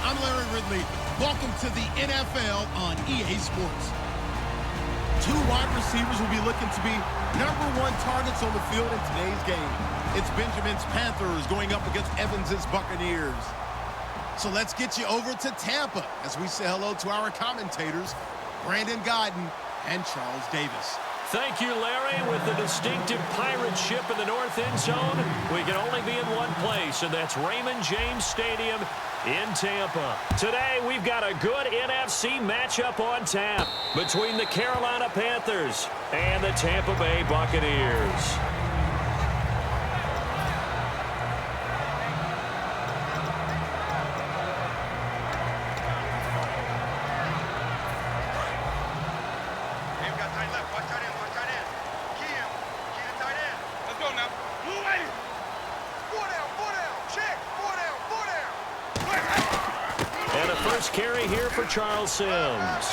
I'm Larry Ridley. Welcome to the NFL on EA Sports. Two wide receivers will be looking to be #1 targets on the field in today's game. It's Benjamin's Panthers going up against Evans's Buccaneers. So let's get you over to Tampa as we say hello to our commentators, Brandon Gaudin and Charles Davis. Thank you, Larry. With the distinctive pirate ship in the north end zone, we can only be in one place, and that's Raymond James Stadium in Tampa. Today, we've got a good NFC matchup on tap between the Carolina Panthers and the Tampa Bay Buccaneers. Carry here for Charles Sims.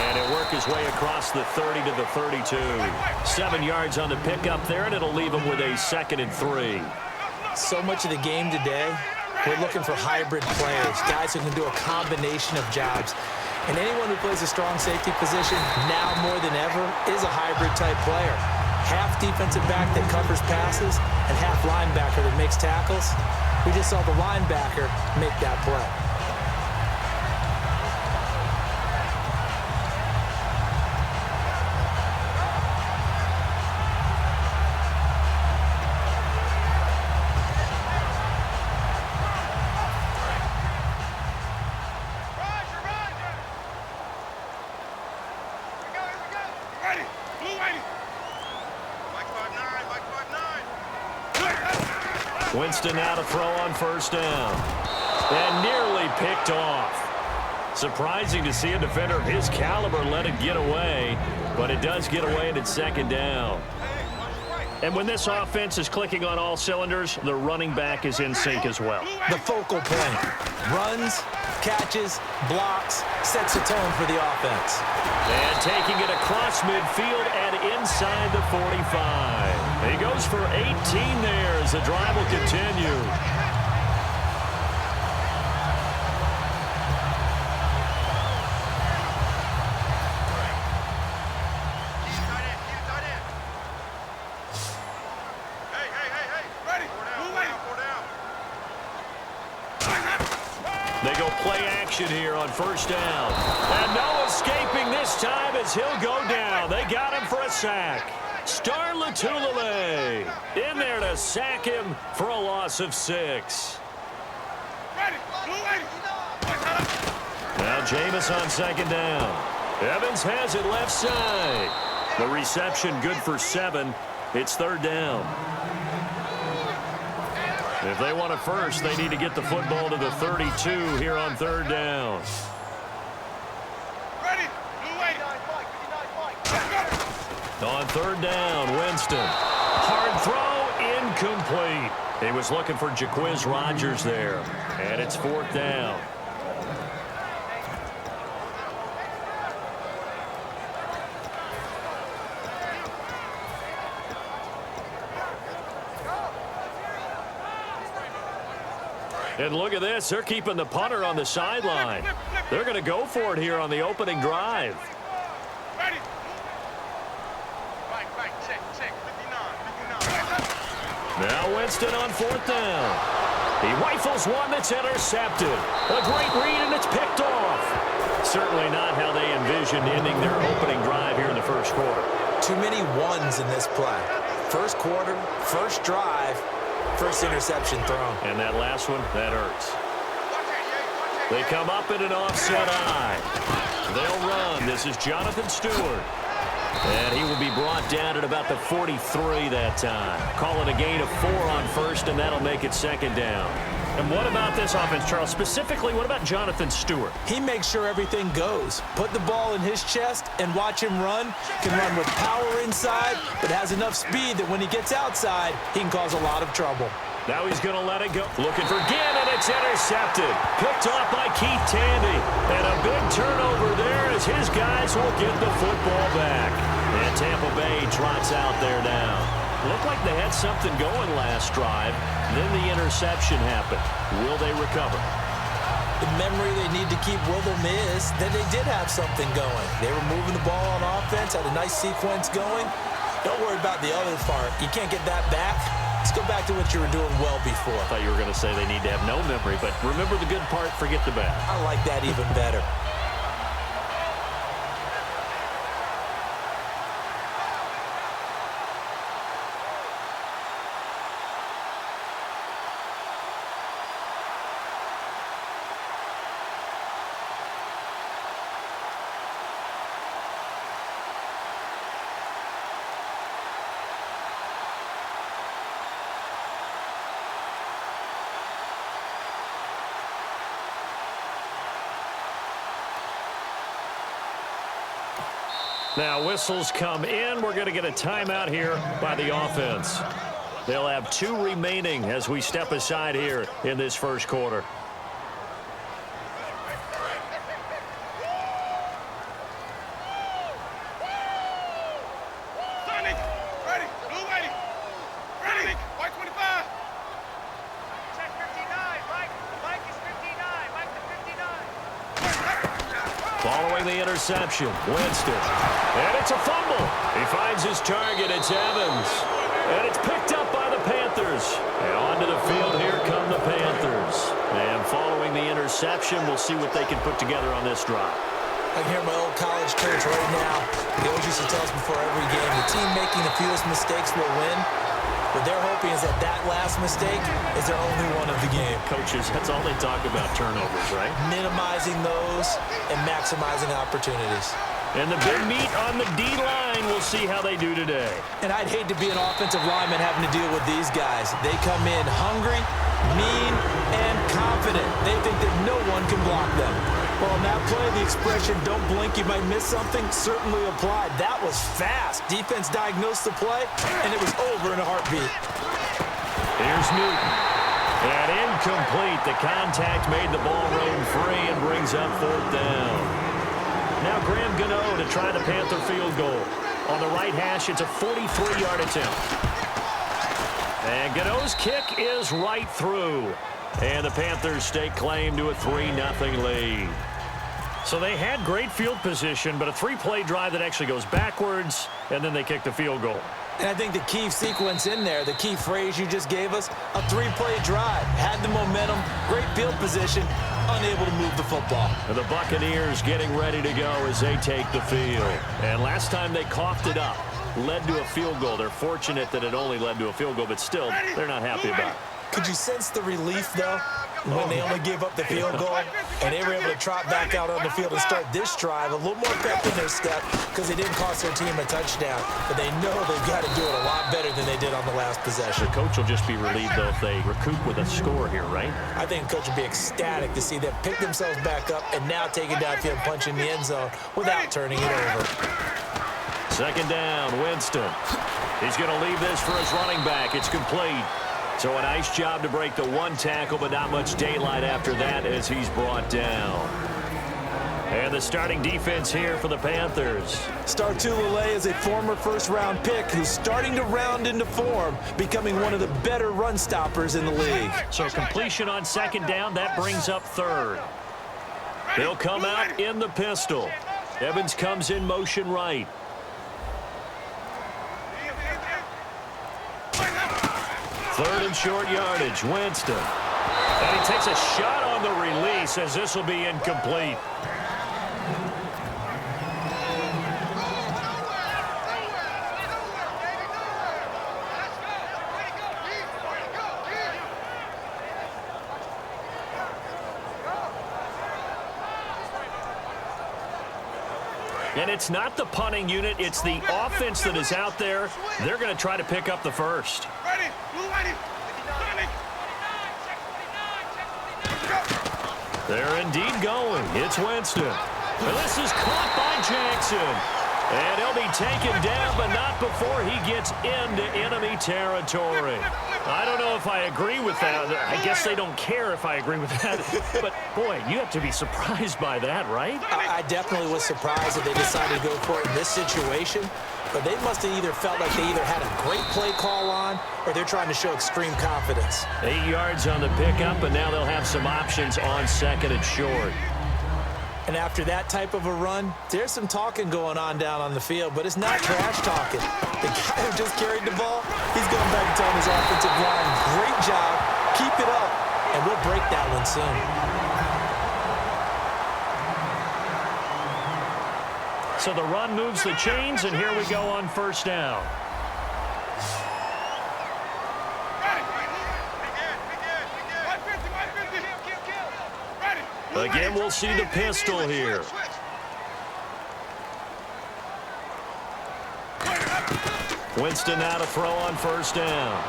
And he'll work his way across the 30 to the 32. 7 yards on the pickup there, and it'll leave him with a 2nd and 3. So much of the game today, we're looking for hybrid players, guys who can do a combination of jobs. And anyone who plays a strong safety position, now more than ever, is a hybrid-type player. Half defensive back that covers passes, and half linebacker that makes tackles. We just saw the linebacker make that play. Winston now to throw on first down. And nearly picked off. Surprising to see a defender of his caliber let it get away, but it does get away and it's 2nd down. And when this offense is clicking on all cylinders, the running back is in sync as well. The focal point. Runs, catches, blocks, sets the tone for the offense. And taking it across midfield and inside the 45. He goes for 18 there as the drive will continue. They go play action here on first down. And no escaping this time as he'll go down. They got him for a sack. Star Lotulelei in there to sack him for a loss of 6. Now Jameis on 2nd down. Evans has it left side. The reception good for 7. It's 3rd down. If they want a first, they need to get the football to the 32 here on 3rd down. On 3rd down, Winston. Hard throw, incomplete. He was looking for Jacquizz Rodgers there. And it's 4th down. And look at this. They're keeping the punter on the sideline. They're going to go for it here on the opening drive. Now Winston on 4th down. He rifles one that's intercepted. A great read, and it's picked off. Certainly not how they envisioned ending their opening drive here in the first quarter. Too many ones in this play. First quarter, first drive, first interception thrown. And that last one, that hurts. They come up in an offset eye. They'll run. This is Jonathan Stewart. And he will be brought down at about the 43 that time. Call it a gain of 4 on first, and that'll make it 2nd down. And what about this offense, Charles? Specifically, what about Jonathan Stewart? He makes sure everything goes. Put the ball in his chest and watch him run. Can run with power inside, but has enough speed that when he gets outside, he can cause a lot of trouble. Now he's going to let it go. Looking for Ginn, and it's intercepted. Picked off by Keith Tandy. And a big turnover there as his guys will get the football back. And Tampa Bay trots out there now. Looked like they had something going last drive. Then the interception happened. Will they recover? The memory they need to keep with them is that they did have something going. They were moving the ball on offense, had a nice sequence going. Don't worry about the other part. You can't get that back. Let's go back to what you were doing well before. I thought you were going to say they need to have no memory, but remember the good part, forget the bad. I like that even better. Now, whistles come in. We're going to get a timeout here by the offense. They'll have 2 remaining as we step aside here in this first quarter. Following the interception, Winston. And it's a fumble. He finds his target. It's Evans. And it's picked up by the Panthers. And onto the field, here come the Panthers. And following the interception, we'll see what they can put together on this drive. I can hear my old college coach right now. He always used to tell us before every game, the team making the fewest mistakes will win. What they're hoping is that that last mistake is their only one of the game. Coaches, that's all they talk about, turnovers, right? Minimizing those and maximizing opportunities. And the big meat on the D-line, we'll see how they do today. And I'd hate to be an offensive lineman having to deal with these guys. They come in hungry, mean, and confident. They think that no one can block them. Well, on that play, the expression, don't blink, you might miss something, certainly applied. That was fast. Defense diagnosed the play, and it was over in a heartbeat. Here's Newton. And incomplete. The contact made the ball roam free and brings up 4th down. Now Graham Gano to try the Panther field goal. On the right hash, it's a 43-yard attempt. And Gano's kick is right through. And the Panthers stake claim to a 3-0 lead. So they had great field position, but a 3-play drive that actually goes backwards, and then they kick the field goal. And I think the key sequence in there, the key phrase you just gave us, a 3-play drive. Had the momentum, great field position, unable to move the football. And the Buccaneers getting ready to go as they take the field. And last time they coughed it up, led to a field goal. They're fortunate that it only led to a field goal, but still, they're not happy about it. Could you sense the relief, though, when they only gave up the field goal and they were able to trot back out on the field and start this drive a little more pep in their step because they didn't cost their team a touchdown, but they know they've got to do it a lot better than they did on the last possession. The coach will just be relieved, though, if they recoup with a score here, right? I think the coach will be ecstatic to see them pick themselves back up and now take it downfield, punch in the end zone without turning it over. 2nd down, Winston. He's going to leave this for his running back. It's complete. So a nice job to break the 1 tackle, but not much daylight after that as he's brought down. And the starting defense here for the Panthers. Star Tulele is a former first-round pick who's starting to round into form, becoming one of the better run stoppers in the league. So completion on 2nd down, that brings up 3rd. They'll come out in the pistol. Evans comes in motion right. 3rd and short yardage, Winston. And he takes a shot on the release as this will be incomplete. And it's not the punting unit, it's the offense that is out there. They're going to try to pick up the first. They're indeed going. It's Winston. And this is caught by Jackson. And he'll be taken down, but not before he gets into enemy territory. I don't know if I agree with that. I guess they don't care if I agree with that. But, boy, you have to be surprised by that, right? I definitely was surprised that they decided to go for it in this situation. but they must have either felt like they either had a great play call on or they're trying to show extreme confidence. 8 yards on the pickup, and now they'll have some options on second and short. And after that type of a run, there's some talking going on down on the field, but it's not trash talking. The guy who just carried the ball, he's going back and telling his offensive line, great job, keep it up, and we'll break that one soon. So the run moves the chains, and here we go on first down. Again, we'll see the pistol here. Winston now to throw on first down.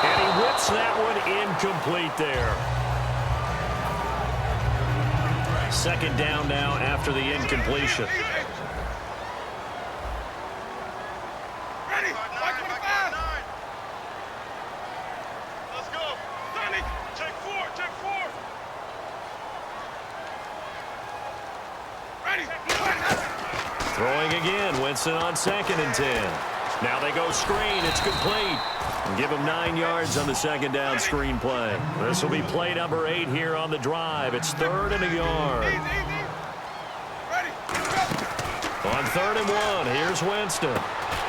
And he whips that one incomplete there. Second down now after the incompletion. Throwing again, Winston on 2nd and 10. Now they go screen, it's complete. And give him 9 yards on the second down screen play. This will be play number 8 here on the drive. It's 3rd and a yard. On 3rd and 1, here's Winston.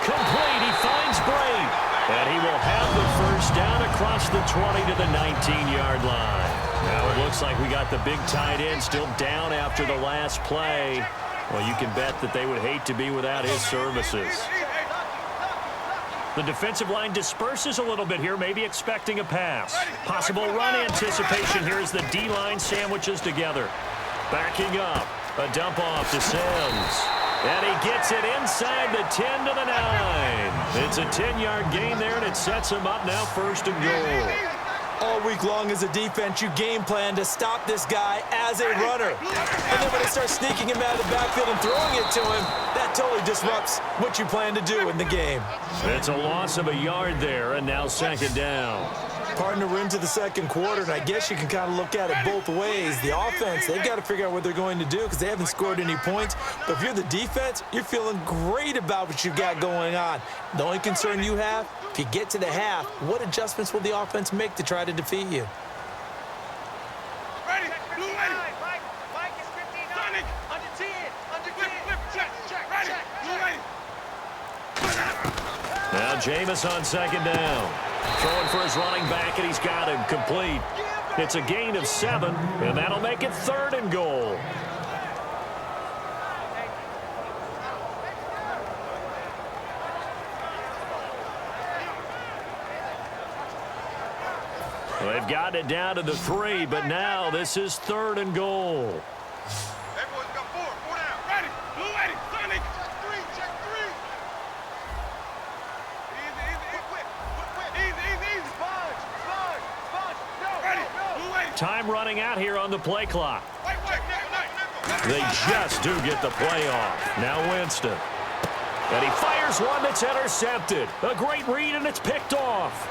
Complete, he finds Bray. And he will have the first down across the 20 to the 19-yard line. Now it looks like we got the big tight end still down after the last play. Well, you can bet that they would hate to be without his services. The defensive line disperses a little bit here, maybe expecting a pass. Possible run anticipation here as the D-line sandwiches together. Backing up, a dump off to Sims. And he gets it inside the 10 to the 9. It's a 10-yard gain there, and it sets him up now 1st and goal. All week long as a defense, you game plan to stop this guy as a runner. And then when they start sneaking him out of the backfield and throwing it to him, that totally disrupts what you plan to do in the game. It's a loss of a yard there, and now 2nd down. Partner, we're into the 2nd quarter, and I guess you can kind of look at it both ways. The offense, they've got to figure out what they're going to do because they haven't scored any points. But if you're the defense, you're feeling great about what you got going on. The only concern you have, if you get to the half, what adjustments will the offense make to try to defeat you? Now Jameis on 2nd down. Throwing for his running back, and he's got him complete. It's a gain of 7, and that'll make it 3rd and goal. Well, they've gotten it down to the 3, but now this is 3rd and goal. Everyone's got 4 down. Ready, blue ready, Sonic. Check 3, check 3. Easy. Sponge. No, ready, blue ready. Time running out here on the play clock. Wait. They just do get the play off. Now Winston. And he fires one that's intercepted. A great read, and it's picked off.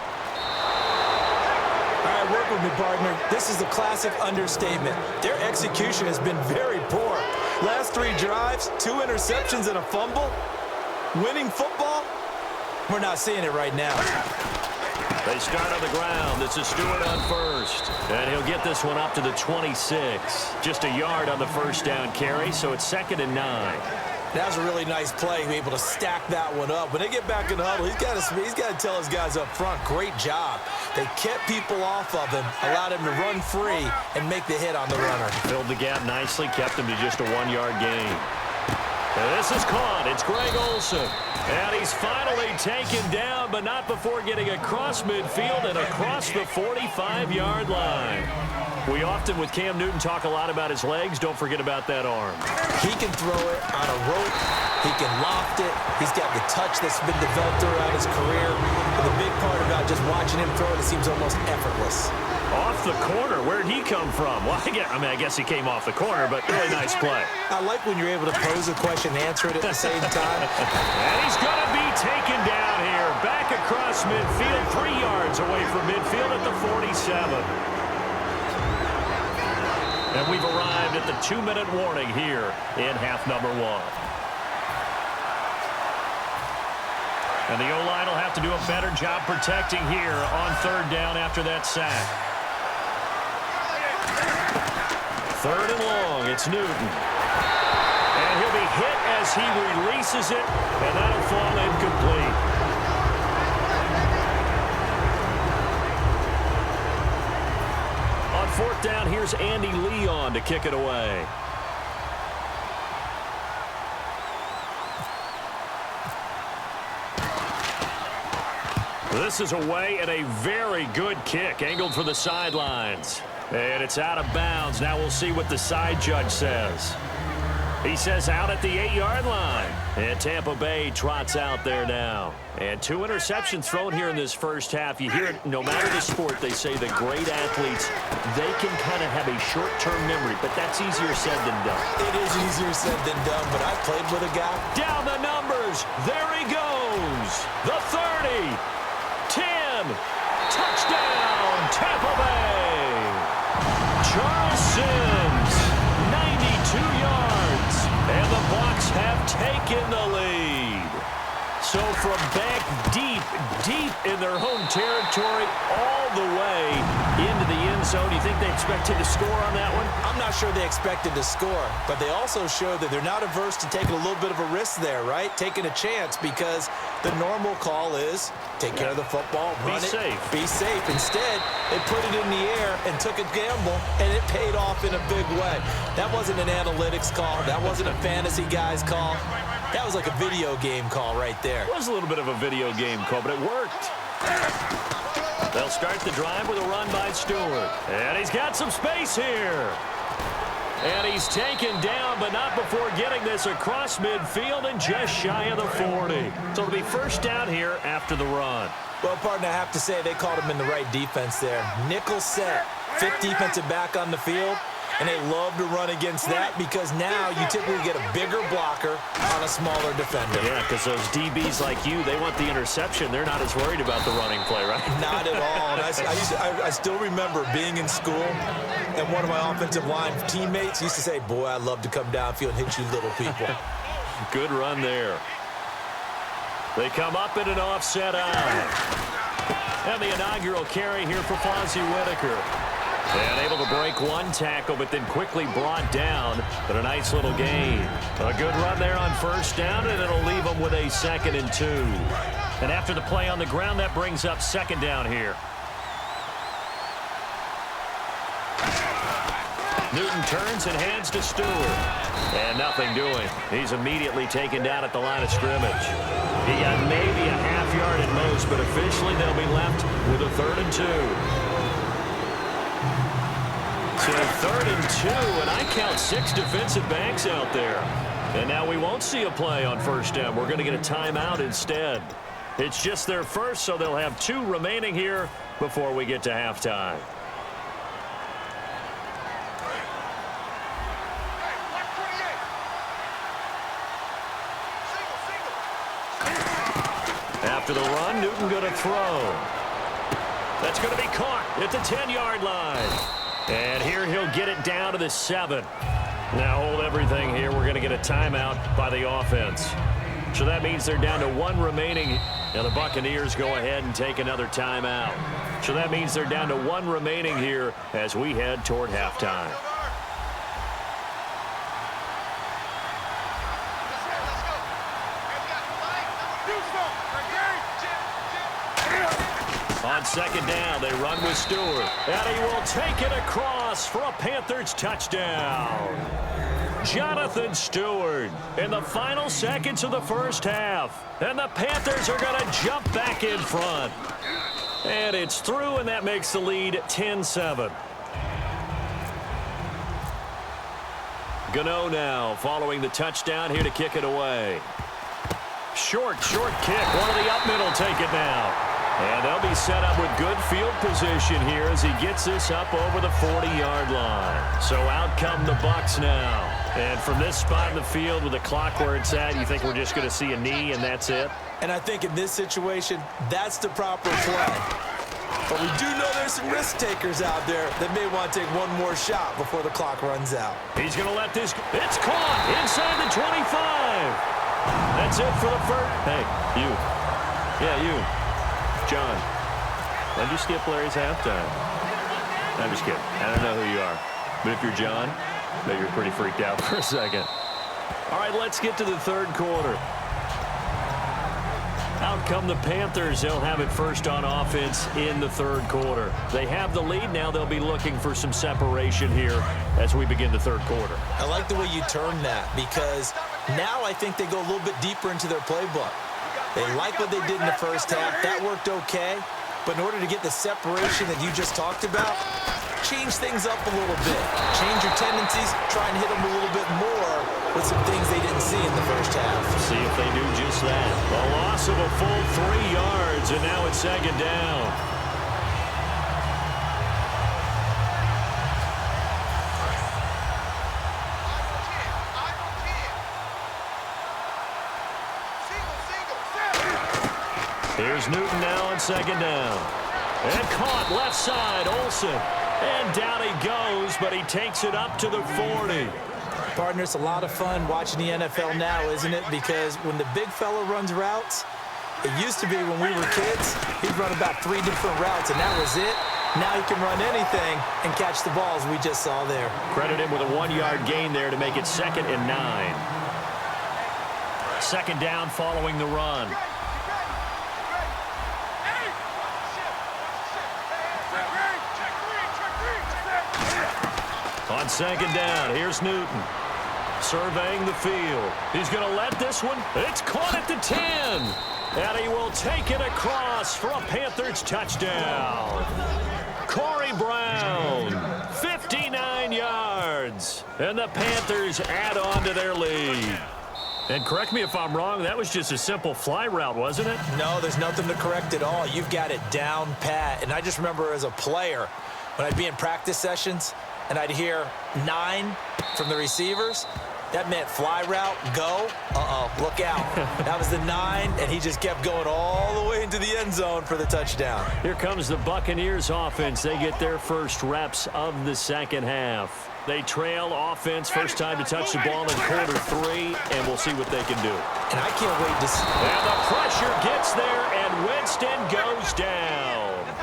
All right, work with me, partner. This is a classic understatement. Their execution has been very poor. Last 3 drives, 2 interceptions and a fumble. Winning football? We're not seeing it right now. They start on the ground. This is Stewart on first. And he'll get this one up to the 26. Just a yard on the first down carry, so it's 2nd and 9. That was a really nice play, be able to stack that one up. When they get back in the huddle, he's got to tell his guys up front, great job. They kept people off of him, allowed him to run free and make the hit on the runner. Filled the gap nicely, kept him to just a 1-yard gain. And this is caught. It's Greg Olsen. And he's finally taken down, but not before getting across midfield and across the 45-yard line. We often, with Cam Newton, talk a lot about his legs. Don't forget about that arm. He can throw it on a rope. He can loft it. He's got the touch that's been developed throughout his career. And the big part about just watching him throw it seems almost effortless. Off the corner. Where'd he come from? Well, I guess he came off the corner, but really nice play. I like when you're able to pose a question and answer it at the same time. And he's going to be taken down here. Back across midfield, 3 yards away from midfield at the 47. And we've arrived at the 2-minute warning here in half number 1. And the O-line will have to do a better job protecting here on third down after that sack. Third and long, it's Newton. And he'll be hit as he releases it, and that'll fall incomplete. On fourth down, here's Andy Leon to kick it away. This is away and a very good kick, angled for the sidelines. And it's out of bounds. Now we'll see what the side judge says. He says out at the 8-yard line. And Tampa Bay trots out there now. And 2 interceptions thrown here in this first half. You hear it, no matter the sport, they say the great athletes, they can kind of have a short-term memory, but that's easier said than done. It is easier said than done, but I played with a guy. Down the numbers. There he goes. The 30. 10. Touchdown, Tampa Bay. Charles Sims, 92 yards. And the Bucs have taken the lead. So from back deep in their home territory, all the way into the end zone, you think they expected to score on that one? I'm not sure they expected to score, but they also showed that they're not averse to taking a little bit of a risk there, right? Taking a chance, because the normal call is take care of the football, run it, be safe. Instead, they put it in the air and took a gamble, and it paid off in a big way. That wasn't an analytics call. That wasn't a fantasy guy's call. That was like a video game call right there. It was a little bit of a video game call, but it worked. They'll start the drive with a run by Stewart. And he's got some space here. And he's taken down, but not before getting this across midfield and just shy of the 40. So it'll be first down here after the run. Well, partner, I have to say they called him in the right defense there. Nickel set, fifth defensive back on the field. And they love to run against that because now you typically get a bigger blocker on a smaller defender. Yeah, because those DBs like you, they want the interception. They're not as worried about the running play, right? Not at all. And I still remember being in school, and one of my offensive line teammates used to say, boy, I love to come downfield and hit you little people. Good run there. They come up in an offset eye. And the inaugural carry here for Fonzie Whitaker. And able to break one tackle, but then quickly brought down. But a nice little gain. A good run there on first down, and it'll leave them with a 2nd and 2. And after the play on the ground, that brings up 2nd down here. Newton turns and hands to Stewart. And nothing doing. He's immediately taken down at the line of scrimmage. He got maybe a half yard at most, but officially they'll be left with a 3rd and 2. So 3rd and 2, and I count 6 defensive backs out there. And now we won't see a play on first down. We're going to get a timeout instead. It's just their first, so they'll have 2 remaining here before we get to halftime. After the run, Newton going to throw. That's going to be caught at the 10-yard line. And here he'll get it down to the 7. Now hold everything here. We're going to get a timeout by the offense. So that means they're down to 1 remaining. Now the Buccaneers go ahead and take another timeout. So that means they're down to 1 remaining here as we head toward halftime. On 2nd down, they run with Stewart. And he will take it across for a Panthers touchdown. Jonathan Stewart in the final seconds of the first half. And the Panthers are going to jump back in front. And it's through, and that makes the lead 10-7. Gano now following the touchdown here to kick it away. Short kick. One of the up middle take it now. And they'll be set up with good field position here as he gets this up over the 40-yard line. So out come the Bucs now. And from this spot in the field with the clock where it's at, you think we're just going to see a knee and that's it? And I think in this situation, that's the proper play. But we do know there's some risk takers out there that may want to take one more shot before the clock runs out. He's going to let this go. It's caught inside the 25. That's it for the first. Hey, you. Yeah, you. John. Why'd you skip Larry's halftime? I'm just kidding. I don't know who you are. But if you're John, I bet you're pretty freaked out for a second. All right, let's get to the third quarter. Out come the Panthers. They'll have it first on offense in the third quarter. They have the lead. Now they'll be looking for some separation here as we begin the third quarter. I like the way you turn that because now I think they go a little bit deeper into their playbook. They like what they did in the first half. That worked okay. But in order to get the separation that you just talked about, change things up a little bit. Change your tendencies. Try and hit them a little bit more with some things they didn't see in the first half. See if they do just that. A loss of a full 3 yards, and now it's second down. Here's Newton now on second down. And caught left side, Olsen. And down he goes, but he takes it up to the 40. Partner, it's a lot of fun watching the NFL now, isn't it? Because when the big fella runs routes, it used to be when we were kids, he'd run about 3 different routes, and that was it. Now he can run anything and catch the balls we just saw there. Credit him with a 1-yard gain there to make it 2nd and 9. Second down following the run. On second down, here's Newton. Surveying the field. He's going to let this one. It's caught at the 10. And he will take it across for a Panthers touchdown. Corey Brown, 59 yards. And the Panthers add on to their lead. And correct me if I'm wrong, that was just a simple fly route, wasn't it? No, there's nothing to correct at all. You've got it down pat. And I just remember as a player, when I'd be in practice sessions, and I'd hear 9 from the receivers, that meant fly route, go, look out. That was the 9, and he just kept going all the way into the end zone for the touchdown. Here comes the Buccaneers offense. They get their first reps of the second half. They trail offense, first time to touch the ball in quarter 3, and we'll see what they can do. And I can't wait to see. And the pressure gets there, and Winston goes down.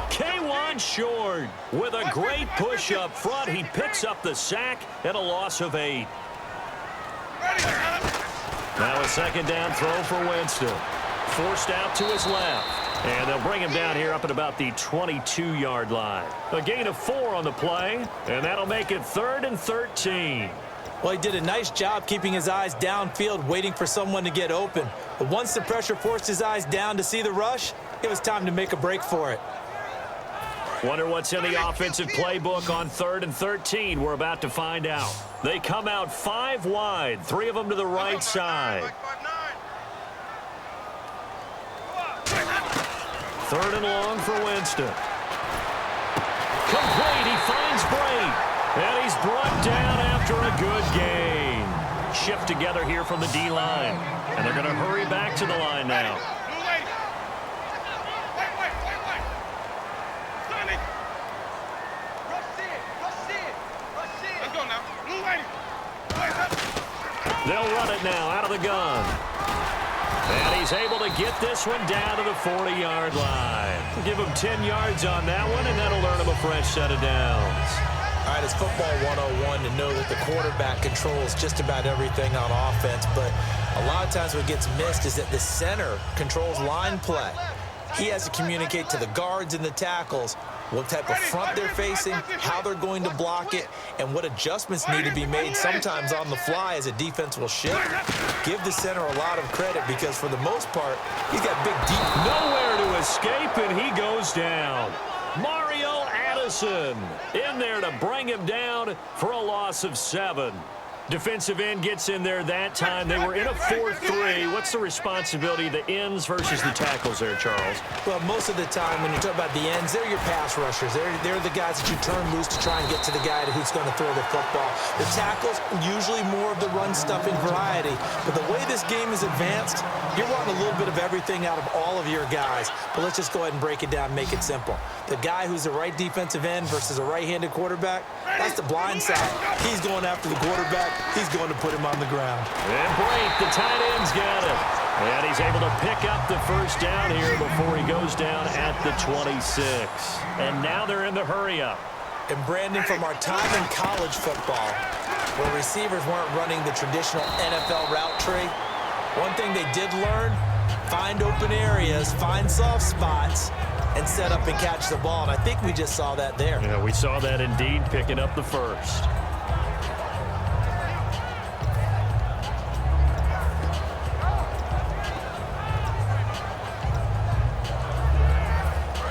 K1 Short with a great push up front. He picks up the sack and a loss of 8. Now a second down throw for Winston. Forced out to his left. And they'll bring him down here up at about the 22-yard line. A gain of 4 on the play, and that'll make it 3rd and 13. Well, he did a nice job keeping his eyes downfield, waiting for someone to get open. But once the pressure forced his eyes down to see the rush, it was time to make a break for it. Wonder what's in the offensive playbook on 3rd and 13. We're about to find out. They come out 5 wide, 3 of them to the right side. 3rd and long for Winston. Complete, he finds Brait. And he's brought down after a good gain. Shift together here from the D-line. And they're going to hurry back to the line now. They'll run it now out of the gun. And he's able to get this one down to the 40-yard line. Give him 10 yards on that one, and that'll earn him a fresh set of downs. All right, it's football 101 to know that the quarterback controls just about everything on offense, but a lot of times what gets missed is that the center controls line play. He has to communicate to the guards and the tackles what type of front they're facing, how they're going to block it, and what adjustments need to be made sometimes on the fly as a defense will shift. Give the center a lot of credit because for the most part, he's got big, deep. Nowhere to escape, and he goes down. Mario Addison in there to bring him down for a loss of 7. Defensive end gets in there that time. They were in a 4-3. What's the responsibility of the ends versus the tackles there, Charles? Well, most of the time when you talk about the ends, they're your pass rushers. They're the guys that you turn loose to try and get to the guy who's going to throw the football. The tackles, usually more of the run-stuffing variety. But the way this game is advanced, you're wanting a little bit of everything out of all of your guys. But let's just go ahead and break it down and make it simple. The guy who's the right defensive end versus a right-handed quarterback, that's the blind side. He's going after the quarterback. He's going to put him on the ground. And Brait, the tight end's got it. And he's able to pick up the first down here before he goes down at the 26. And now they're in the hurry-up. And Brandon, from our time in college football, where receivers weren't running the traditional NFL route tree, one thing they did learn, find open areas, find soft spots, and set up and catch the ball. And I think we just saw that there. Yeah, we saw that indeed, picking up the first.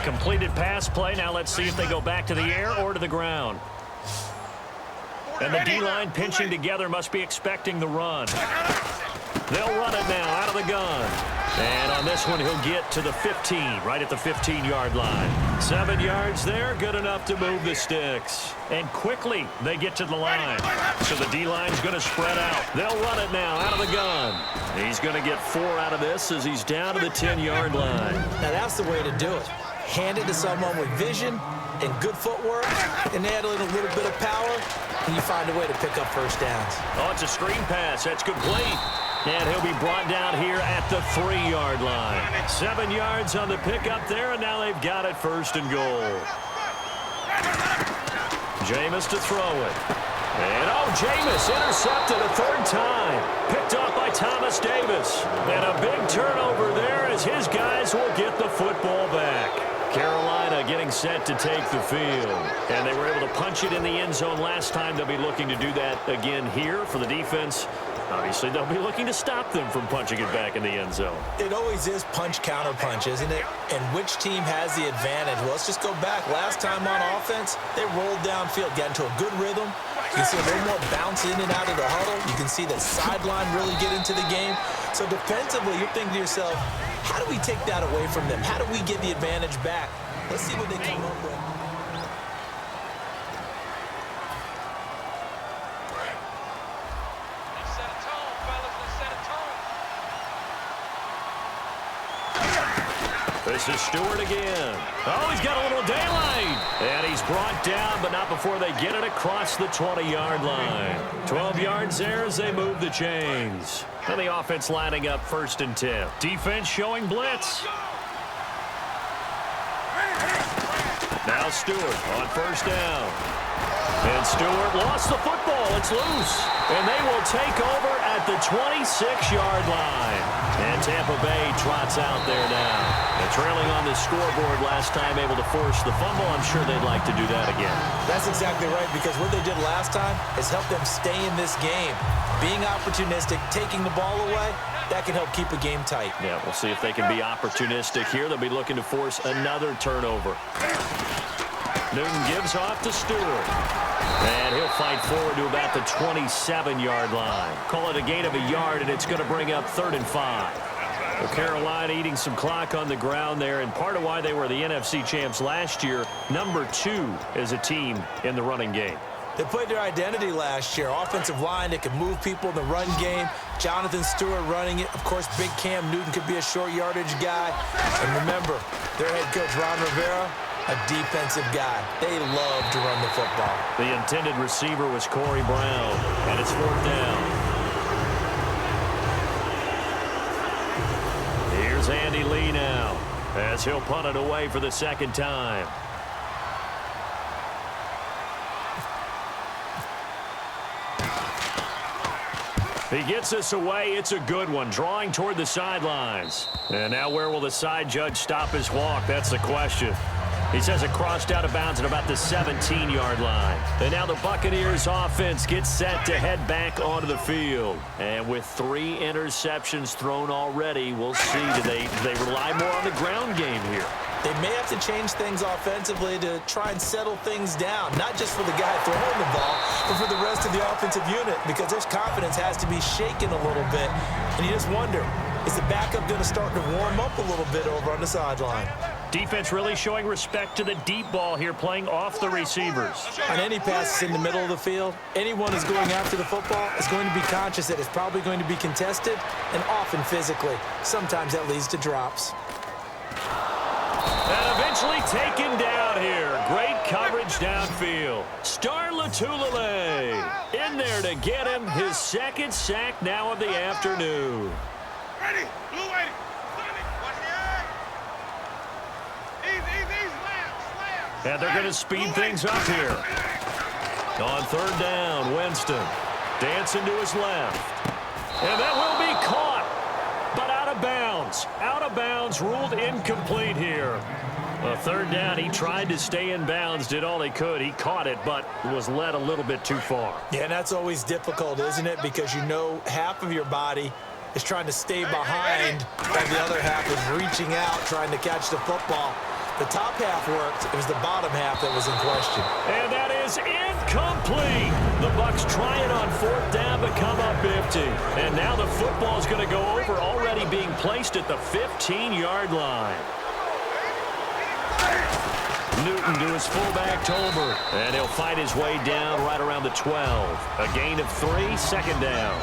Completed pass play. Now let's see if they go back to the air or to the ground. And the D-line pinching together must be expecting the run. They'll run it now out of the gun. And on this one, he'll get to the 15, right at the 15-yard line. 7 yards there, good enough to move the sticks. And quickly, they get to the line. So the D-line's going to spread out. They'll run it now out of the gun. He's going to get 4 out of this as he's down to the 10-yard line. Now, that's the way to do it. Hand it to someone with vision and good footwork, and add a little bit of power, and you find a way to pick up first downs. Oh, it's a screen pass. That's complete. And he'll be brought down here at the 3-yard line. 7 yards on the pickup there, and now they've got it first and goal. Jameis to throw it. And, Jameis intercepted a 3rd time. Picked off by Thomas Davis. And a big turnover there as his guys will get the football back. Carolina getting set to take the field. And they were able to punch it in the end zone last time. They'll be looking to do that again here for the defense. Obviously, they'll be looking to stop them from punching it back in the end zone. It always is punch-counter-punch, isn't it? And which team has the advantage? Well, let's just go back. Last time on offense, they rolled downfield, got into a good rhythm. You can see a little more bounce in and out of the huddle. You can see the sideline really get into the game. So defensively, you're thinking to yourself, how do we take that away from them? How do we get the advantage back? Let's see what they come up with. This is Stewart again. Oh, he's got a little daylight. And he's brought down, but not before they get it across the 20-yard line. 12 yards there as they move the chains. And the offense lining up 1st and 10. Defense showing blitz. Now Stewart on 1st down. And Stewart lost the football. It's loose. And they will take over at the 26-yard line. And Tampa Bay trots out there now. And trailing on the scoreboard last time, able to force the fumble. I'm sure they'd like to do that again. That's exactly right, because what they did last time is help them stay in this game. Being opportunistic, taking the ball away, that can help keep a game tight. Yeah, we'll see if they can be opportunistic here. They'll be looking to force another turnover. Newton gives off to Stewart. And he'll fight forward to about the 27-yard line. Call it a gain of a yard, and it's going to bring up 3rd and 5. Well, Carolina eating some clock on the ground there, and part of why they were the NFC champs last year, number 2 as a team in the running game. They played their identity last year. Offensive line that can move people in the run game. Jonathan Stewart running it. Of course, big Cam Newton could be a short yardage guy. And remember, their head coach, Ron Rivera, a defensive guy. They love to run the football. The intended receiver was Corey Brown, and it's 4th down. Here's Andy Lee now as he'll punt it away for the 2nd time. He gets this away. It's a good one, drawing toward the sidelines. And now where will the side judge stop his walk? That's the question. He says it crossed out of bounds at about the 17-yard line. And now the Buccaneers offense gets set to head back onto the field. And with 3 interceptions thrown already, we'll see. Do they rely more on the ground game here? They may have to change things offensively to try and settle things down, not just for the guy throwing the ball, but for the rest of the offensive unit, because their confidence has to be shaken a little bit. And you just wonder, is the backup going to start to warm up a little bit over on the sideline? Defense really showing respect to the deep ball here, playing off the receivers. On any passes in the middle of the field, anyone who's going after the football is going to be conscious that it's probably going to be contested, and often physically. Sometimes that leads to drops. And eventually taken down here. Great coverage downfield. Star Lotulelei in there to get him his 2nd sack now of the afternoon. Ready. Blue ready. Sonic. Watch the eye. Easy. Slam. And they're going to speed things up here. On third down, Winston dancing to his left. And that will be caught, but out of bounds. Out of bounds, ruled incomplete here. A third down, he tried to stay in bounds, did all he could. He caught it, but was led a little bit too far. Yeah, and that's always difficult, isn't it? Because you know half of your body is trying to stay behind, while the other half is reaching out, trying to catch the football. The top half worked. It was the bottom half that was in question. And that is incomplete. The Bucs try it on fourth down, but come up empty. And now the football's going to go over, already being placed at the 15-yard line. Newton to his fullback, Tolbert. And he'll fight his way down right around the 12. A gain of 3, second down.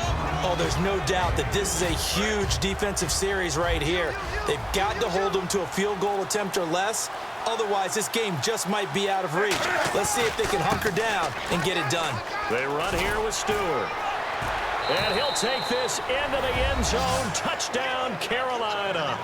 Oh, there's no doubt that this is a huge defensive series right here. They've got to hold them to a field goal attempt or less. Otherwise, this game just might be out of reach. Let's see if they can hunker down and get it done. They run here with Stewart. And he'll take this into the end zone. Touchdown, Carolina.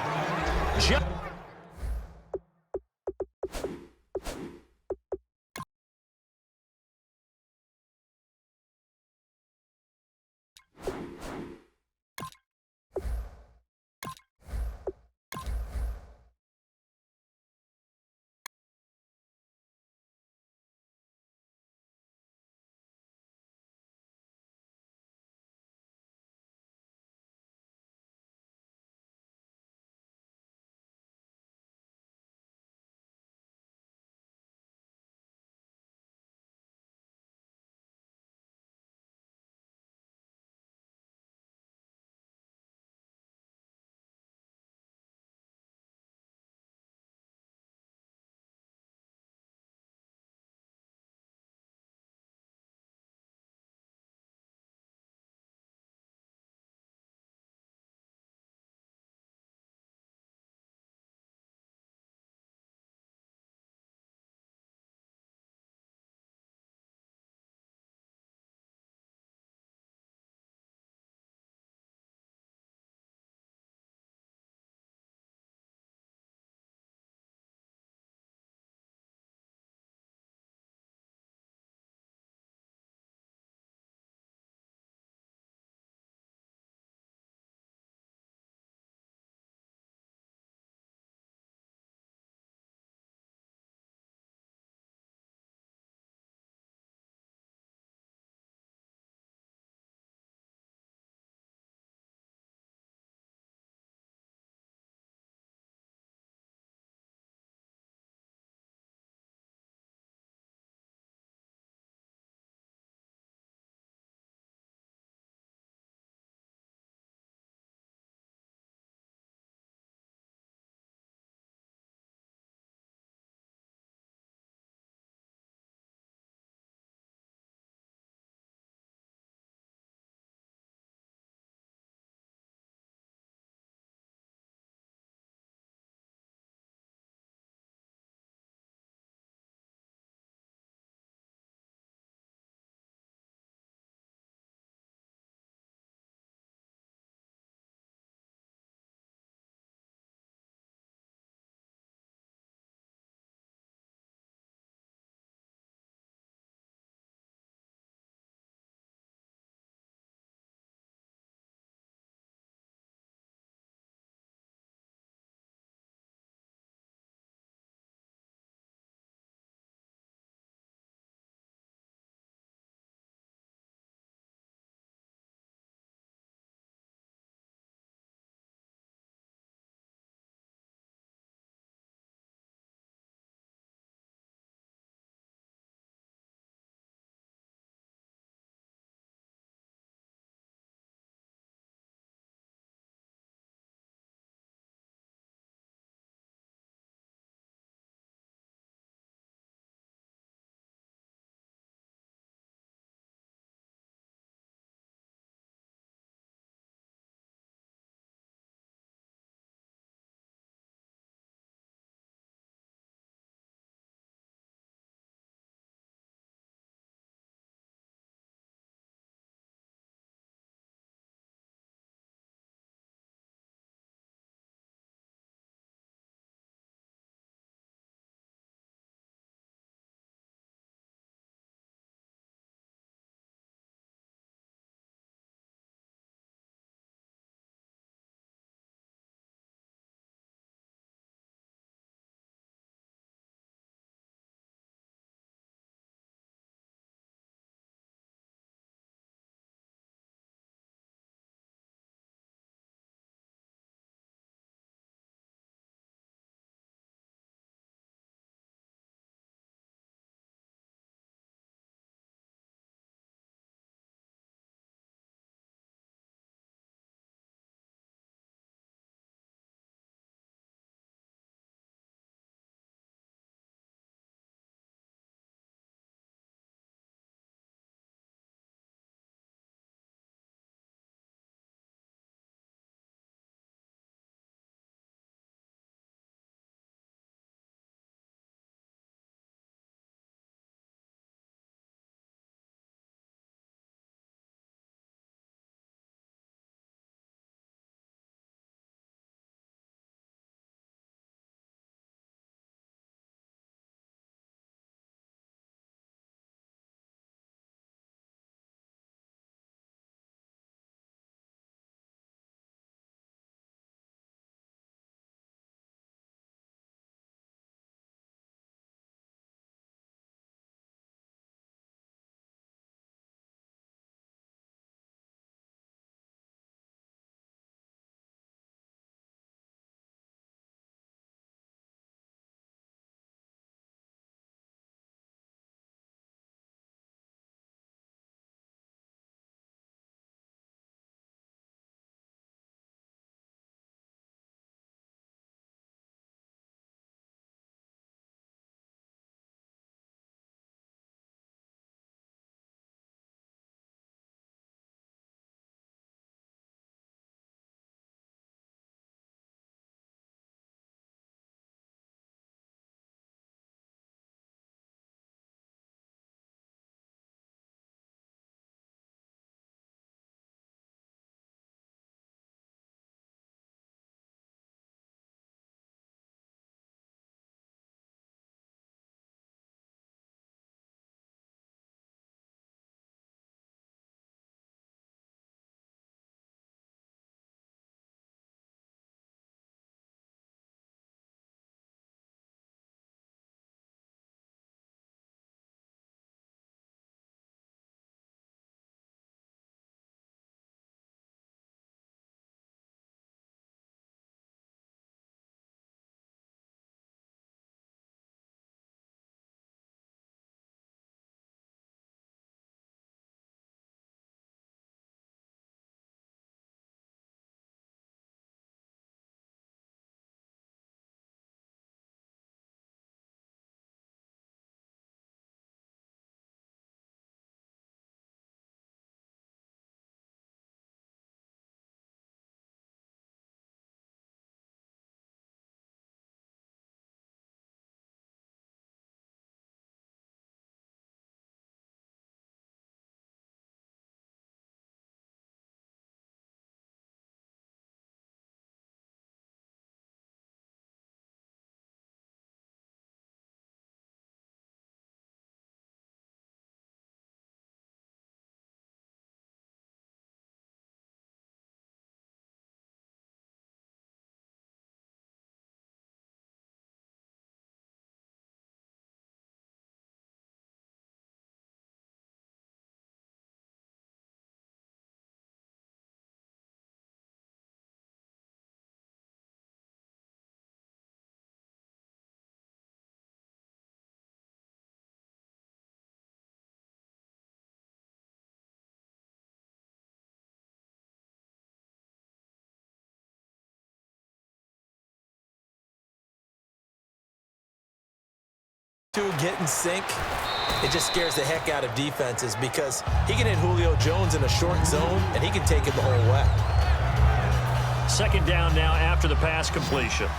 to get in sync, it just scares the heck out of defenses because he can hit Julio Jones in a short zone, and he can take it the whole way. Second down now after the pass completion.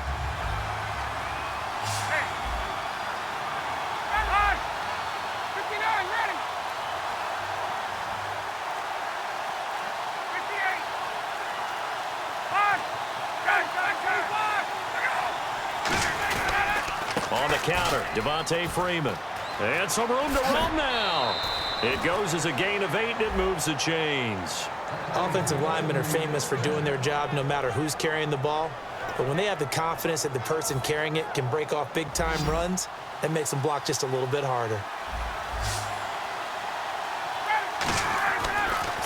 On the counter, Devontae Freeman. And some room to run now. It goes as a gain of 8, and it moves the chains. Offensive linemen are famous for doing their job no matter who's carrying the ball. But when they have the confidence that the person carrying it can break off big-time runs, that makes them block just a little bit harder.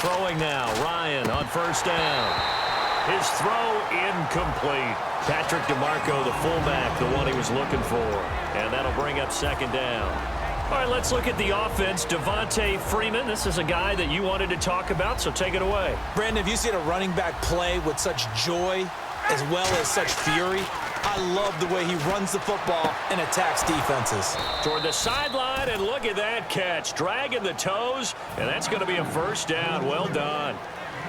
Throwing now, Ryan on first down. His throw incomplete. Patrick DeMarco, the fullback, the one he was looking for. And that'll bring up second down. All right, let's look at the offense. Devontae Freeman, this is a guy that you wanted to talk about, so take it away. Brandon, have you seen a running back play with such joy as well as such fury? I love the way he runs the football and attacks defenses. Toward the sideline, and look at that catch. Dragging the toes, and that's going to be a first down. Well done.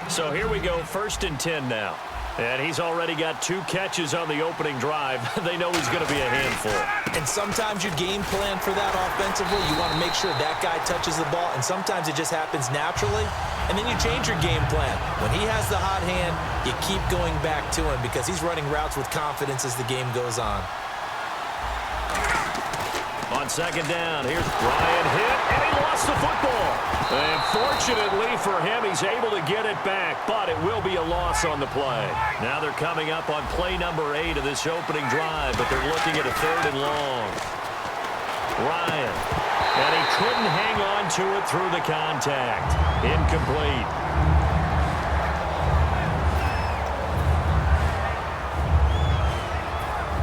So here we go, 1st and 10 now. And he's already got 2 catches on the opening drive. They know he's going to be a handful. And sometimes you game plan for that offensively. You want to make sure that guy touches the ball, and sometimes it just happens naturally. And then you change your game plan. When he has the hot hand, you keep going back to him because he's running routes with confidence as the game goes on. On second down, here's Brian hit, and he lost the football. And fortunately for him, he's able to get it back, but it will be a loss on the play. Now they're coming up on play number 8 of this opening drive, but they're looking at a 3rd and long. Ryan, and he couldn't hang on to it through the contact. Incomplete.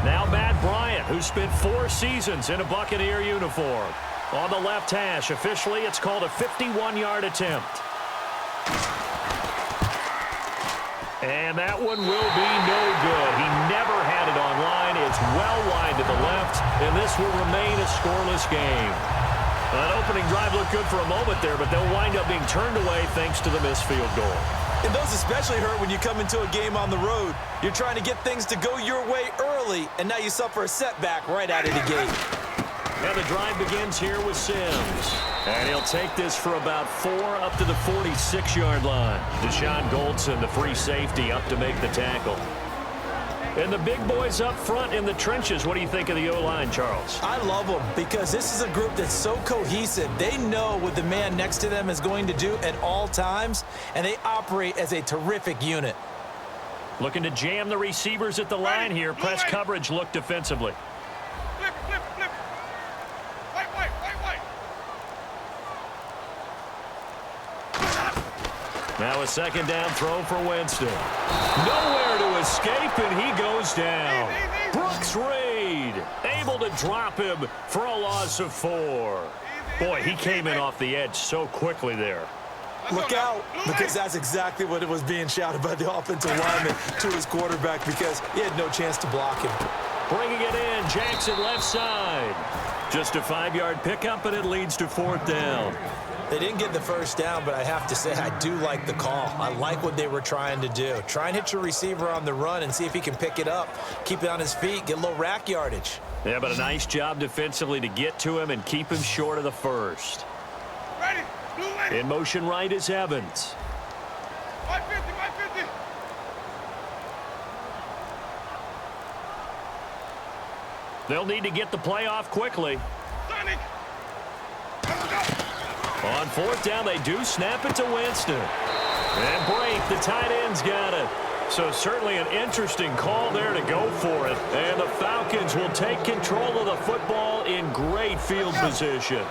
Now Matt Bryant, who spent 4 seasons in a Buccaneer uniform. On the left hash, officially it's called a 51-yard attempt. And that one will be no good. He never had it on line. It's well wide to the left, and this will remain a scoreless game. An opening drive looked good for a moment there, but they'll wind up being turned away thanks to the missed field goal. And those especially hurt when you come into a game on the road. You're trying to get things to go your way early, and now you suffer a setback right out of the gate. And the drive begins here with Sims. And he'll take this for about 4 up to the 46-yard line. Deshaun Goldson, the free safety, up to make the tackle. And the big boys up front in the trenches. What do you think of the O-line, Charles? I love them because this is a group that's so cohesive. They know what the man next to them is going to do at all times, and they operate as a terrific unit. Looking to jam the receivers at the line here. Press coverage look defensively. Flip, flip, flip. Wait. Now a second down throw for Winston. Nowhere to escape, and he goes down. Brooks Reed able to drop him for a loss of 4. Boy, he came in off the edge so quickly there. Look out, because that's exactly what it was being shouted by the offensive lineman to his quarterback because he had no chance to block him. Bringing it in, Jackson left side. Just a 5-yard pickup, and it leads to 4th down. They didn't get the first down, but I have to say I do like the call. I like what they were trying to do. Try and hit your receiver on the run and see if he can pick it up, keep it on his feet, get a little rack yardage. Yeah, but a nice job defensively to get to him and keep him short of the first. Ready. In motion right is Evans. 550. They'll need to get the play off quickly. Sonic. On 4th down, they do snap it to Winston. And Brake, the tight end's got it. So certainly an interesting call there to go for it. And the Falcons will take control of the football in great field position.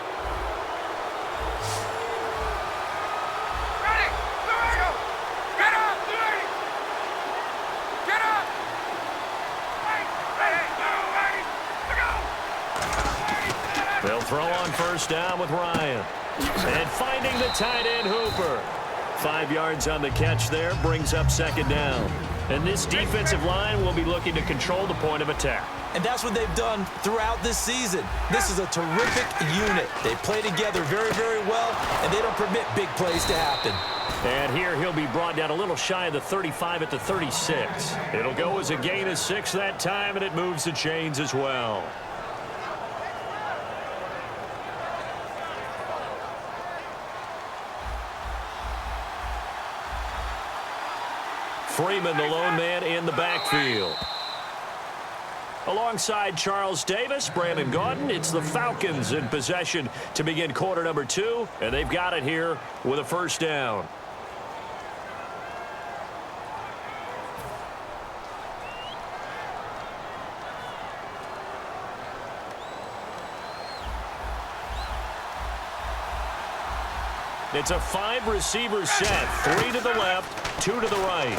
They'll throw on first down with Ryan. And finding the tight end, Hooper. 5 yards on the catch there, brings up second down. And this defensive line will be looking to control the point of attack. And that's what they've done throughout this season. This is a terrific unit. They play together very, very well, and they don't permit big plays to happen. And here he'll be brought down a little shy of the 35 at the 36. It'll go as a gain of 6 that time, and it moves the chains as well. Freeman, the lone man in the backfield. Alongside Charles Davis, Brandon Gaudin, it's the Falcons in possession to begin quarter number 2, and they've got it here with a first down. It's a 5-receiver set, 3 to the left, 2 to the right.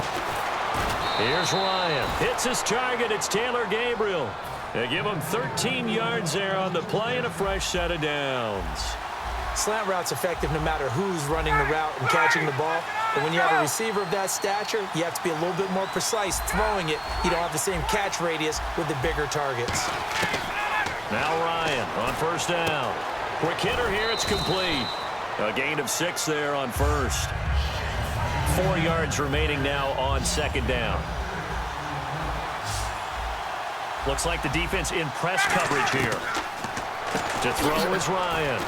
Here's Ryan. Hits his target. It's Taylor Gabriel. They give him 13 yards there on the play and a fresh set of downs. Slant route's effective no matter who's running the route and catching the ball. But when you have a receiver of that stature, you have to be a little bit more precise throwing it. You don't have the same catch radius with the bigger targets. Now Ryan on first down. Quick hitter here. It's complete. A gain of 6 there on first. 4 yards remaining now on second down. Looks like the defense in press coverage here. To throw is Ryan.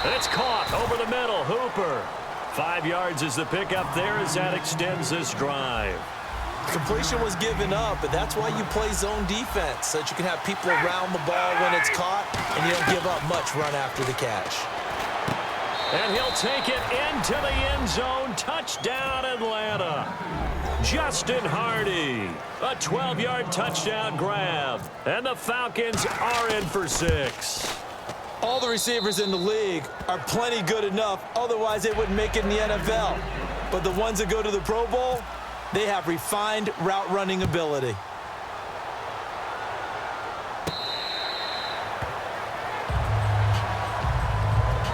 And it's caught over the middle. Hooper. 5 yards is the pickup there as that extends this drive. Completion was given up, but that's why you play zone defense, so that you can have people around the ball when it's caught, and you don't give up much run after the catch. And he'll take it into the end zone. Touchdown, Atlanta. Justin Hardy. A 12-yard touchdown grab. And the Falcons are in for 6. All the receivers in the league are plenty good enough. Otherwise, they wouldn't make it in the NFL. But the ones that go to the Pro Bowl, they have refined route running ability.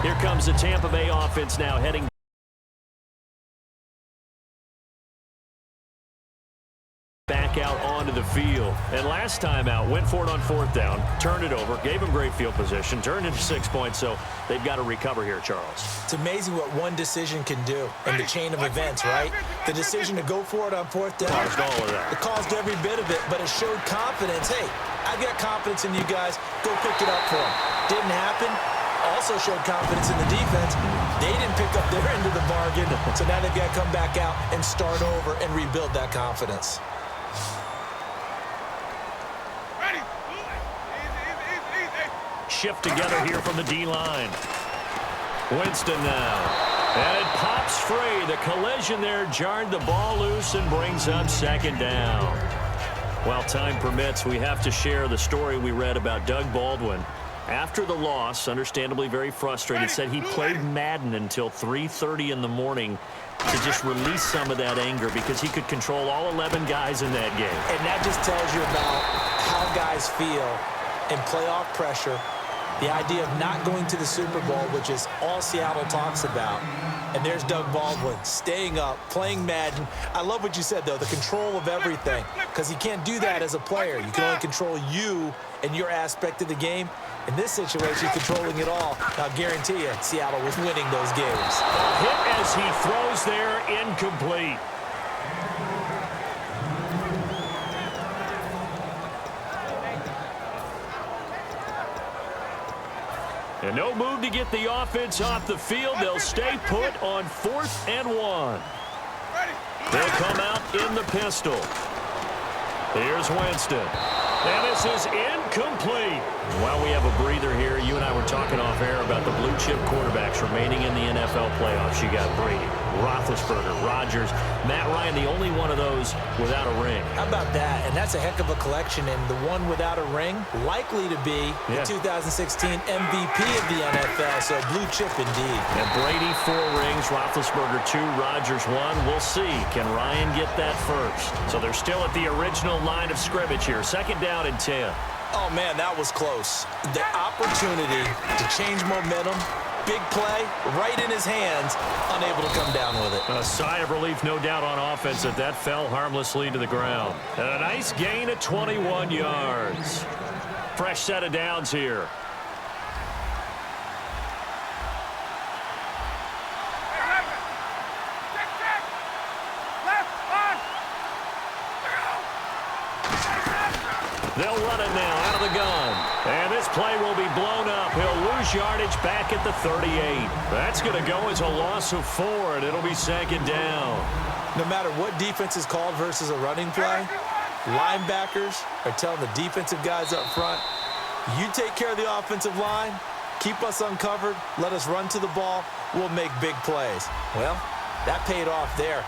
Here comes the Tampa Bay offense now heading back out onto the field. And last time out, went for it on fourth down, turned it over, gave him great field position, turned into 6 points, so they've got to recover here, Charles. It's amazing what one decision can do in the chain of events, right? The decision to go for it on fourth down. Caused all of that. It caused every bit of it, but it showed confidence. Hey, I got confidence in you guys. Go pick it up for them. Didn't happen. Also showed confidence in the defense. They didn't pick up their end of the bargain, so now they've got to come back out and start over and rebuild that confidence. Ready. Easy. Shift together here from the D-line. Winston now. And it pops free. The collision there jarred the ball loose and brings up second down. While time permits, we have to share the story we read about Doug Baldwin. After the loss, understandably very frustrated, said he played Madden until 3:30 in the morning to just release some of that anger because he could control all 11 guys in that game. And that just tells you about how guys feel in playoff pressure, the idea of not going to the Super Bowl, which is all Seattle talks about. And there's Doug Baldwin staying up, playing Madden. I love what you said, though, the control of everything, because you can't do that as a player. You can only control you and your aspect of the game. In this situation, controlling it all. I'll guarantee you, Seattle was winning those games. Hit as he throws there, incomplete. And no move to get the offense off the field. They'll stay put on 4th and 1. They'll come out in the pistol. Here's Winston. And this is incomplete. While we have a breather here, you and I were talking off air about the blue-chip quarterbacks remaining in the NFL playoffs. You got Brady, Roethlisberger, Rodgers, Matt Ryan, the only one of those without a ring. How about that? And that's a heck of a collection. And the one without a ring, likely to be the 2016 MVP of the NFL. So blue chip indeed. And Brady 4 rings, Roethlisberger 2, Rodgers 1. We'll see. Can Ryan get that first? So they're still at the original line of scrimmage here. Second down and 10. Oh, man, that was close. The opportunity to change momentum big play right in his hands, unable to come down with it. A sigh of relief, no doubt, on offense that fell harmlessly to the ground. And a nice gain of 21 yards. Fresh set of downs here. They'll run it now out of the gun. And this play will be blown up. He'll lose yardage back at the 38. That's going to go as a loss of 4, and it'll be second down. No matter what defense is called versus a running play, linebackers are telling the defensive guys up front, you take care of the offensive line, keep us uncovered, let us run to the ball, we'll make big plays. Well, that paid off there.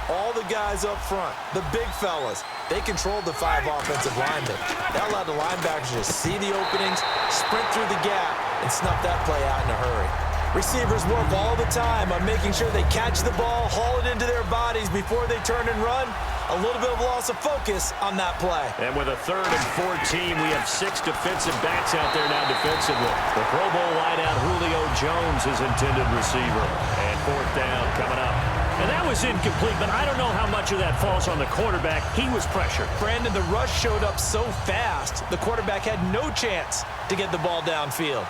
All the guys up front, the big fellas, they controlled the 5 offensive linemen. That allowed the linebackers to see the openings, sprint through the gap, and snuff that play out in a hurry. Receivers work all the time on making sure they catch the ball, haul it into their bodies before they turn and run. A little bit of loss of focus on that play. And with a 3rd and 14, we have 6 defensive backs out there now defensively. The Pro Bowl wideout Julio Jones is intended receiver. And 4th down coming up. And that was incomplete, but I don't know how much of that falls on the quarterback. He was pressured. Brandon, the rush showed up so fast, the quarterback had no chance to get the ball downfield.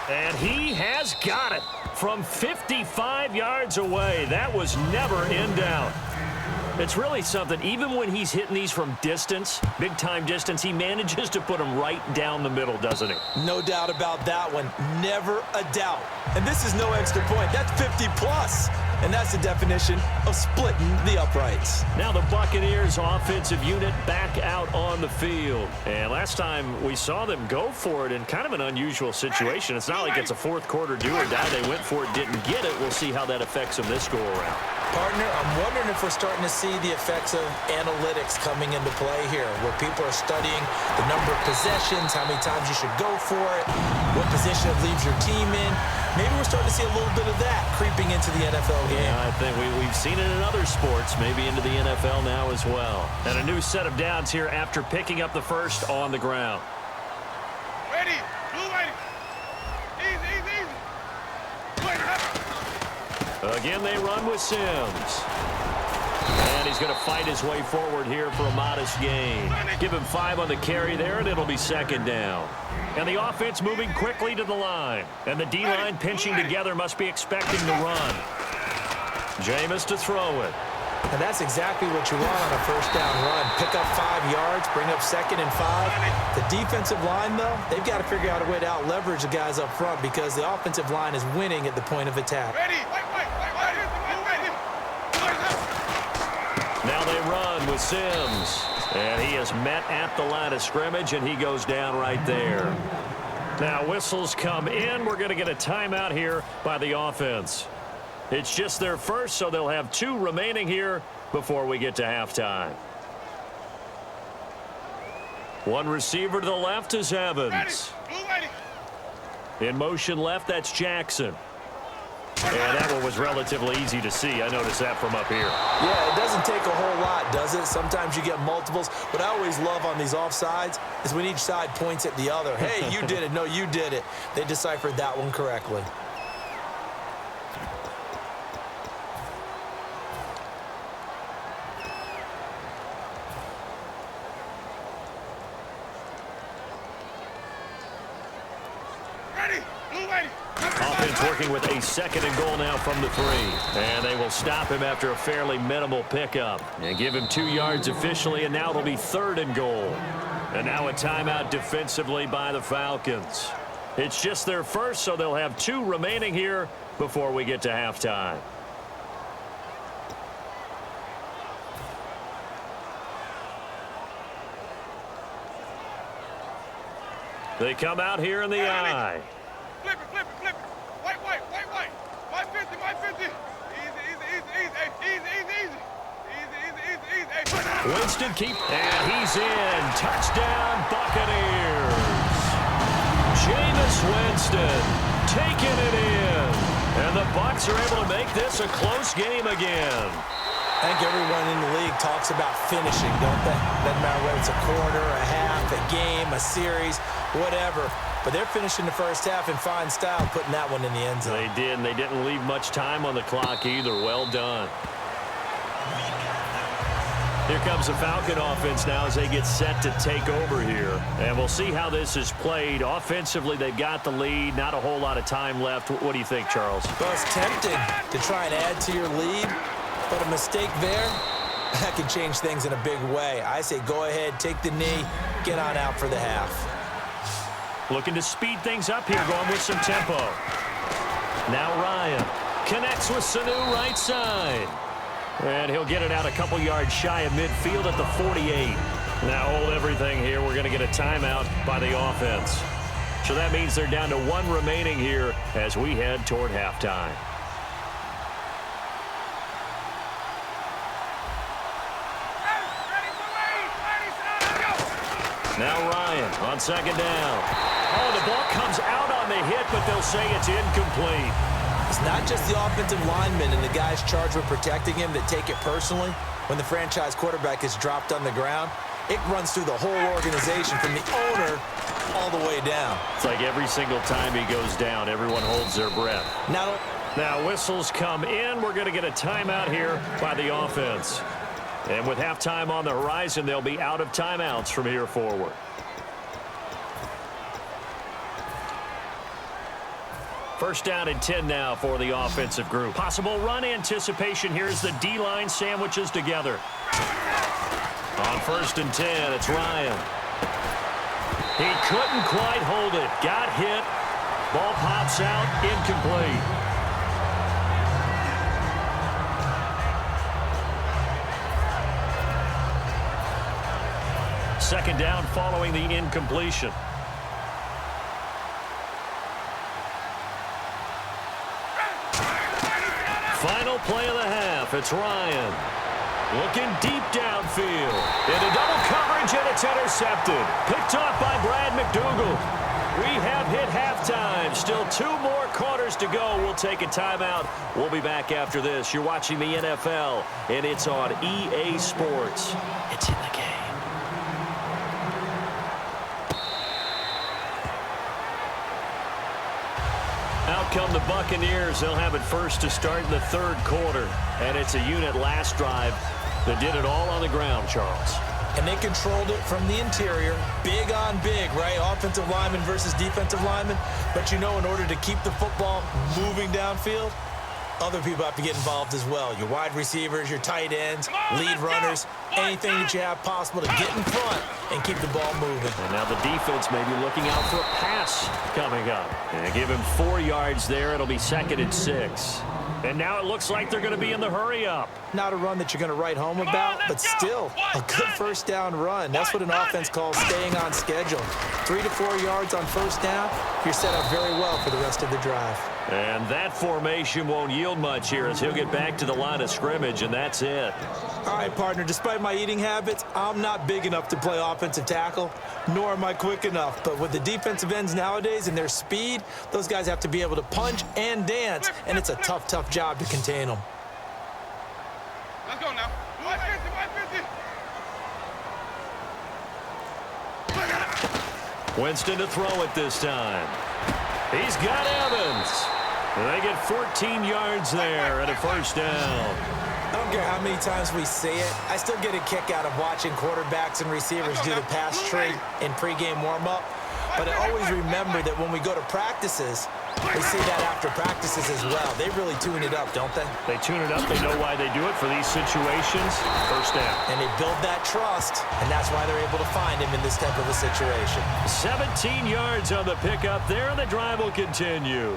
And he has got it from 55 yards away. That was never in doubt. It's really something. Even when he's hitting these from distance, big-time distance, he manages to put them right down the middle, doesn't he? No doubt about that one. Never a doubt. And this is no extra point. That's 50-plus. And that's the definition of splitting the uprights. Now the Buccaneers offensive unit back out on the field. And last time we saw them go for it in kind of an unusual situation. It's not like it's a fourth quarter do or die. They went for it, didn't get it. We'll see how that affects them this go-around. Partner, I'm wondering if we're starting to see the effects of analytics coming into play here, where people are studying the number of possessions, how many times you should go for it, what position it leaves your team in. Maybe we're starting to see a little bit of that creeping into the NFL game. Yeah, I think we've seen it in other sports, maybe into the NFL now as well. And a new set of downs here after picking up the first on the ground. Ready, blue ready. Easy, easy, easy. Again, they run with Sims. And he's going to fight his way forward here for a modest gain. Give him 5 on the carry there, and it'll be second down. And the offense moving quickly to the line. And the D-line pinching together, must be expecting to run. Jameis to throw it. And that's exactly what you want on a first down run. Pick up 5 yards, bring up 2nd and 5. The defensive line, though, they've got to figure out a way to out-leverage the guys up front because the offensive line is winning at the point of attack. Ready. Now they run with Sims. And he is met at the line of scrimmage, and he goes down right there. Now whistles come in. We're going to get a timeout here by the offense. It's just their first, so they'll have 2 remaining here before we get to halftime. One receiver to the left is Evans. In motion left, that's Jackson. And that one was relatively easy to see. I noticed that from up here. Yeah, it doesn't take a whole lot, does it? Sometimes you get multiples. What I always love on these offsides is when each side points at the other. Hey, you did it. No, you did it. They deciphered that one correctly. Offense working with a 2nd and goal now from the 3. And they will stop him after a fairly minimal pickup. And give him 2 yards officially, and now it'll be 3rd and goal. And now a timeout defensively by the Falcons. It's just their first, so they'll have 2 remaining here before we get to halftime. They come out here in the eye. Flip it. White. 550. Easy. Winston and he's in. Touchdown, Buccaneers. Jameis Winston taking it in. And the Bucs are able to make this a close game again. I think everyone in the league talks about finishing, don't they? Doesn't matter whether it's a quarter, a half, a game, a series, whatever. But they're finishing the first half in fine style, putting that one in the end zone. They did, and they didn't leave much time on the clock either. Well done. Here comes the Falcon offense now as they get set to take over here. And we'll see how this is played. Offensively, they've got the lead. Not a whole lot of time left. What do you think, Charles? Well, it's tempting to try and add to your lead, but a mistake there, that can change things in a big way. I say go ahead, take the knee, get on out for the half. Looking to speed things up here, going with some tempo. Now Ryan connects with Sanu right side. And he'll get it out a couple yards shy of midfield at the 48. Now hold everything here. We're going to get a timeout by the offense. So that means they're down to one remaining here as we head toward halftime. Now Ryan on second down. Oh, the ball comes out on the hit, but they'll say it's incomplete. It's not just the offensive linemen and the guys charged with protecting him that take it personally. When the franchise quarterback is dropped on the ground, it runs through the whole organization from the owner all the way down. It's like every single time he goes down, everyone holds their breath. Now whistles come in. We're going to get a timeout here by the offense. And with halftime on the horizon, they'll be out of timeouts from here forward. First down and 10 now for the offensive group. Possible run anticipation. Here's the D-line sandwiches together. On first and 10, it's Ryan. He couldn't quite hold it. Got hit. Ball pops out. Incomplete. Second down following the incompletion. Final play of the half. It's Ryan. Looking deep downfield. Into double coverage, and it's intercepted. Picked off by Brad McDougald. We have hit halftime. Still 2 more quarters to go. We'll take a timeout. We'll be back after this. You're watching the NFL, and it's on EA Sports. It's in the game. Out come the Buccaneers. They'll have it first to start in the third quarter. And it's a unit last drive that did it all on the ground, Charles. And they controlled it from the interior. Big on big, right? Offensive lineman versus defensive lineman. But you know, in order to keep the football moving downfield, other people have to get involved as well. Your wide receivers, your tight ends, lead runners, anything that you have possible to get in front and keep the ball moving. And now the defense may be looking out for a pass coming up. And give him 4 yards there. It'll be 2nd and 6. And now it looks like they're going to be in the hurry-up. Not a run that you're going to write home about, but still a good first down run. That's what an offense calls staying on schedule. 3 to 4 yards on first down, you're set up very well for the rest of the drive. And that formation won't yield much here as he'll get back to the line of scrimmage, and that's it. All right, partner, despite my eating habits, I'm not big enough to play offensive tackle, nor am I quick enough. But with the defensive ends nowadays and their speed, those guys have to be able to punch and dance, and it's a tough, tough job to contain them. Let's go now. 150. Winston to throw it this time. He's got Evans. And they get 14 yards there and a first down. I don't care how many times we see it. I still get a kick out of watching quarterbacks and receivers do the pass tree in pregame warm-up. But I always remember that when we go to practices, we see that after practices as well. They really tune it up, don't they? They tune it up. They know why they do it for these situations. First down. And they build that trust, and that's why they're able to find him in this type of a situation. 17 yards on the pickup there, and the drive will continue.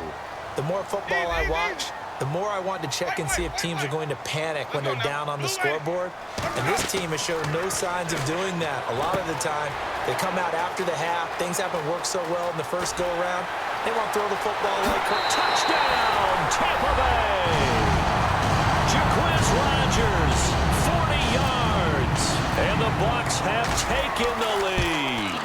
The more football I watch, the more I want to check and see if teams are going to panic when they're down on the scoreboard. And this team has shown no signs of doing that. A lot of the time, they come out after the half. Things haven't worked so well in the first go-around. They want to throw the football away quick. Touchdown, Tampa Bay! Jaquiz Rodgers, 40 yards. And the Bucs have taken the lead.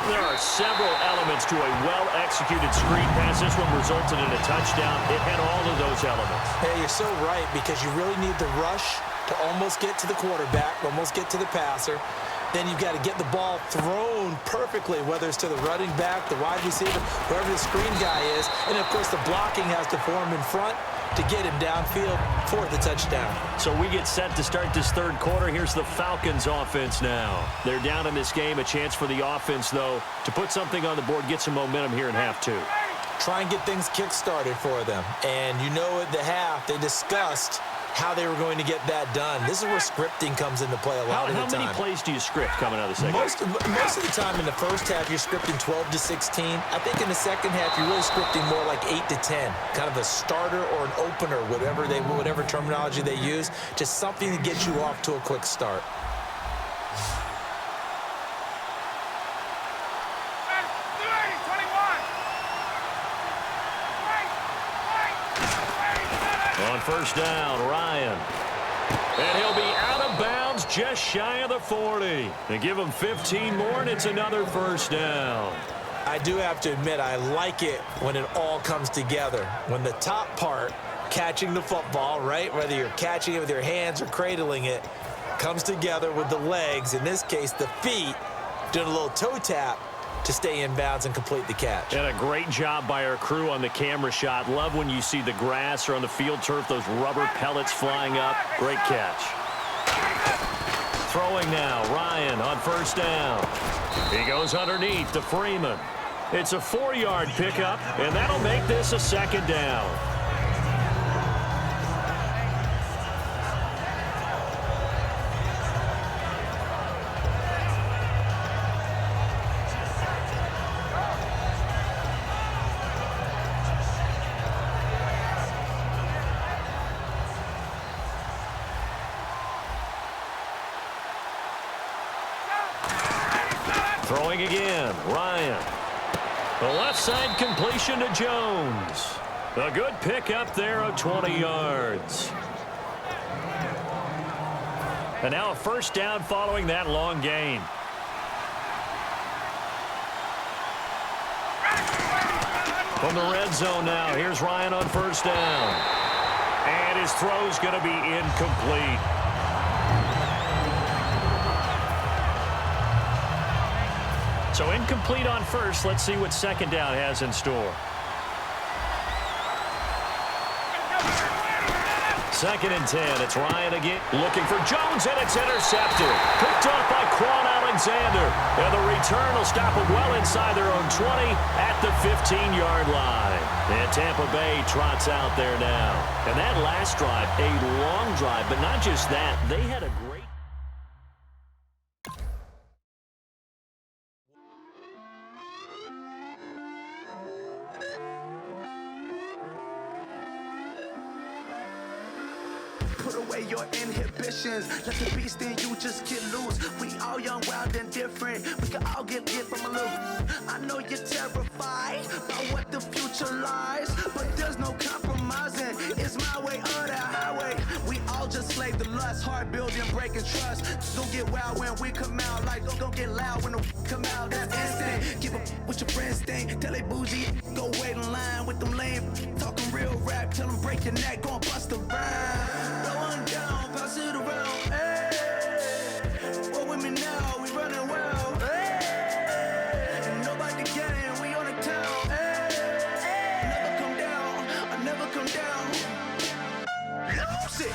There are several elements to a well-executed screen pass. This one resulted in a touchdown. It had all of those elements. Hey, you're so right, because you really need the rush to almost get to the quarterback, almost get to the passer. Then you've got to get the ball thrown perfectly, whether it's to the running back, the wide receiver, whoever the screen guy is. And, of course, the blocking has to form in front to get him downfield for the touchdown. So we get set to start this third quarter. Here's the Falcons offense now. They're down in this game. A chance for the offense, though, to put something on the board, get some momentum here in half two. Try and get things kick-started for them. And you know at the half, they discussed how they were going to get that done. This is where scripting comes into play a lot of the time. How many plays do you script coming out of the second half? Most of the time in the first half, you're scripting 12 to 16. I think in the second half, you're really scripting more like 8 to 10. Kind of a starter or an opener, whatever terminology they use. Just something to get you off to a quick start. On first down, Ryan. And he'll be out of bounds just shy of the 40. They give him 15 more, and it's another first down. I do have to admit, I like it when it all comes together. When the top part, catching the football, right, whether you're catching it with your hands or cradling it, comes together with the legs, in this case the feet, doing a little toe tap to stay in bounds and complete the catch. And a great job by our crew on the camera shot. Love when you see the grass or on the field turf, those rubber pellets flying up. Great catch. Throwing now, Ryan on first down. He goes underneath to Freeman. It's a 4-yard pickup, and that'll make this a second down. Throwing again, Ryan. The left side completion to Jones. A good pickup there of 20 yards. And now a first down following that long gain. From the red zone now, here's Ryan on first down. And his throw's going to be incomplete. So incomplete on first. Let's see what second down has in store. Second and 10. It's Ryan again. Looking for Jones, and it's intercepted. Picked off by Quan Alexander. And the return will stop them well inside their own 20 at the 15-yard line. And Tampa Bay trots out there now. And that last drive, a long drive, but not just that. They had a great... Put away your inhibitions. Let the beast in you just get loose. We all young, wild, and different. We can all get lit from a little. I know you're terrified by what the future lies, but there's no compromising. It's my way or the highway. We all just slave the lust, hard building, breaking trust. Don't get wild when we come out. Like don't get loud when the come out. That's instant. Give up what your friends think. Tell they bougie, go wait in line with them lame. Talking real rap, tell them break your neck, gon' bust a rhyme. Going down, pass it around. Hey, what with me now? We running well. Hey, and nobody can. We on the town. Hey, I never come down. I never come down. Lose it.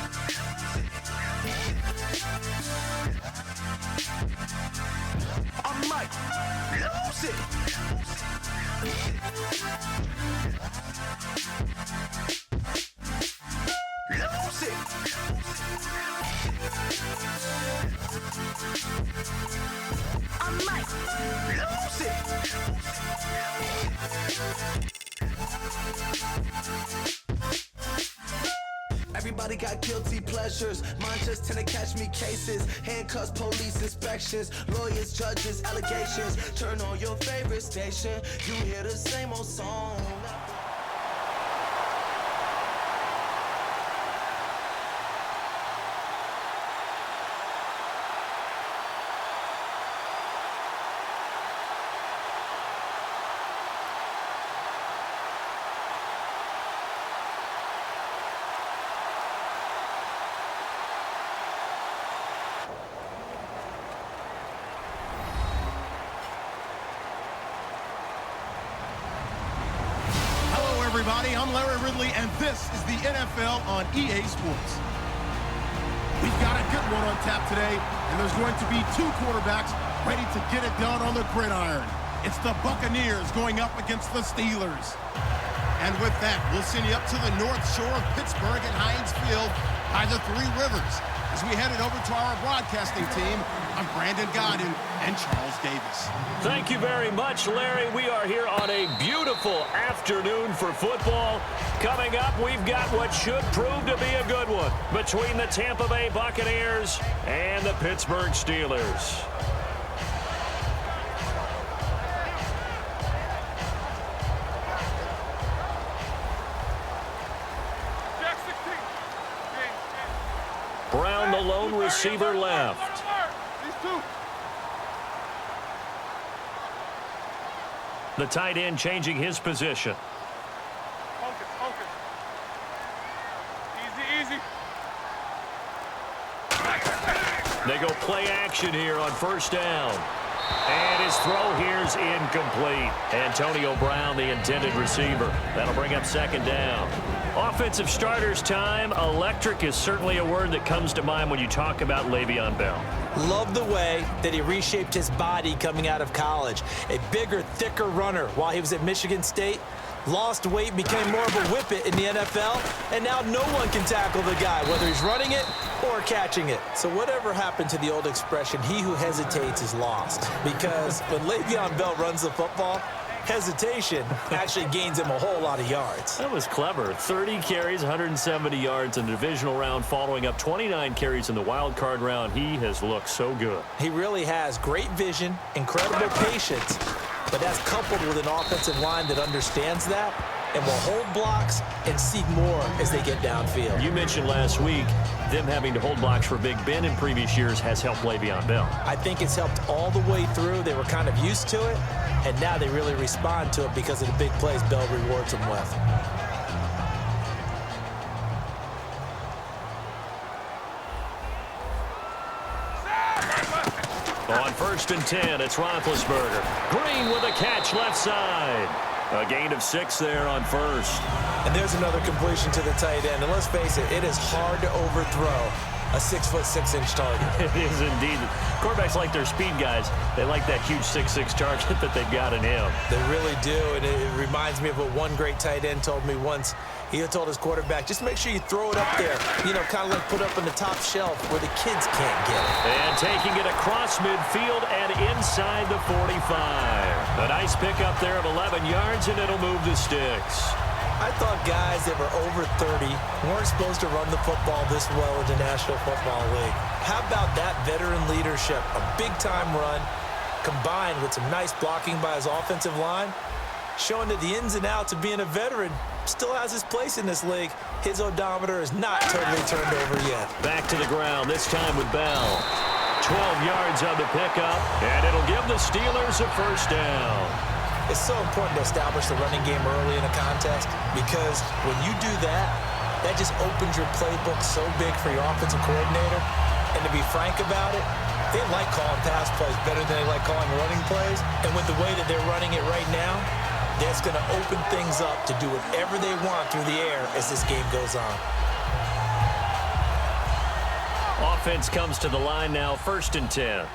I might lose it. Lose it. I might lose it. Everybody got guilty pleasures. Mine just tend to catch me cases. Handcuffs, police inspections, lawyers, judges, allegations. Turn on your favorite station. You hear the same old song. everybody. I'm Larry Ridley, and this is the NFL on EA Sports. We've got a good one on tap today, and there's going to be two quarterbacks ready to get it done on the gridiron. It's the Buccaneers going up against the Steelers. And with that, we'll send you up to the North Shore of Pittsburgh at Heinz Field by the Three Rivers. As we head it over to our broadcasting team, I'm Brandon Godin and Charles Davis. Thank you very much, Larry. We are here on a beautiful afternoon for football. Coming up, we've got what should prove to be a good one between the Tampa Bay Buccaneers and the Pittsburgh Steelers. Brown, the lone receiver, left. The tight end changing his position. Focus, focus. Easy, easy. They go play action here on first down. And his throw here's incomplete. Antonio Brown, the intended receiver. That'll bring up second down. Offensive starters time. Electric is certainly a word that comes to mind when you talk about Le'Veon Bell. Love the way that he reshaped his body coming out of college. A bigger, thicker runner while he was at Michigan State. Lost weight, became more of a whippet in the NFL, and now no one can tackle the guy, whether he's running it or catching it. So whatever happened to the old expression, he who hesitates is lost. Because when Le'Veon Bell runs the football, hesitation actually gains him a whole lot of yards. That was clever. 30 carries, 170 yards in the divisional round, following up 29 carries in the wild card round. He has looked so good. He really has great vision, incredible patience, but that's coupled with an offensive line that understands that and will hold blocks and seek more as they get downfield. You mentioned last week them having to hold blocks for Big Ben in previous years has helped Le'Veon Bell. I think it's helped all the way through. They were kind of used to it, and now they really respond to it because of the big plays Bell rewards them with. On first and 10, it's Roethlisberger. Green with a catch left side. A gain of 6 there on first. And there's another completion to the tight end. And let's face it, it is hard to overthrow a 6'6" target. It is indeed. Quarterbacks like their speed guys. They like that huge 6'6" target that they've got in him. They really do, and it reminds me of what one great tight end told me once. He had told his quarterback, just make sure you throw it up there, you know, kind of like put up on the top shelf where the kids can't get it. And taking it across midfield and inside the 45. A nice pickup there of 11 yards, and it'll move the sticks. I thought guys that were over 30 weren't supposed to run the football this well in the National Football League. How about that veteran leadership? A big-time run combined with some nice blocking by his offensive line, showing that the ins and outs of being a veteran still has his place in this league. His odometer is not totally turned over yet. Back to the ground, this time with Bell. 12 yards on the pickup, and it'll give the Steelers a first down. It's so important to establish the running game early in a contest because when you do that, that just opens your playbook so big for your offensive coordinator. And to be frank about it, they like calling pass plays better than they like calling running plays. And with the way that they're running it right now, that's going to open things up to do whatever they want through the air as this game goes on. Offense comes to the line now, first and 10.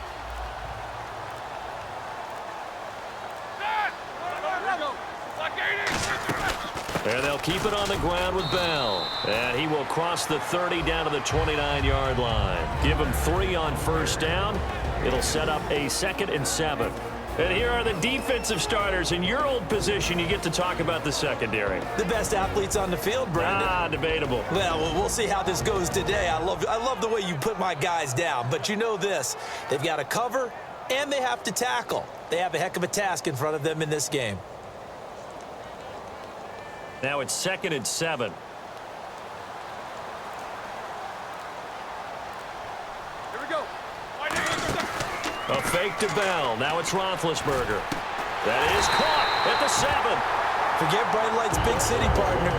And they'll keep it on the ground with Bell. And he will cross the 30 down to the 29-yard line. Give him 3 on first down. It'll set up a 2nd and 7. And here are the defensive starters. In your old position, you get to talk about the secondary. The best athletes on the field, Brandon. Debatable. Well, we'll see how this goes today. I love the way you put my guys down. But you know this, they've got to cover and they have to tackle. They have a heck of a task in front of them in this game. Now it's 2nd and 7. Here we go. A fake to Bell. Now it's Roethlisberger. That is caught at the 7. Forget Bright Lights, big city, partner.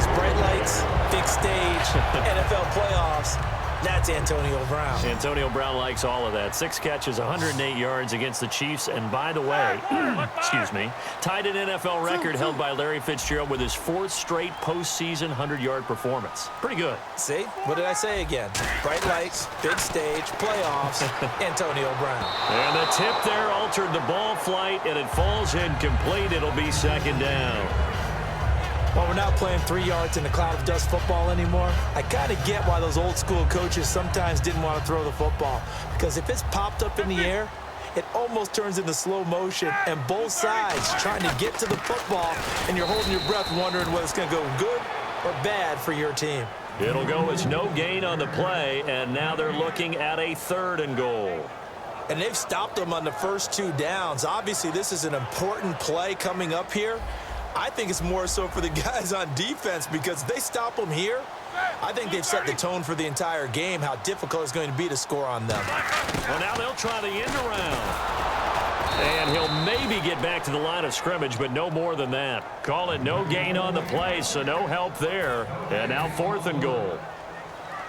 It's Bright Lights, big stage, NFL playoffs. That's Antonio Brown. Antonio Brown likes all of that. 6 catches, 108 yards against the Chiefs. And by the way, excuse me, tied an NFL record held by Larry Fitzgerald with his 4th straight postseason 100-yard performance. Pretty good. See? What did I say again? Bright lights, big stage, playoffs, Antonio Brown. And the tip there altered the ball flight, and it falls incomplete. It'll be 2nd down. While we're not playing 3 yards in a cloud of dust football anymore, I kind of get why those old school coaches sometimes didn't want to throw the football. Because if it's popped up in the air, it almost turns into slow motion, and both sides trying to get to the football, and you're holding your breath wondering whether it's going to go good or bad for your team. It'll go as no gain on the play, and now they're looking at a 3rd and goal. And they've stopped them on the first 2 downs. Obviously, this is an important play coming up here. I think it's more so for the guys on defense, because if they stop them here, I think they've set the tone for the entire game, how difficult it's going to be to score on them. Well, now they'll try the end around. And he'll maybe get back to the line of scrimmage, but no more than that. Call it no gain on the play, so no help there. And now 4th and goal.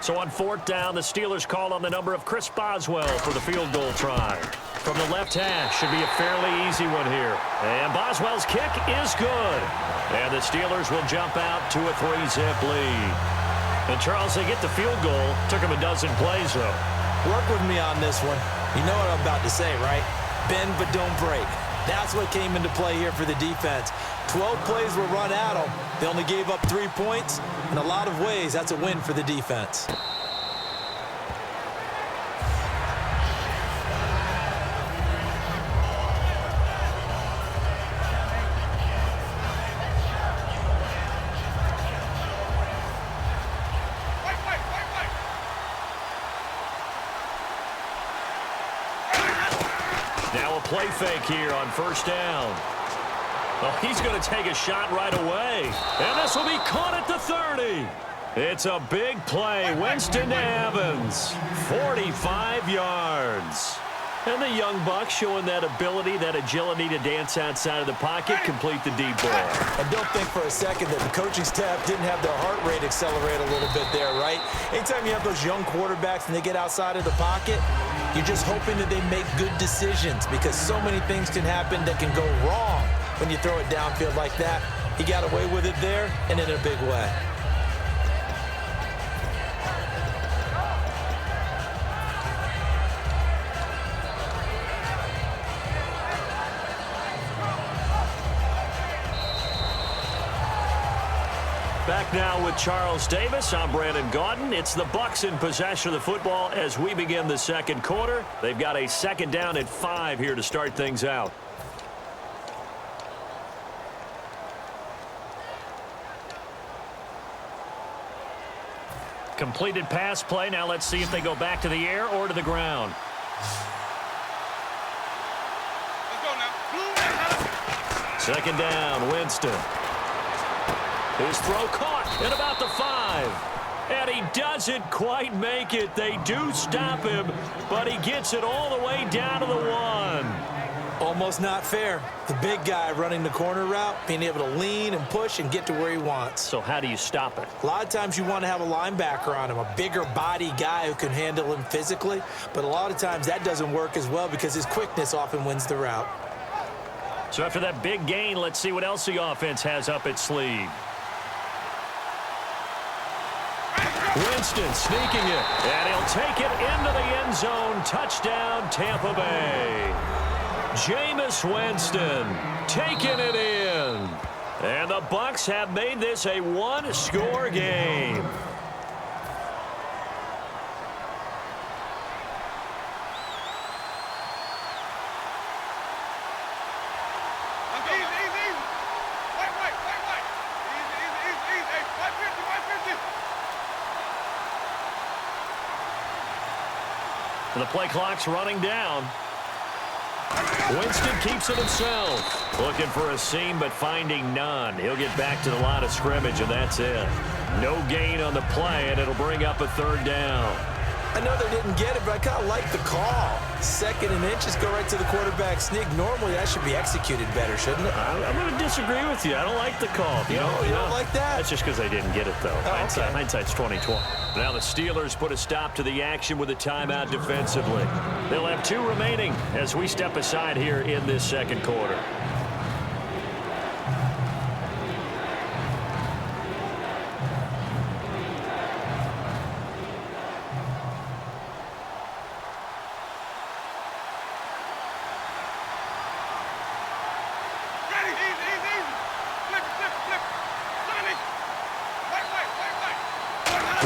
So on 4th down, the Steelers call on the number of Chris Boswell for the field goal try. From the left hash, should be a fairly easy one here. And Boswell's kick is good. And the Steelers will jump out to a 3-zip lead. And Charles, they get the field goal. Took them a dozen plays, though. Work with me on this one. You know what I'm about to say, right? Bend but don't break. That's what came into play here for the defense. 12 plays were run at them. They only gave up 3 points. In a lot of ways, that's a win for the defense. Now a play fake here on 1st down. Oh, he's going to take a shot right away. And this will be caught at the 30. It's a big play. Winston to Evans. 45 yards. And the young buck showing that ability, that agility to dance outside of the pocket, complete the deep ball. And don't think for a second that the coaching staff didn't have their heart rate accelerate a little bit there, right? Anytime you have those young quarterbacks and they get outside of the pocket, you're just hoping that they make good decisions, because so many things can happen that can go wrong when you throw it downfield like that. He got away with it there, and in a big way. Back now with Charles Davis. I'm Brandon Gaudin. It's the Bucs in possession of the football as we begin the 2nd quarter. They've got a 2nd down at 5 here to start things out. Completed pass play. Now let's see if they go back to the air or to the ground. Let's go now. 2nd down, Winston. His throw caught at about the 5. And he doesn't quite make it. They do stop him, but he gets it all the way down to the 1. Almost not fair. The big guy running the corner route, being able to lean and push and get to where he wants. So how do you stop it? A lot of times you want to have a linebacker on him, a bigger body guy who can handle him physically. But a lot of times that doesn't work as well because his quickness often wins the route. So after that big gain, let's see what else the offense has up its sleeve. Winston sneaking it, and he'll take it into the end zone. Touchdown, Tampa Bay. Jameis Winston taking it in. And the Bucs have made this a 1-score game. And the play clock's running down. Winston keeps it himself. Looking for a seam, but finding none. He'll get back to the line of scrimmage, and that's it. No gain on the play, and it'll bring up a 3rd down. I know they didn't get it, but I kind of like the call. 2nd and inches, go right to the quarterback sneak. Normally, that should be executed better, shouldn't it? I'm going to disagree with you. I don't like the call. You don't like that? That's just because they didn't get it, though. Okay. Hindsight's 20/20. Now the Steelers put a stop to the action with a timeout defensively. They'll have 2 remaining as we step aside here in this second quarter.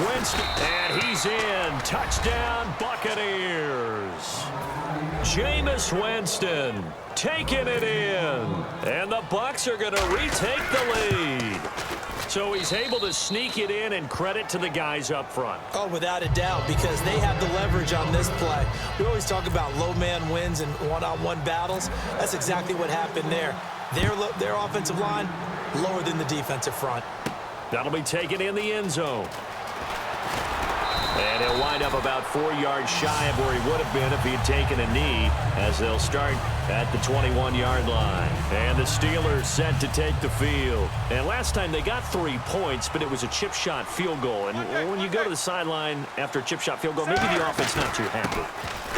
Winston, and he's in. Touchdown, Buccaneers. Jameis Winston taking it in. And the Bucs are going to retake the lead. So he's able to sneak it in, and credit to the guys up front. Oh, without a doubt, because they have the leverage on this play. We always talk about low man wins in one-on-one battles. That's exactly what happened there. Their offensive line lower than the defensive front. That'll be taken in the end zone. And he'll wind up about 4 yards shy of where he would have been if he had taken a knee, as they'll start at the 21-yard line. And the Steelers set to take the field. And last time they got 3 points, but it was a chip shot field goal. And when you go to the sideline after a chip shot field goal, maybe the offense not too happy.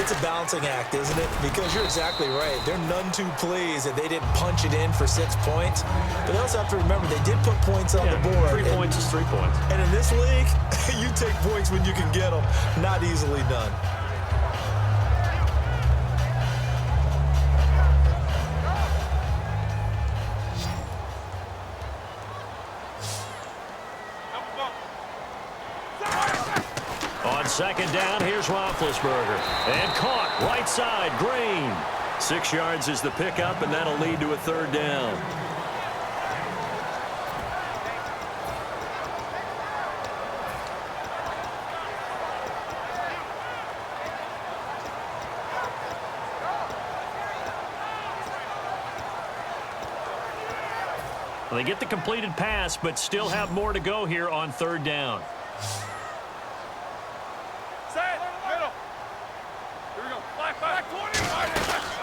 It's a balancing act, isn't it? Because you're exactly right. They're none too pleased that they didn't punch it in for 6 points. But they also have to remember they did put points on the board. 3 points is 3 points. And in this league, you take points when you can get them. Not easily done. On second down, here's Roethlisberger. And caught right side, Green. 6 yards is the pickup, and that'll lead to a 3rd down. Well, they get the completed pass, but still have more to go here on 3rd down.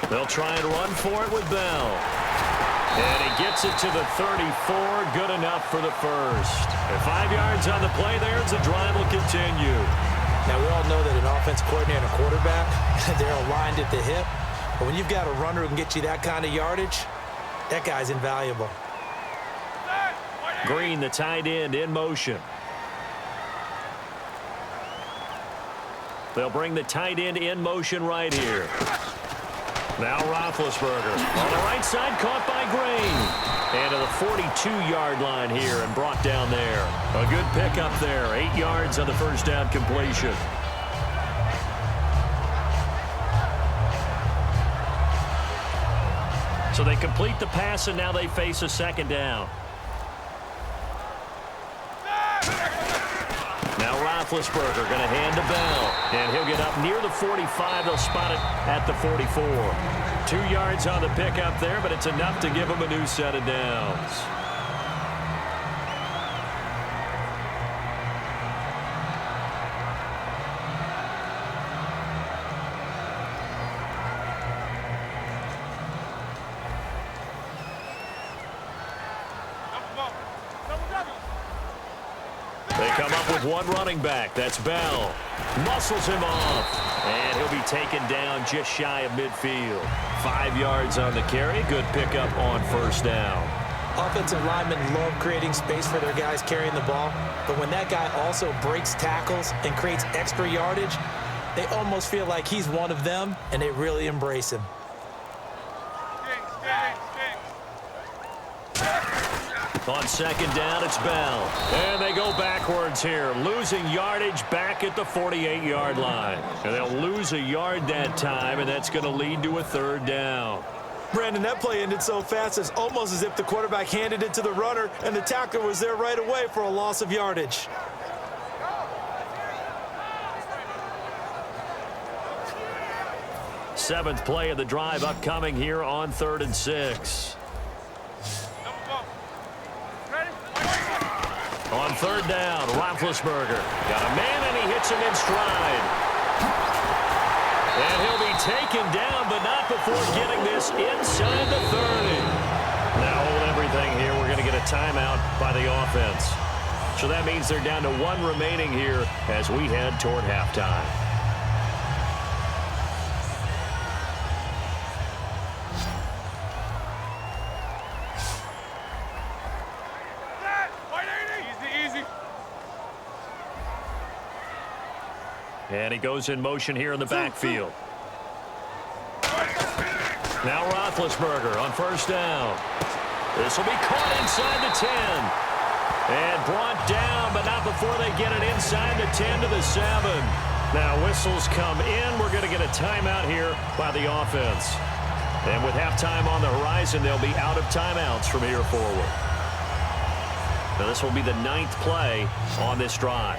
They'll try and run for it with Bell. And he gets it to the 34. Good enough for the first. And 5 yards on the play there as the drive will continue. Now, we all know that an offensive coordinator and a quarterback, they're aligned at the hip. But when you've got a runner who can get you that kind of yardage, that guy's invaluable. Green, the tight end, in motion. They'll bring the tight end in motion right here. Now Roethlisberger on the right side, caught by Green. And to the 42-yard line here and brought down there. A good pickup there. 8 yards on the first down completion. So they complete the pass, and now they face a 2nd down. Now Roethlisberger going to hand to Bell. And he'll get up near the 45. They'll spot it at the 44. 2 yards on the pickup there, but it's enough to give them a new set of downs. They come up with one running back. That's Bell. Muscles him off. And he'll be taken down just shy of midfield. 5 yards on the carry. Good pickup on 1st down. Offensive linemen love creating space for their guys carrying the ball. But when that guy also breaks tackles and creates extra yardage, they almost feel like he's one of them, and they really embrace him. On 2nd down, it's Bell. And they go backwards here, losing yardage back at the 48-yard line. And they'll lose a yard that time, and that's going to lead to a 3rd down. Brandon, that play ended so fast, it's almost as if the quarterback handed it to the runner, and the tackler was there right away for a loss of yardage. Seventh play of the drive upcoming here on 3rd and 6. On 3rd down, Roethlisberger got a man, and he hits him in stride. taken down, but not before getting this inside the 30. Now hold everything here. We're going to get a timeout by the offense. So that means they're down to 1 remaining here as we head toward halftime. Easy. And he goes in motion here in the backfield. Now Roethlisberger on first down. This will be caught inside the 10. And brought down, but not before they get it inside the 10 to the 7. Now whistles come in. We're going to get a timeout here by the offense. And with halftime on the horizon, they'll be out of timeouts from here forward. Now this will be the 9th play on this drive.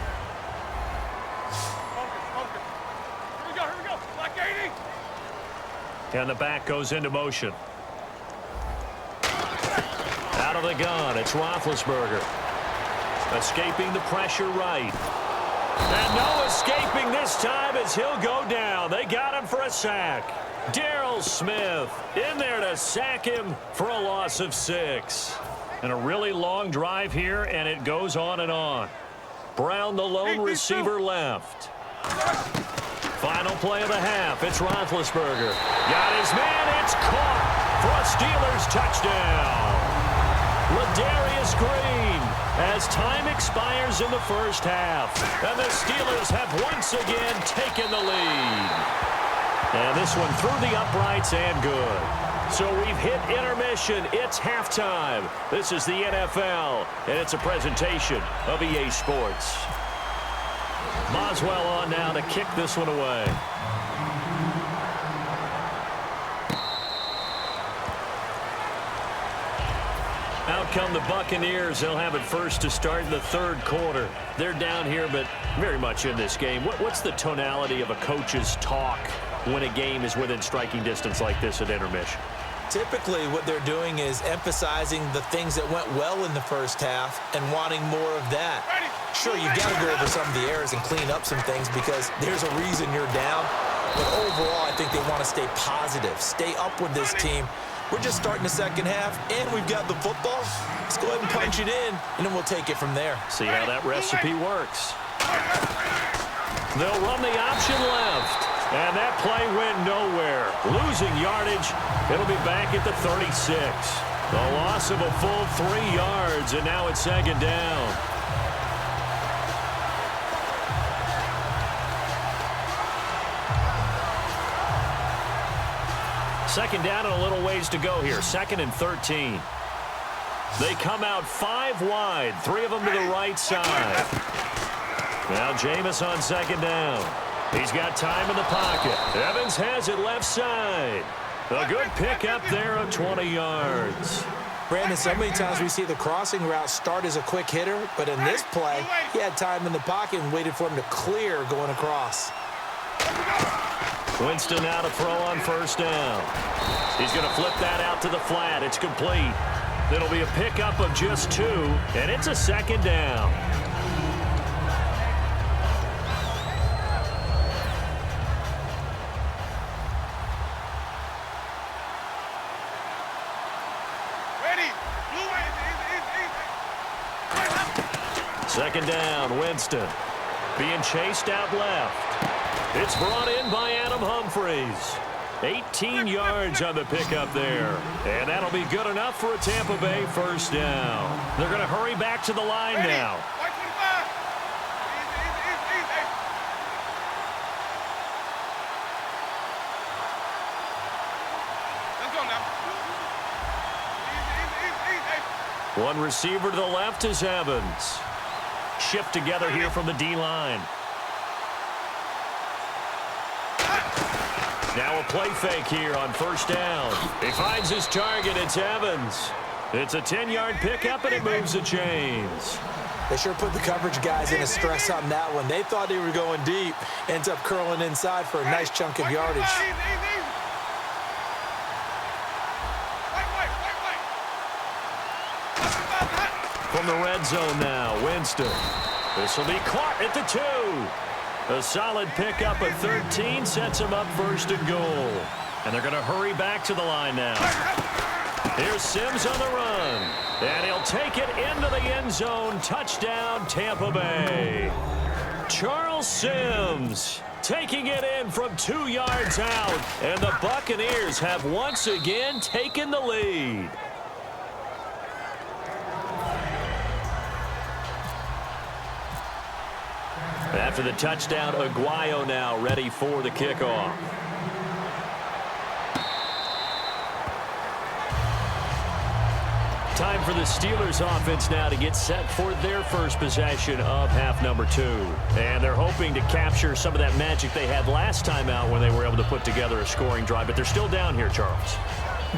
Here we go. Black 80. And the back goes into motion. Out of the gun, it's Roethlisberger. Escaping the pressure right. And no escaping this time as he'll go down. They got him for a sack. Darryl Smith in there to sack him for a loss of 6. And a really long drive here, and it goes on and on. Brown, the lone receiver, left. Final play of the half. It's Roethlisberger. Got his man. It's caught for a Steelers touchdown. Ladarius Green as time expires in the first half. And the Steelers have once again taken the lead. And this one through the uprights and good. So we've hit intermission. It's halftime. This is the NFL, and it's a presentation of EA Sports. Boswell on now to kick this one away. Out come the Buccaneers. They'll have it first to start in the 3rd quarter. They're down here, but very much in this game. What's the tonality of a coach's talk when a game is within striking distance like this at intermission? Typically, what they're doing is emphasizing the things that went well in the first half and wanting more of that. Sure, you've got to go over some of the errors and clean up some things because there's a reason you're down. But overall, I think they want to stay positive, stay up with this team. We're just starting the second half, and we've got the football. Let's go ahead and punch it in, and then we'll take it from there. See how that recipe works. They'll run the option left. And that play went nowhere. Losing yardage. It'll be back at the 36. The loss of a full 3 yards, and now it's 2nd down. Second down and a little ways to go here. 2nd and 13. They come out 5 wide. 3 of them to the right side. Now Jameis on 2nd down. He's got time in the pocket. Evans has it left side. A good pickup there of 20 yards. Brandon, so many times we see the crossing route start as a quick hitter, but in this play, he had time in the pocket and waited for him to clear going across. Winston now to throw on first down. He's going to flip that out to the flat. It's complete. It'll be a pickup of just 2, and it's a 2nd down. Second down, Winston. Being chased out left. It's brought in by Adam Humphries. 18 yards on the pickup there. And that'll be good enough for a Tampa Bay first down. They're going to hurry back to the line now. One receiver to the left is Evans. Shift together here from the D-line. Now a play fake here on first down. He finds his target. It's Evans. It's a 10-yard pickup, and it moves the chains. They sure put the coverage guys in a stress on that one. They thought they were going deep. Ends up curling inside for a nice chunk of yardage. From the red zone now, Winston. This will be caught at the 2. A solid pickup of 13 sets him up first and goal. And they're going to hurry back to the line now. Here's Sims on the run. And he'll take it into the end zone. Touchdown, Tampa Bay. Charles Sims taking it in from 2 yards out. And the Buccaneers have once again taken the lead. After the touchdown, Aguayo now ready for the kickoff. Time for the Steelers offense now to get set for their first possession of half number 2. And they're hoping to capture some of that magic they had last time out when they were able to put together a scoring drive. But they're still down here, Charles.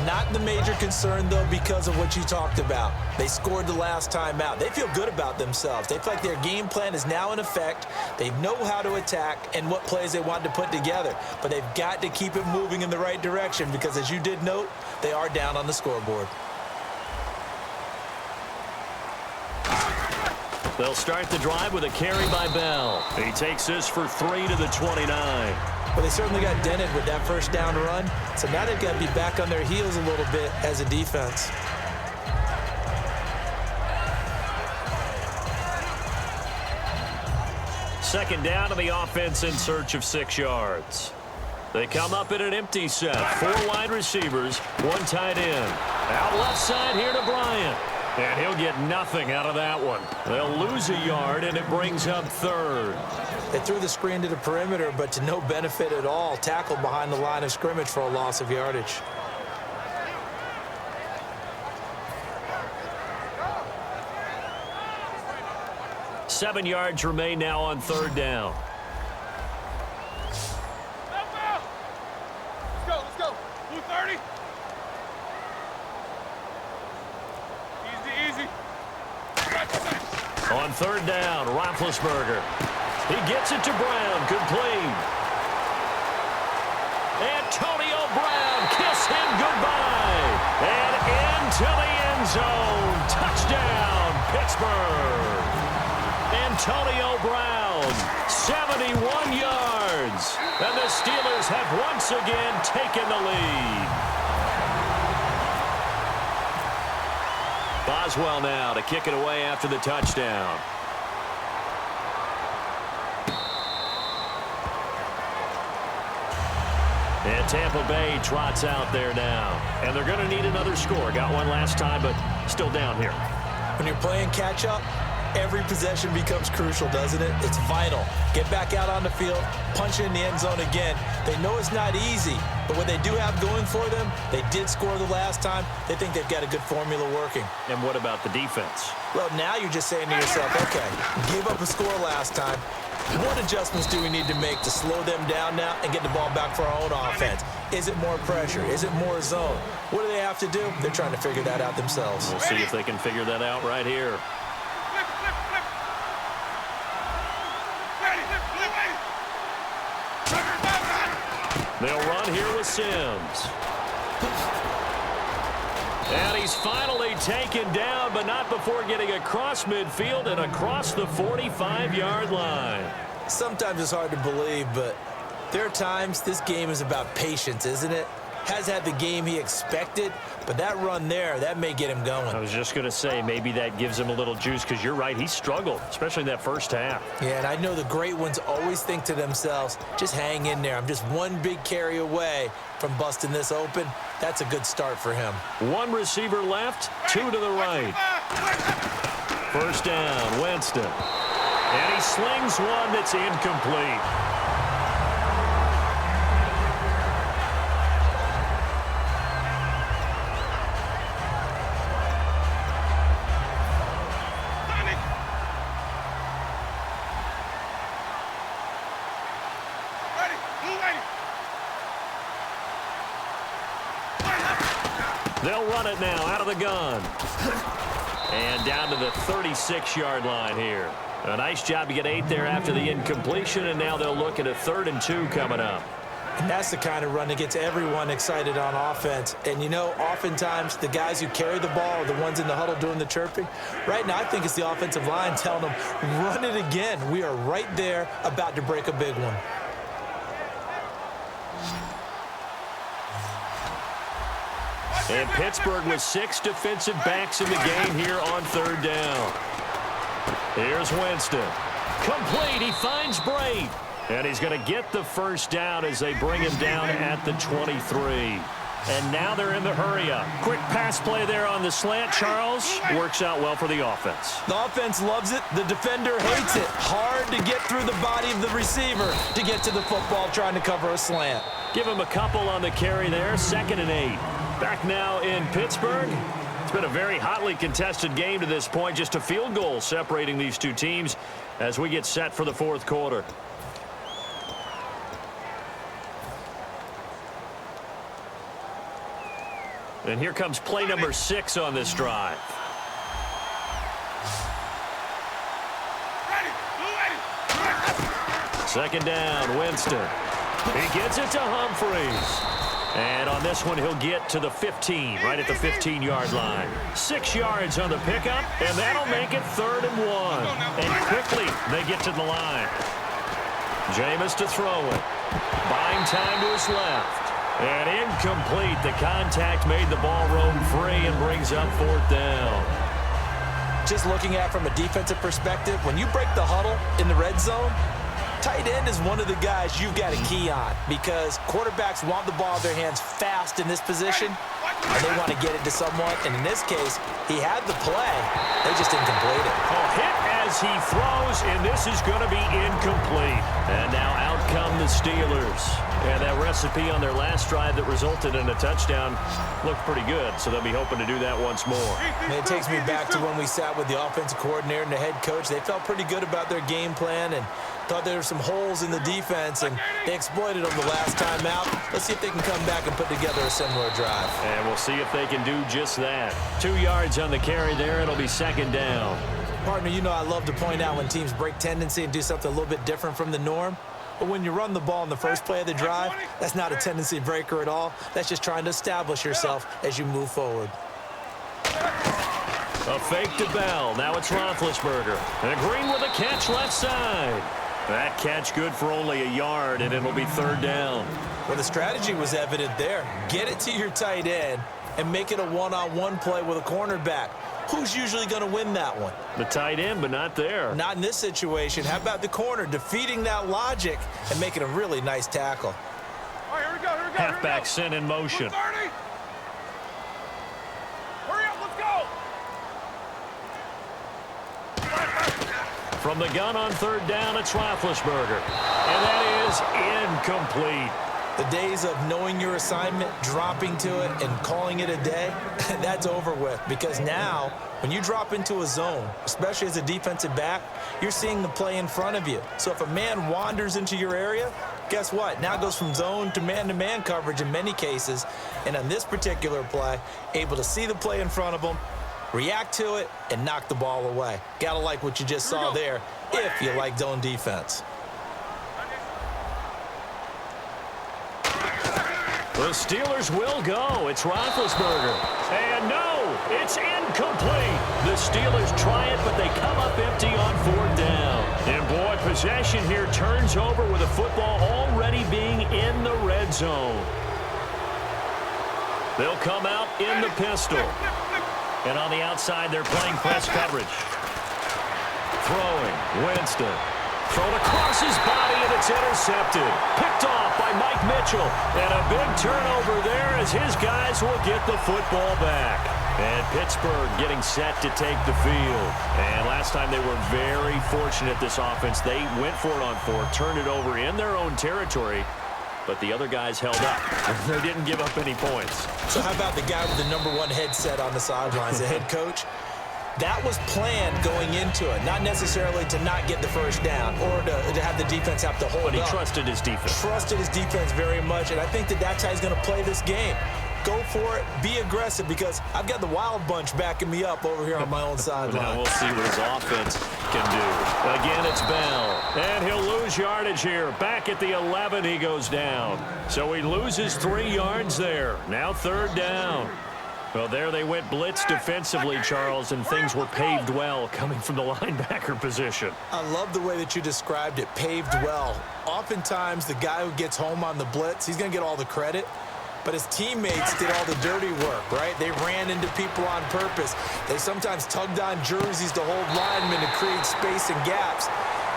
Not the major concern, though, because of what you talked about. They scored the last time out. They feel good about themselves. They feel like their game plan is now in effect. They know how to attack and what plays they want to put together. But they've got to keep it moving in the right direction because, as you did note, they are down on the scoreboard. They'll start the drive with a carry by Bell. He takes this for 3 to the 29. Well, they certainly got dented with that first down run, so now they've got to be back on their heels a little bit as a defense. Second down to the offense in search of 6 yards. They come up in an empty set. 4 wide receivers, 1 tight end. Out left side here to Bryant. And he'll get nothing out of that one. They'll lose a yard, and it brings up 3rd. They threw the screen to the perimeter, but to no benefit at all. Tackled behind the line of scrimmage for a loss of yardage. Seven yards remain now on 3rd down. Let's go. Blue 30. Easy. On 3rd down, Roethlisberger. He gets it to Brown. Complete. Antonio Brown. Kiss him goodbye. And into the end zone. Touchdown, Pittsburgh. Antonio Brown, 71 yards. And the Steelers have once again taken the lead. Boswell now to kick it away after the touchdown. And Tampa Bay trots out there now. And they're going to need another score. Got one last time, but still down here. When you're playing catch-up, every possession becomes crucial, doesn't it? It's vital. Get back out on the field, punch in the end zone again. They know it's not easy, but what they do have going for them, they did score the last time. They think they've got a good formula working. And what about the defense? Well, now you're just saying to yourself, okay, give up a score last time. What adjustments do we need to make to slow them down now and get the ball back for our own offense? Is it more pressure? Is it more zone? What do they have to do? They're trying to figure that out themselves. We'll see if they can figure that out right here. They'll run here with Sims. And he's finally taken down, but not before getting across midfield and across the 45-yard line. Sometimes it's hard to believe, but there are times this game is about patience, isn't it? Has had the game he expected, but that run there, that may get him going. I was just going to say, maybe that gives him a little juice, because you're right, he struggled, especially in that first half. Yeah, and I know the great ones always think to themselves, just hang in there. I'm just one big carry away from busting this open. That's a good start for him. 1 receiver left, 2 to the right. First down, Winston. And he slings one that's incomplete. They'll run it now out of the gun. And down to the 36-yard line here. A nice job to get 8 there after the incompletion, and now they'll look at a 3rd and 2 coming up. And that's the kind of run that gets everyone excited on offense. And, you know, oftentimes the guys who carry the ball are the ones in the huddle doing the chirping. Right now, I think it's the offensive line telling them, run it again. We are right there about to break a big one. And Pittsburgh with 6 defensive backs in the game here on 3rd down. Here's Winston. Complete. He finds Brate. And he's going to get the first down as they bring him down at the 23. And now they're in the hurry-up. Quick pass play there on the slant, Charles. Works out well for the offense. The offense loves it. The defender hates it. Hard to get through the body of the receiver to get to the football trying to cover a slant. Give him a couple on the carry there. 2nd and 8. Back now in Pittsburgh. It's been a very hotly contested game to this point. Just a field goal separating these two teams as we get set for the 4th quarter. And here comes play number 6 on this drive. Second down, Winston. He gets it to Humphries. And on this one, he'll get to the 15, right at the 15-yard line. 6 yards on the pickup, and that'll make it 3rd and 1. And quickly, they get to the line. Jameis to throw it. Buying time to his left. And incomplete. The contact made the ball roam free and brings up 4th down. Just looking at it from a defensive perspective, when you break the huddle in the red zone, tight end is one of the guys you've got to key on because quarterbacks want the ball in their hands fast in this position, and they want to get it to someone. And in this case, he had the play. They just didn't complete it. A hit as he throws, and this is going to be incomplete. And now out come the Steelers. And that recipe on their last drive that resulted in a touchdown looked pretty good, so they'll be hoping to do that once more. And it takes me back to when we sat with the offensive coordinator and the head coach. They felt pretty good about their game plan and thought there were some holes in the defense, and they exploited them the last time out. Let's see if they can come back and put together a similar drive. And we'll see if they can do just that. 2 yards on the carry there. It'll be 2nd down. Partner, you know I love to point out when teams break tendency and do something a little bit different from the norm. But when you run the ball in the first play of the drive, that's not a tendency breaker at all. That's just trying to establish yourself as you move forward. A fake to Bell. Now it's Roethlisberger. And Green with a catch left side. That catch good for only a yard, and it'll be 3rd down. Well, the strategy was evident there. Get it to your tight end and make it a one-on-one play with a cornerback. Who's usually going to win that one? The tight end, but not there. Not in this situation. How about the corner defeating that logic and making a really nice tackle? All right, here we go, here we go. Halfback sent in motion. 30. Hurry up, let's go. From the gun on 3rd down, it's Roethlisberger. And that is incomplete. The days of knowing your assignment, dropping to it, and calling it a day, that's over with. Because now, when you drop into a zone, especially as a defensive back, you're seeing the play in front of you. So if a man wanders into your area, guess what? Now it goes from zone to man coverage in many cases. And on this particular play, able to see the play in front of him, react to it, and knock the ball away. Gotta like what you just saw there if you like zone defense. The Steelers will go. It's Roethlisberger. And no, it's incomplete. The Steelers try it, but they come up empty on 4th down. And boy, possession here turns over with the football already being in the red zone. They'll come out in the pistol. And on the outside, they're playing press coverage. Throwing, Winston. Thrown across his body, and it's intercepted. Picked off by Mike Mitchell. And a big turnover there as his guys will get the football back. And Pittsburgh getting set to take the field. And last time they were very fortunate, this offense. They went for it on 4, turned it over in their own territory, but the other guys held up. They didn't give up any points. So how about the guy with the #1 headset on the sidelines, the head coach? That was planned going into it, not necessarily to not get the first down or to have the defense have to hold up. But he trusted his defense. Trusted his defense very much, and I think that's how he's going to play this game. go for it, be aggressive, because I've got the wild bunch backing me up over here on my own sideline. Now we'll see what his offense can do. Again, it's Bell, and he'll lose yardage here. Back at the 11, he goes down. So he loses 3 yards there. Now 3rd down. Well, there they went blitz defensively, Charles, and things were paved well coming from the linebacker position. I love the way that you described it, paved well. Oftentimes, the guy who gets home on the blitz, he's going to get all the credit, but his teammates did all the dirty work, right? They ran into people on purpose. They sometimes tugged on jerseys to hold linemen to create space and gaps,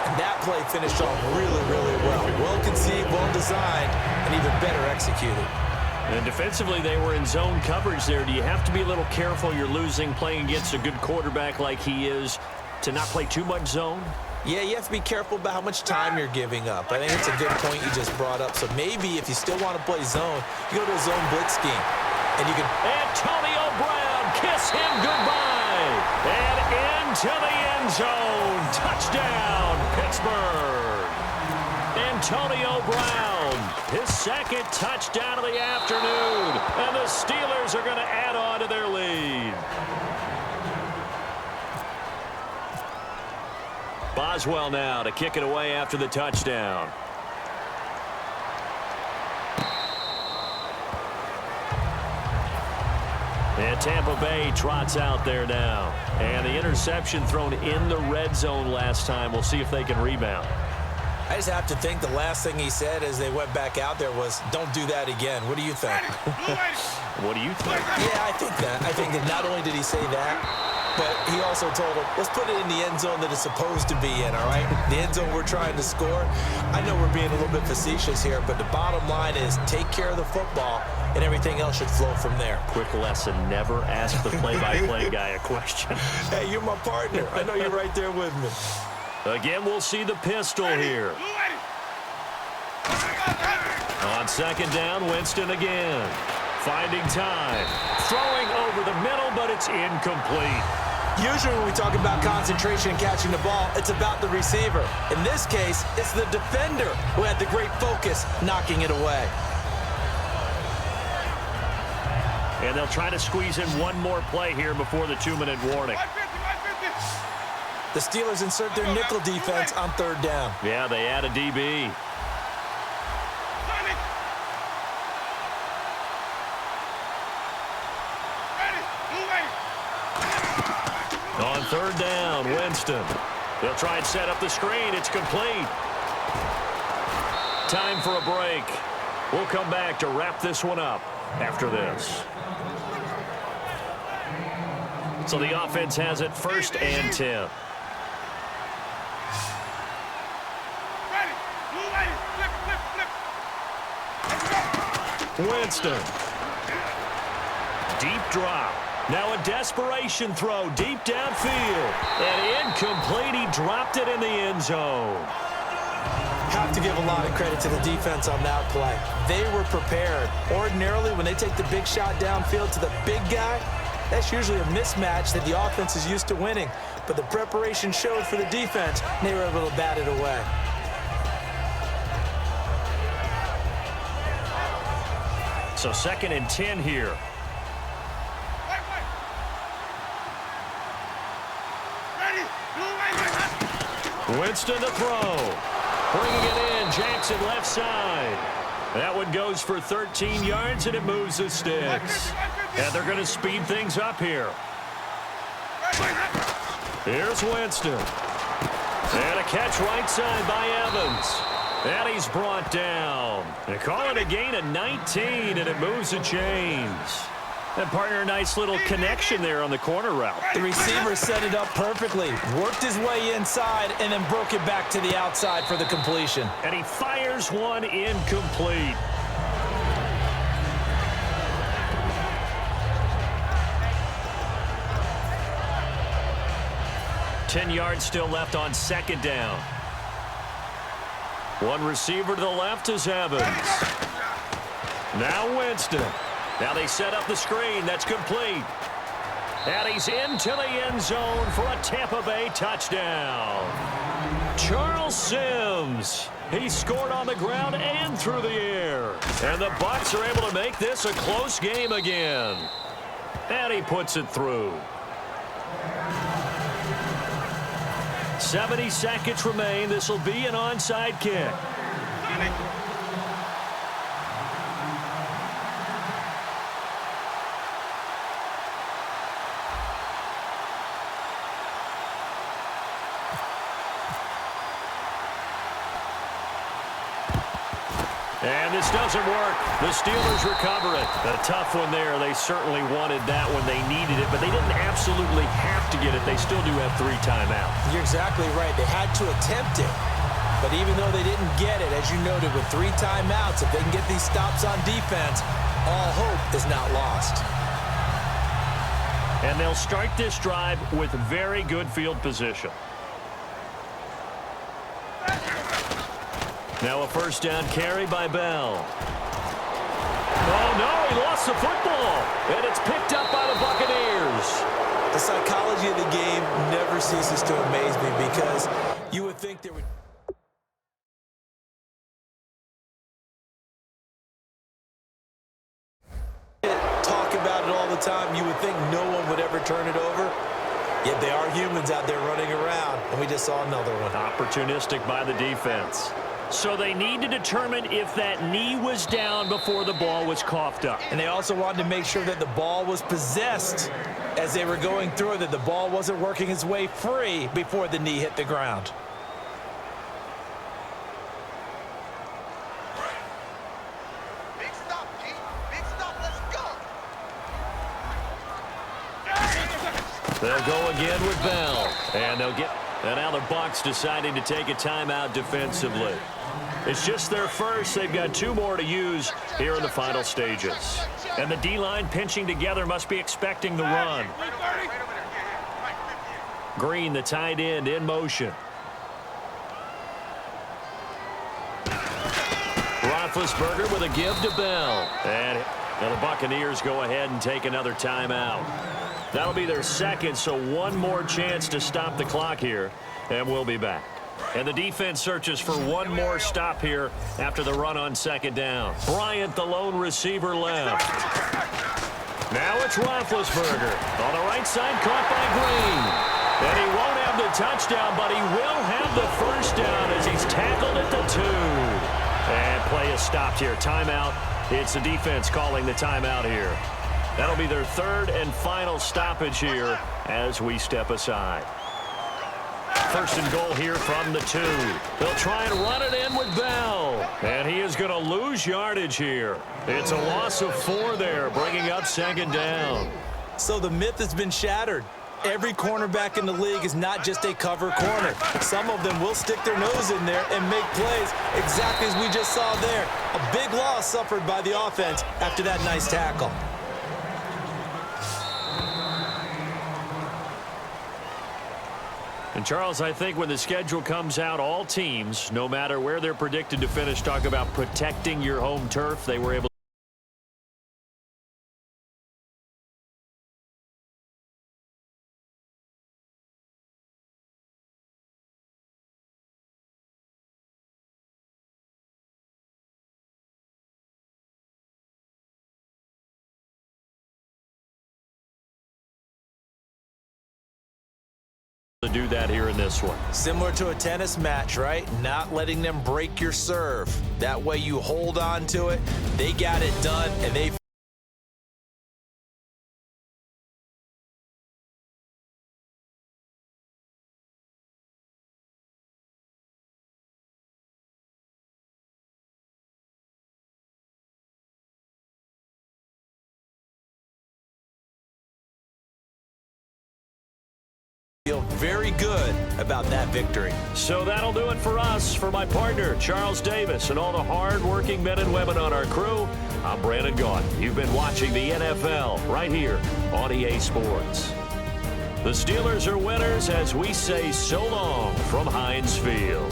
and that play finished off really, really well. Well conceived, well designed, and even better executed. And defensively, they were in zone coverage there. Do you have to be a little careful? You're losing, playing against a good quarterback like he is, to not play too much zone? Yeah, you have to be careful about how much time you're giving up. I think it's a good point you just brought up. So maybe if you still want to play zone, you go to a zone blitz scheme. And you can... Antonio Brown, kiss him goodbye. And into the end zone. Touchdown, Pittsburgh. Antonio Brown, his 2nd touchdown of the afternoon. And the Steelers are going to add on to their lead. Boswell now to kick it away after the touchdown. And Tampa Bay trots out there now. And the interception thrown in the red zone last time. We'll see if they can rebound. I just have to think the last thing he said as they went back out there was, don't do that again. What do you think? What do you think? Yeah, I think that. I think that not only did he say that, but he also told him, let's put it in the end zone that it's supposed to be in, all right? The end zone we're trying to score. I know we're being a little bit facetious here, but the bottom line is take care of the football, and everything else should flow from there. Quick lesson, never ask the play-by-play guy a question. Hey, you're my partner. I know you're right there with me. Again, we'll see the pistol here. On 2nd down, Winston again. Finding time. Throwing over the middle, but it's incomplete. Usually when we talk about concentration and catching the ball, it's about the receiver. In this case, it's the defender who had the great focus knocking it away. And they'll try to squeeze in one more play here before the 2-minute warning. The Steelers insert their nickel defense on 3rd down. Yeah, they add a DB. On 3rd down, Winston. They'll try and set up the screen. It's complete. Time for a break. We'll come back to wrap this one up after this. So the offense has it 1st and 10. Winston. Deep drop. Now a desperation throw deep downfield. And incomplete. He dropped it in the end zone. Have to give a lot of credit to the defense on that play. They were prepared. Ordinarily, when they take the big shot downfield to the big guy, that's usually a mismatch that the offense is used to winning. But the preparation showed for the defense, and they were able to bat it away. So 2nd and 10 here. Winston to throw. Bringing it in. Jackson left side. That one goes for 13 yards, and it moves the sticks. And they're going to speed things up here. Here's Winston. And a catch right side by Evans. And he's brought down. They call it a gain of 19, and it moves the chains. And partner, a nice little connection there on the corner route. The receiver set it up perfectly, worked his way inside, and then broke it back to the outside for the completion. And he fires one incomplete. Ten yards still left on 2nd down. One receiver to the left is Evans. Now Winston. Now they set up the screen. That's complete. And he's into the end zone for a Tampa Bay touchdown. Charles Sims. He scored on the ground and through the air. And the Bucs are able to make this a close game again. And he puts it through. 70 seconds remain. This will be an onside kick. And this doesn't work. The Steelers recover it. A tough one there. They certainly wanted that when they needed it, but they didn't absolutely have to get it. They still do have 3 timeouts. You're exactly right. They had to attempt it. But even though they didn't get it, as you noted, with 3 timeouts, if they can get these stops on defense, all hope is not lost. And they'll start this drive with very good field position. Now a first down carry by Bell. Oh, no, he lost the football. And it's picked up by the Buccaneers. The psychology of the game never ceases to amaze me because you would think there would... talk about it all the time. You would think no one would ever turn it over. Yet they are humans out there running around, and we just saw another one. Opportunistic by the defense. So they need to determine if that knee was down before the ball was coughed up. And they also wanted to make sure that the ball was possessed as they were going through it, that the ball wasn't working its way free before the knee hit the ground. Big stop, G. Big stop. Let's go. They'll go again with Bell. And they'll get... And now the Bucs deciding to take a timeout defensively. It's just their first. They've got 2 more to use here in the final stages. And the D-line pinching together must be expecting the run. Green, the tight end, in motion. Roethlisberger with a give to Bell. And the Buccaneers go ahead and take another timeout. That'll be their second, so 1 more chance to stop the clock here, and we'll be back. And the defense searches for 1 more stop here after the run on second down. Bryant, the lone receiver, left. Now it's Roethlisberger. On the right side, caught by Green. And he won't have the touchdown, but he will have the first down as he's tackled at the 2. And play is stopped here. Timeout. It's the defense calling the timeout here. That'll be their 3rd and final stoppage here as we step aside. First and goal here from the 2. They'll try and run it in with Bell. And he is going to lose yardage here. It's a loss of 4 there, bringing up second down. So the myth has been shattered. Every cornerback in the league is not just a cover corner. Some of them will stick their nose in there and make plays exactly as we just saw there. A big loss suffered by the offense after that nice tackle. And, Charles, I think when the schedule comes out, all teams, no matter where they're predicted to finish, talk about protecting your home turf. They were able to do that here in this one. Similar to a tennis match, right? Not letting them break your serve. That way you hold on to it. They got it done, and they... feel very good about that victory. So that'll do it for us. For my partner, Charles Davis, and all the hard-working men and women on our crew, I'm Brandon Gaudin. You've been watching the NFL right here on EA Sports. The Steelers are winners as we say so long from Heinz Field.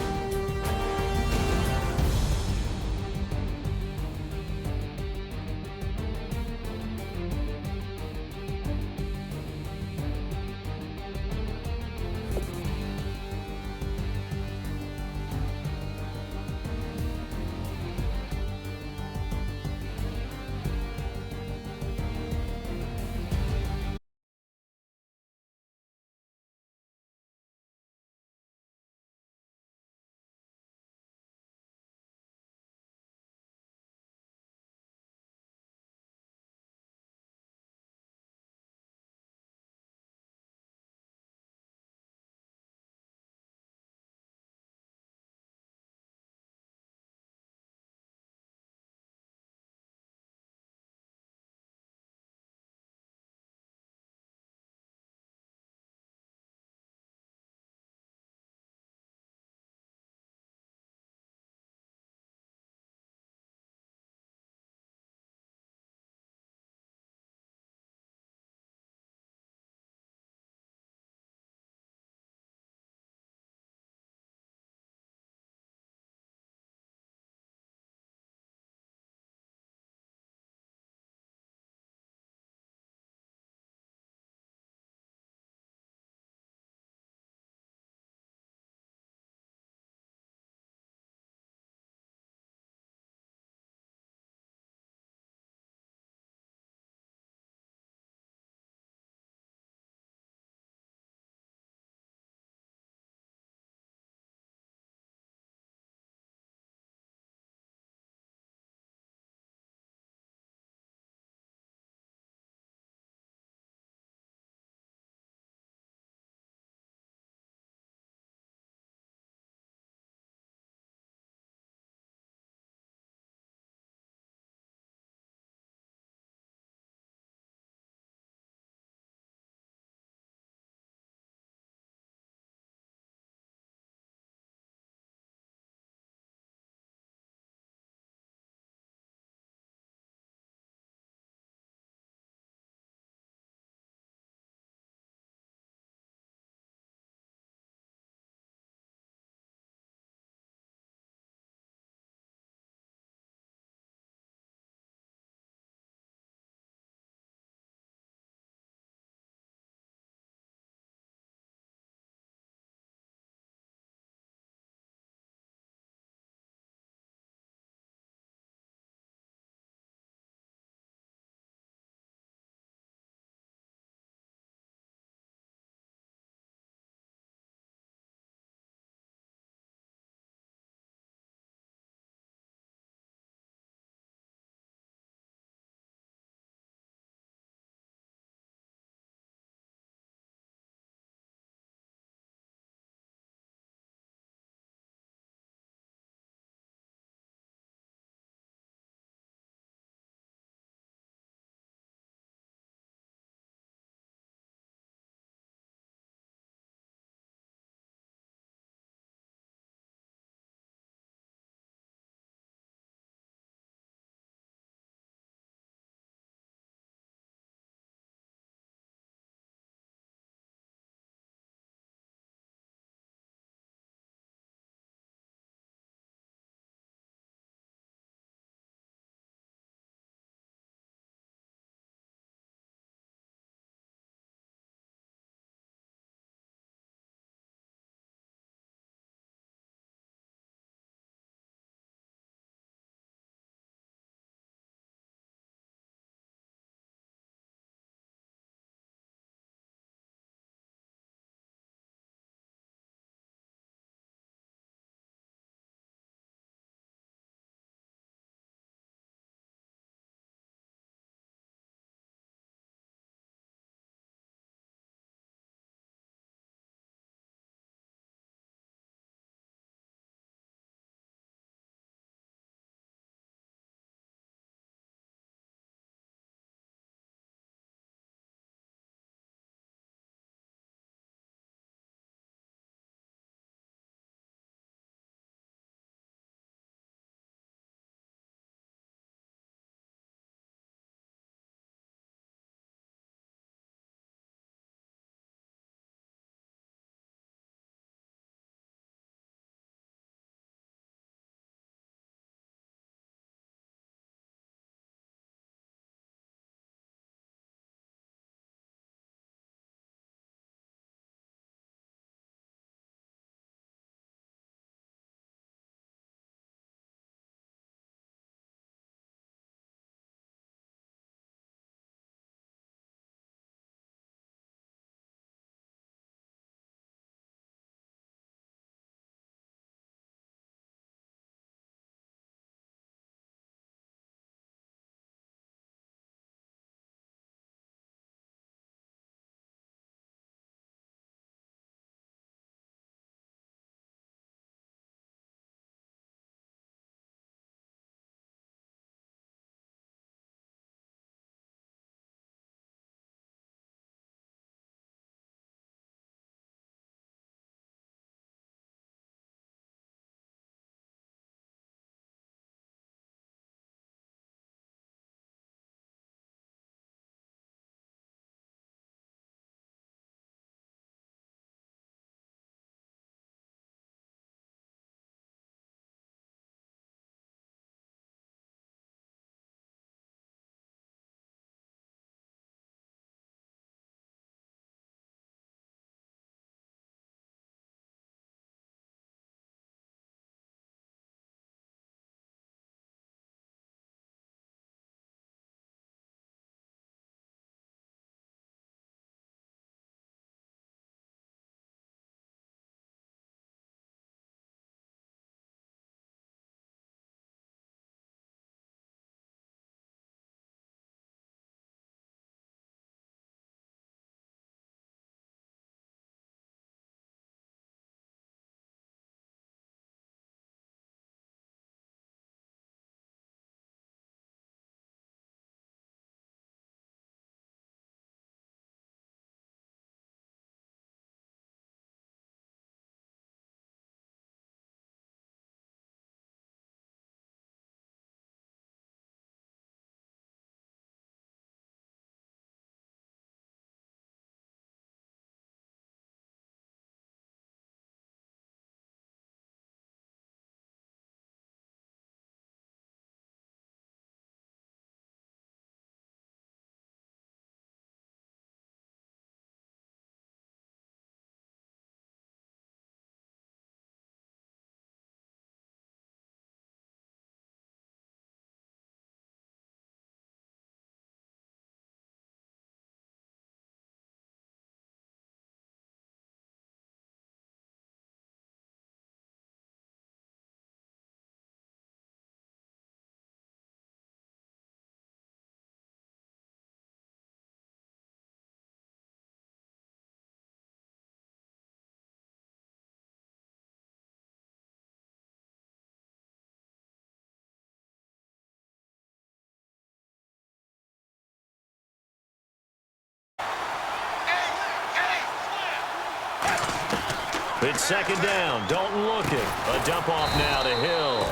It's second down. Dalton looking. A dump off now to Hill.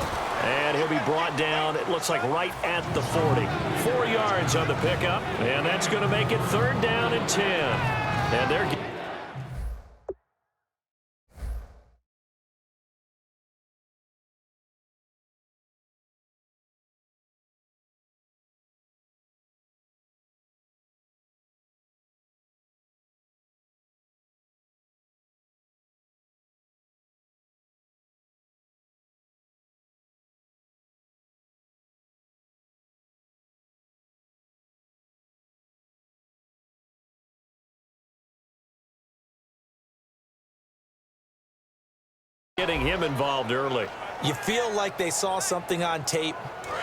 And he'll be brought down, it looks like right at the 40. 4 yards on the pickup. And that's going to make it third down and 10. And they're... getting him involved early. You feel like they saw something on tape,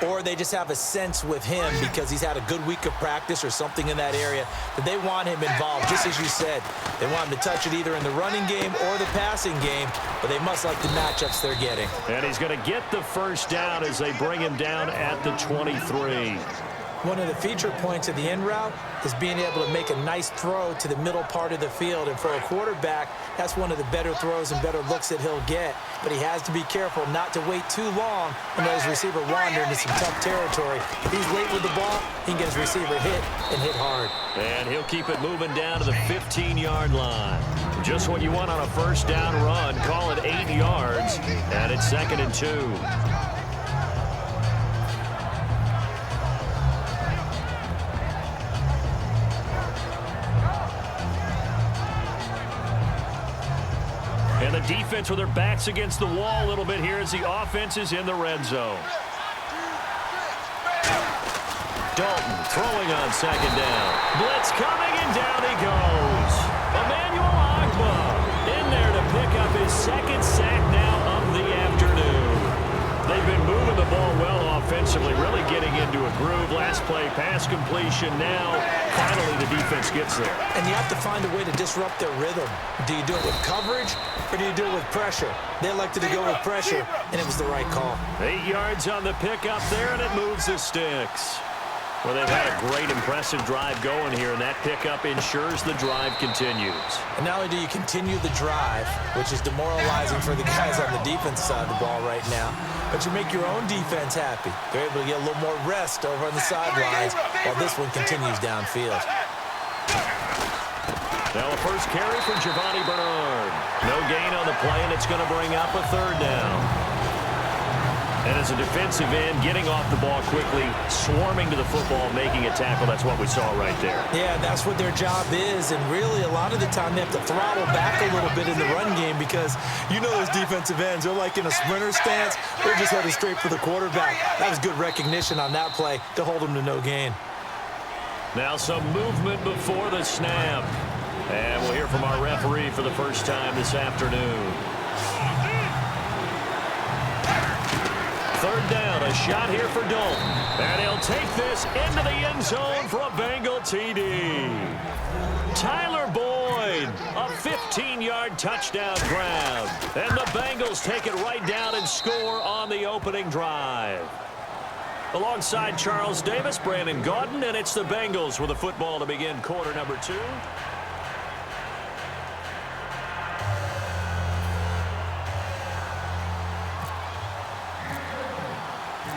or they just have a sense with him because he's had a good week of practice or something in that area that they want him involved, just as you said. They want him to touch it either in the running game or the passing game, but they must like the matchups they're getting. And he's going to get the first down as they bring him down at the 23. One of the feature points of the in route is being able to make a nice throw to the middle part of the field. And for a quarterback, that's one of the better throws and better looks that he'll get. But he has to be careful not to wait too long and let his receiver wander into some tough territory. If he's late with the ball, he can get his receiver hit and hit hard. And he'll keep it moving down to the 15-yard line. Just what you want on a first down run. Call it 8 yards, and it's 2nd and 2. And the defense with their backs against the wall a little bit here as the offense is in the red zone. Dalton throwing on second down. Blitz coming, and down he goes. Emmanuel Ogbah in there to pick up his second sack now of the afternoon. They've been moving the ball well offensively, really getting into a groove. Last play, pass completion. Now, finally, the defense gets there. And you have to find a way to disrupt their rhythm. Do you do it with coverage, or do you do it with pressure? They elected to go with pressure, and it was the right call. 8 yards on the pickup there, and it moves the sticks. Well, they've had a great, impressive drive going here, and that pickup ensures the drive continues. And not only do you continue the drive, which is demoralizing for the guys on the defense side of the ball right now, but you make your own defense happy. They're able to get a little more rest over on the sidelines while this one continues downfield. Now a first carry for Giovanni Bernard. No gain on the play, and it's going to bring up a third down. And as a defensive end, getting off the ball quickly, swarming to the football, making a tackle, that's what we saw right there. Yeah, that's what their job is, and really a lot of the time they have to throttle back a little bit in the run game because you know those defensive ends, they're like in a sprinter stance, they're just headed straight for the quarterback. That was good recognition on that play to hold him to no gain. Now some movement before the snap. And we'll hear from our referee for the first time this afternoon. Third down, a shot here for Dalton. And he'll take this into the end zone for a Bengal TD. Tyler Boyd, a 15-yard touchdown grab. And the Bengals take it right down and score on the opening drive. Alongside Charles Davis, Brandon Gaudin, and it's the Bengals with the football to begin quarter number 2.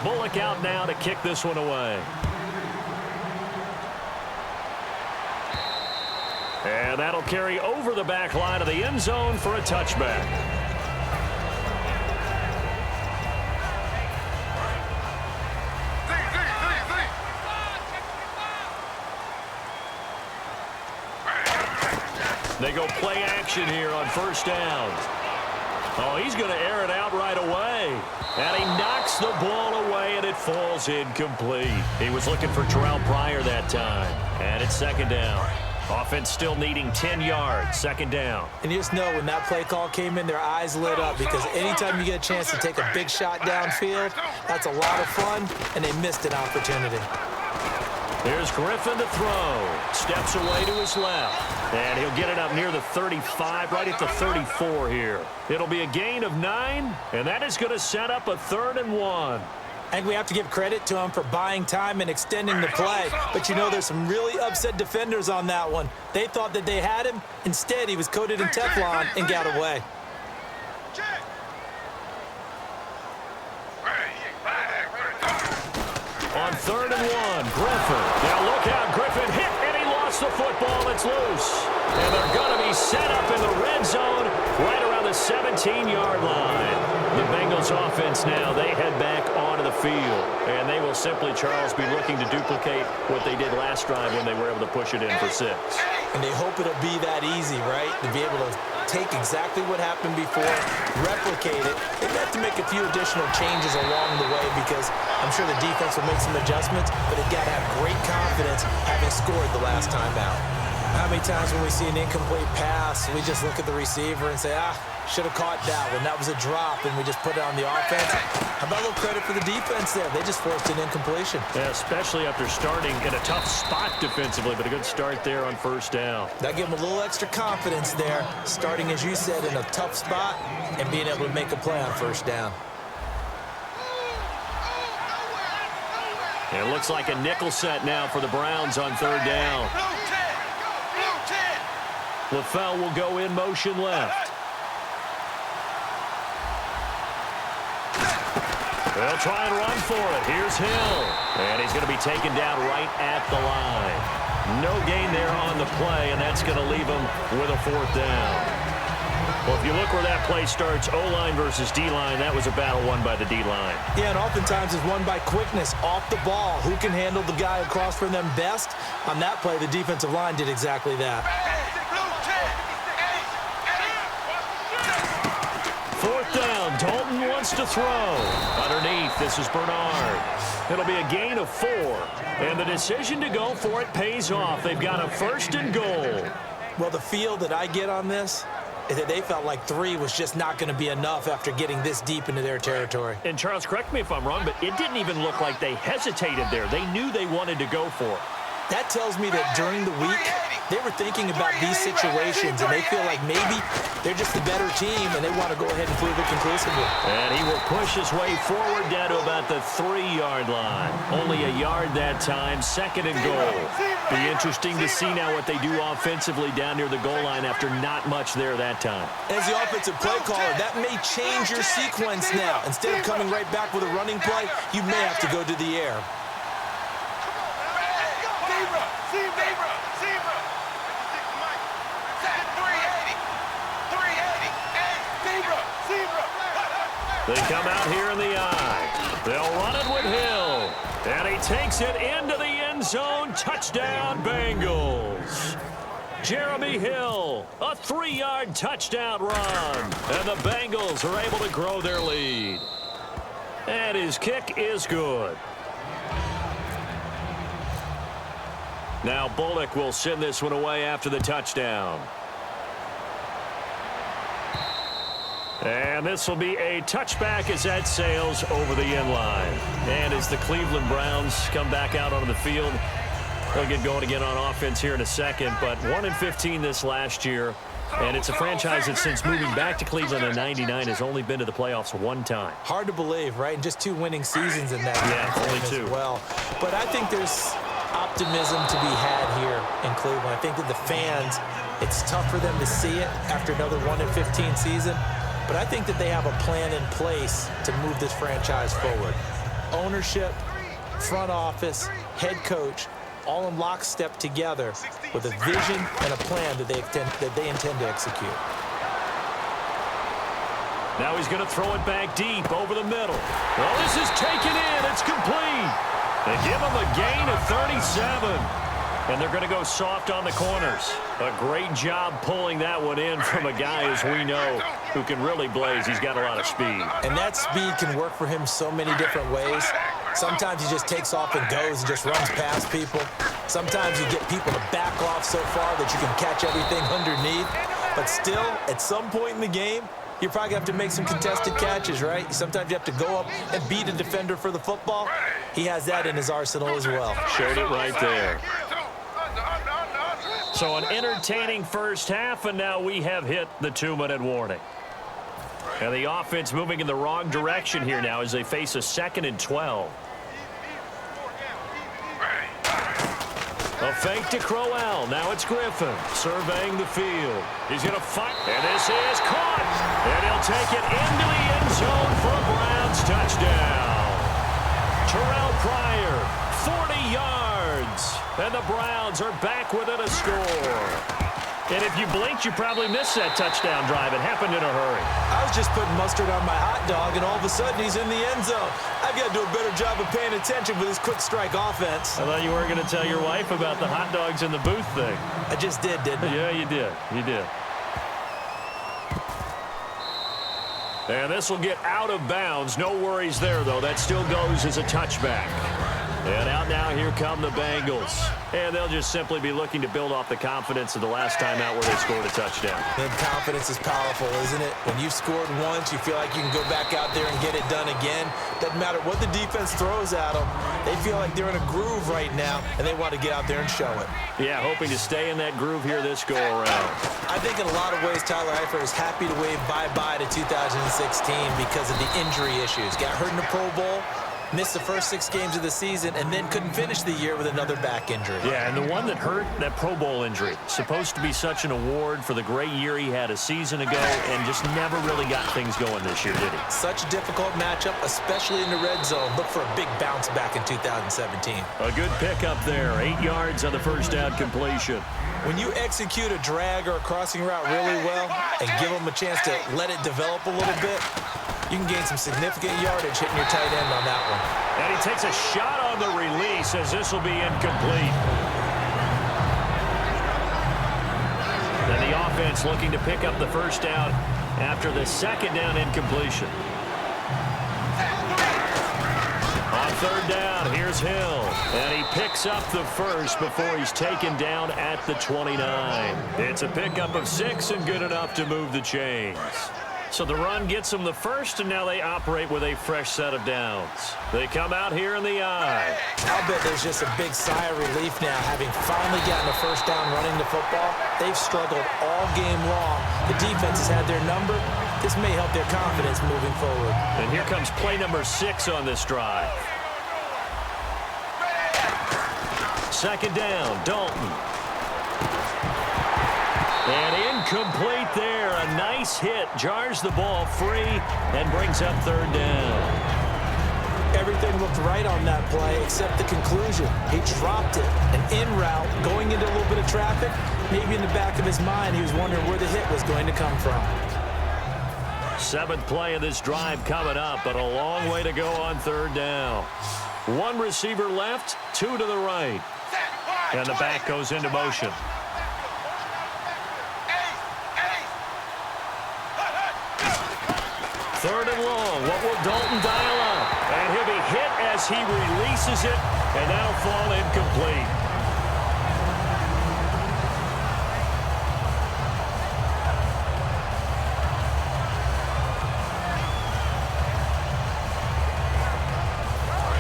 Bullock out now to kick this one away. And that'll carry over the back line of the end zone for a touchback. They go play action here on first down. Oh, he's going to air it out right away. And he knocks the ball away, and it falls incomplete. He was looking for Terrell Pryor that time. And it's second down. Offense still needing 10 yards, second down. And you just know when that play call came in, their eyes lit up because anytime you get a chance to take a big shot downfield, that's a lot of fun, and they missed an opportunity. Here's Griffin to throw. Steps away to his left. And he'll get it up near the 35, right at the 34 here. It'll be a gain of 9, and that is going to set up a 3rd and 1. I think we have to give credit to him for buying time and extending the play. But, you know, there's some really upset defenders on that one. They thought that they had him. Instead, he was coated in Teflon and got away. 3rd and 1. Griffin. Now look out. Griffin hit, and he lost the football. It's loose. And they're going to be set up in the red zone right around the 17-yard line. The Bengals offense now, they head back onto the field. And they will simply, Charles, be looking to duplicate what they did last drive when they were able to push it in for 6. And they hope it'll be that easy, right? To be able to take exactly what happened before, replicate it. They've got to make a few additional changes along the way because I'm sure the defense will make some adjustments, but they've got to have great confidence having scored the last time out. How many times when we see an incomplete pass, we just look at the receiver and say, should have caught that one. That was a drop, and we just put it on the offense. How about a little credit for the defense there? They just forced an incompletion. Yeah, especially after starting in a tough spot defensively, but a good start there on 1st down. That gave them a little extra confidence there, starting, as you said, in a tough spot and being able to make a play on 1st down. It looks like a nickel set now for the Browns on 3rd down. LaFell will go in motion left. They'll try and run for it. Here's Hill. And he's going to be taken down right at the line. No gain there on the play, and that's going to leave him with a 4th down. Well, if you look where that play starts, O-line versus D-line, that was a battle won by the D-line. Yeah, and oftentimes it's won by quickness, off the ball. Who can handle the guy across from them best? On that play, the defensive line did exactly that. 4th down. Dalton wants to throw. Underneath, this is Bernard. It'll be a gain of 4. And the decision to go for it pays off. They've got a 1st and goal. Well, the feel that I get on this is that they felt like 3 was just not going to be enough after getting this deep into their territory. And, Charles, correct me if I'm wrong, but it didn't even look like they hesitated there. They knew they wanted to go for it. That tells me that during the week, they were thinking about these situations, and they feel like maybe they're just the better team, and they want to go ahead and prove it conclusively. And he will push his way forward down to about the 3-yard line. Only a yard that time, 2nd and goal. Be interesting to see now what they do offensively down near the goal line after not much there that time. As the offensive play caller, that may change your sequence now. Instead of coming right back with a running play, you may have to go to the air. They come out here in the eye. They'll run it with Hill. And he takes it into the end zone. Touchdown, Bengals. Jeremy Hill, a 3-yard touchdown run. And the Bengals are able to grow their lead. And his kick is good. Now Bullock will send this one away after the touchdown. And this will be a touchback as that sails over the end line. And as the Cleveland Browns come back out onto the field, they'll get going again on offense here in a second. But 1-15 this last year. And it's a franchise that since moving back to Cleveland in '99 has only been to the playoffs 1 time. Hard to believe, right? And just 2 winning seasons in that only 2 as well. But I think there's optimism to be had here in Cleveland. I think that the fans, it's tough for them to see it after another 1-15 season. But I think that they have a plan in place to move this franchise forward. Ownership, front office, head coach, all in lockstep together with a vision and a plan that they intend to execute. Now he's going to throw it back deep over the middle. Well, this is taken in. It's complete. They give him a gain of 37. And they're going to go soft on the corners. A great job pulling that one in from a guy, as we know, who can really blaze. He's got a lot of speed. And that speed can work for him so many different ways. Sometimes he just takes off and goes and just runs past people. Sometimes you get people to back off so far that you can catch everything underneath. But still, at some point in the game, you're probably going to have to make some contested catches, right? Sometimes you have to go up and beat a defender for the football. He has that in his arsenal as well. Showed it right there. So an entertaining first half, and now we have hit the 2-minute warning. And the offense moving in the wrong direction here now as they face a 2nd and 12. A fake to Crowell. Now it's Griffin surveying the field. He's going to fight. And this is caught. And he'll take it into the end zone for a Browns touchdown. Terrell Pryor And the Browns are back within a score. And if you blinked, you probably missed that touchdown drive. It happened in a hurry. I was just putting mustard on my hot dog, and all of a sudden he's in the end zone. I've got to do a better job of paying attention with this quick strike offense. I thought you weren't going to tell your wife about the hot dogs in the booth thing. I just did, didn't I? Yeah, you did. You did. And this will get out of bounds. No worries there, though. That still goes as a touchback. And out now, here come the Bengals. And they'll just simply be looking to build off the confidence of the last time out where they scored a touchdown. And confidence is powerful, isn't it? When you've scored once, you feel like you can go back out there and get it done again. Doesn't matter what the defense throws at them. They feel like they're in a groove right now, and they want to get out there and show it. Yeah, hoping to stay in that groove here this go-around. I think in a lot of ways, Tyler Eifert is happy to wave bye-bye to 2016 because of the injury issues. Got hurt in the Pro Bowl, missed the first 6 games of the season, and then couldn't finish the year with another back injury. Yeah, and the one that hurt, that Pro Bowl injury, supposed to be such an award for the great year he had a season ago and just never really got things going this year, did he? Such a difficult matchup, especially in the red zone. Look for a big bounce back in 2017. A good pickup there, 8 yards on the first down completion. When you execute a drag or a crossing route really well and give them a chance to let it develop a little bit, you can gain some significant yardage hitting your tight end on that one. And he takes a shot on the release as this will be incomplete. And the offense looking to pick up the first down after the second down incompletion. On third down, here's Hill. And he picks up the first before he's taken down at the 29. It's a pickup of 6 and good enough to move the chains. So the run gets them the first, and now they operate with a fresh set of downs. They come out here in the I. I'll bet there's just a big sigh of relief now, having finally gotten a first down running the football. They've struggled all game long. The defense has had their number. This may help their confidence moving forward. And here comes play number 6 on this drive. Second down, Dalton. And incomplete there. A nice hit. Jars the ball free and brings up third down. Everything looked right on that play except the conclusion. He dropped it. An in route, going into a little bit of traffic. Maybe in the back of his mind, he was wondering where the hit was going to come from. 7th play of this drive coming up, but a long way to go on third down. 1 receiver left, 2 to the right. And the back goes into motion. Third and long. What will Dalton dial up? And he'll be hit as he releases it, and that'll fall incomplete.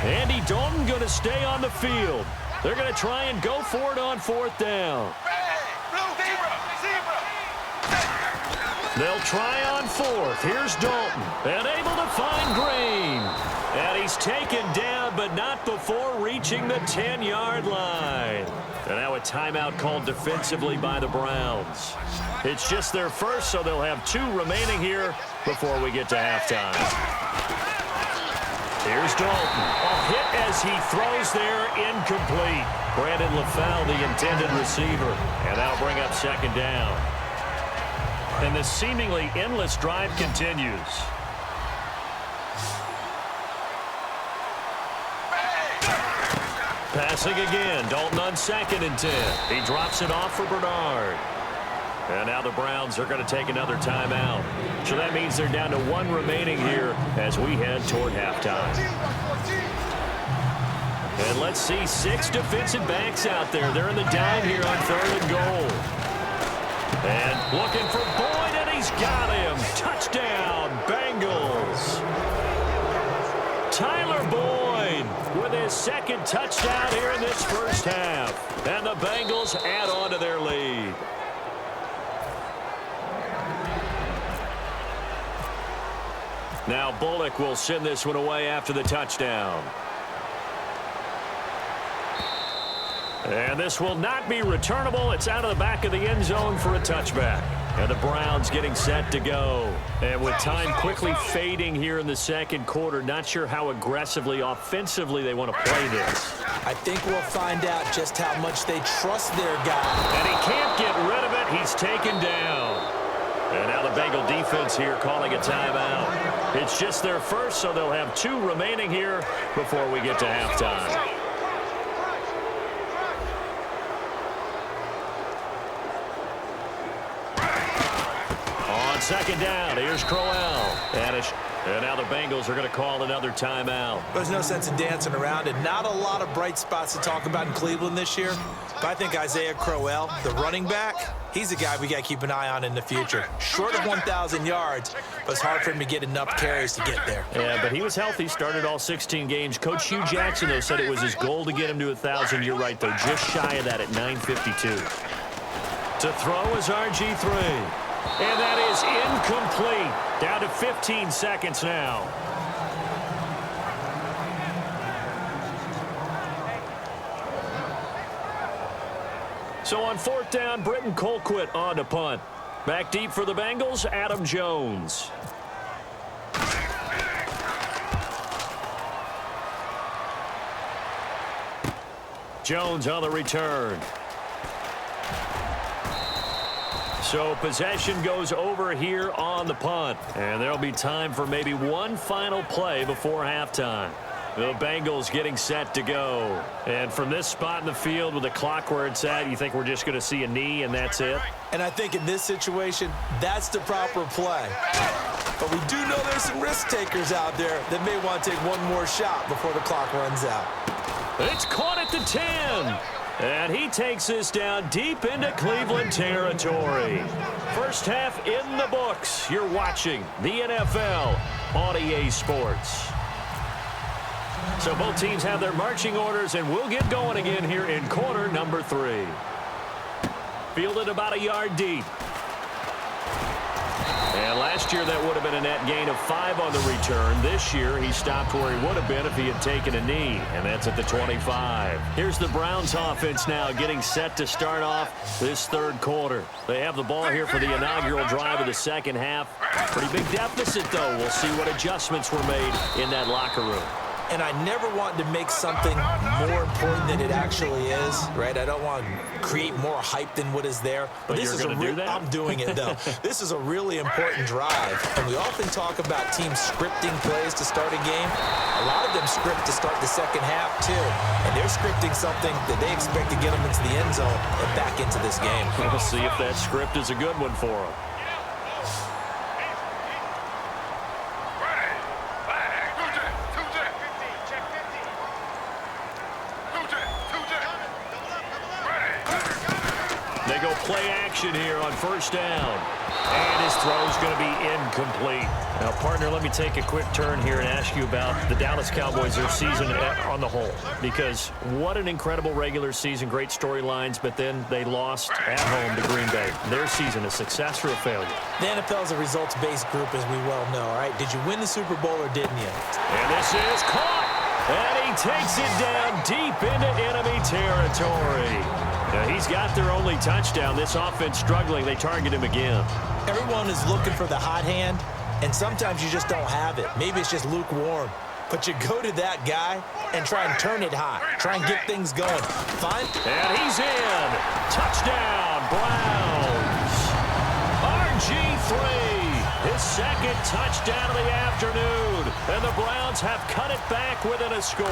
Andy Dalton going to stay on the field. They're going to try and go for it on 4th down. They'll try on 4th. Here's Dalton. And able to find Green. And he's taken down, but not before reaching the 10-yard line. And now a timeout called defensively by the Browns. It's just their first, so they'll have 2 remaining here before we get to halftime. Here's Dalton. A hit as he throws there, incomplete. Brandon LaFell, the intended receiver. And that'll bring up second down. And the seemingly endless drive continues. Passing again. Dalton on 2nd and 10. He drops it off for Bernard. And now the Browns are going to take another timeout. So that means they're down to 1 remaining here as we head toward halftime. And let's see 6 defensive backs out there. They're in the dime here on 3rd and goal. And looking for Boyd, and he's got him. Touchdown, Bengals. Tyler Boyd with his 2nd touchdown here in this first half. And the Bengals add on to their lead. Now Bullock will send this one away after the touchdown. And this will not be returnable. It's out of the back of the end zone for a touchback. And the Browns getting set to go. And with time quickly fading here in the second quarter, not sure how aggressively, offensively they want to play this. I think we'll find out just how much they trust their guy. And he can't get rid of it. He's taken down. And now the Bengal defense here calling a timeout. It's just their first, so they'll have 2 remaining here before we get to halftime. Second down, here's Crowell. And now the Bengals are going to call another timeout. There's no sense in dancing around it. Not a lot of bright spots to talk about in Cleveland this year. But I think Isaiah Crowell, the running back, he's a guy we got to keep an eye on in the future. Short of 1,000 yards, but it's hard for him to get enough carries to get there. Yeah, but he was healthy, started all 16 games. Coach Hugh Jackson, though, said it was his goal to get him to 1,000. You're right, though, just shy of that at 952. To throw is RG3. And that is incomplete. Down to 15 seconds now. So on 4th down, Britton Colquitt on to punt. Back deep for the Bengals, Adam Jones. Jones on the return. So possession goes over here on the punt. And there'll be time for maybe one final play before halftime. The Bengals getting set to go. And from this spot in the field with the clock where it's at, you think we're just going to see a knee and that's it? And I think in this situation, that's the proper play. But we do know there's some risk takers out there that may want to take one more shot before the clock runs out. It's caught at the 10. And he takes this down deep into Cleveland territory. First half in the books. You're watching the NFL on EA Sports. So both teams have their marching orders, and we'll get going again here in quarter number 3. Fielded about a yard deep. And last year that would have been a net gain of 5 on the return. This year he stopped where he would have been if he had taken a knee, and that's at the 25. Here's the Browns offense now getting set to start off this third quarter. They have the ball here for the inaugural drive of the second half. Pretty big deficit, though. We'll see what adjustments were made in that locker room. And I never want to make something more important than it actually is, right? I don't want to create more hype than what is there. But this you're going to do that? I'm doing it, though. This is a really important drive. And we often talk about teams scripting plays to start a game. A lot of them script to start the second half, too. And they're scripting something that they expect to get them into the end zone and back into this game. We'll see if that script is a good one for them. Play action here on first down. And his throw's going to be incomplete. Now, partner, let me take a quick turn here and ask you about the Dallas Cowboys, their season on the whole. Because what an incredible regular season, great storylines, but then they lost at home to Green Bay. Their season, a success or a failure? The NFL is a results-based group, as we well know, all right? Did you win the Super Bowl or didn't you? And this is caught. And he takes it down deep into enemy territory. Now, he's got their only touchdown. This offense struggling. They target him again. Everyone is looking for the hot hand, and sometimes you just don't have it. Maybe it's just lukewarm. But you go to that guy and try and turn it hot. Try and get things going. Fine. And he's in. Touchdown, Browns. RG3. His second touchdown of the afternoon. And the Browns have cut it back within a score.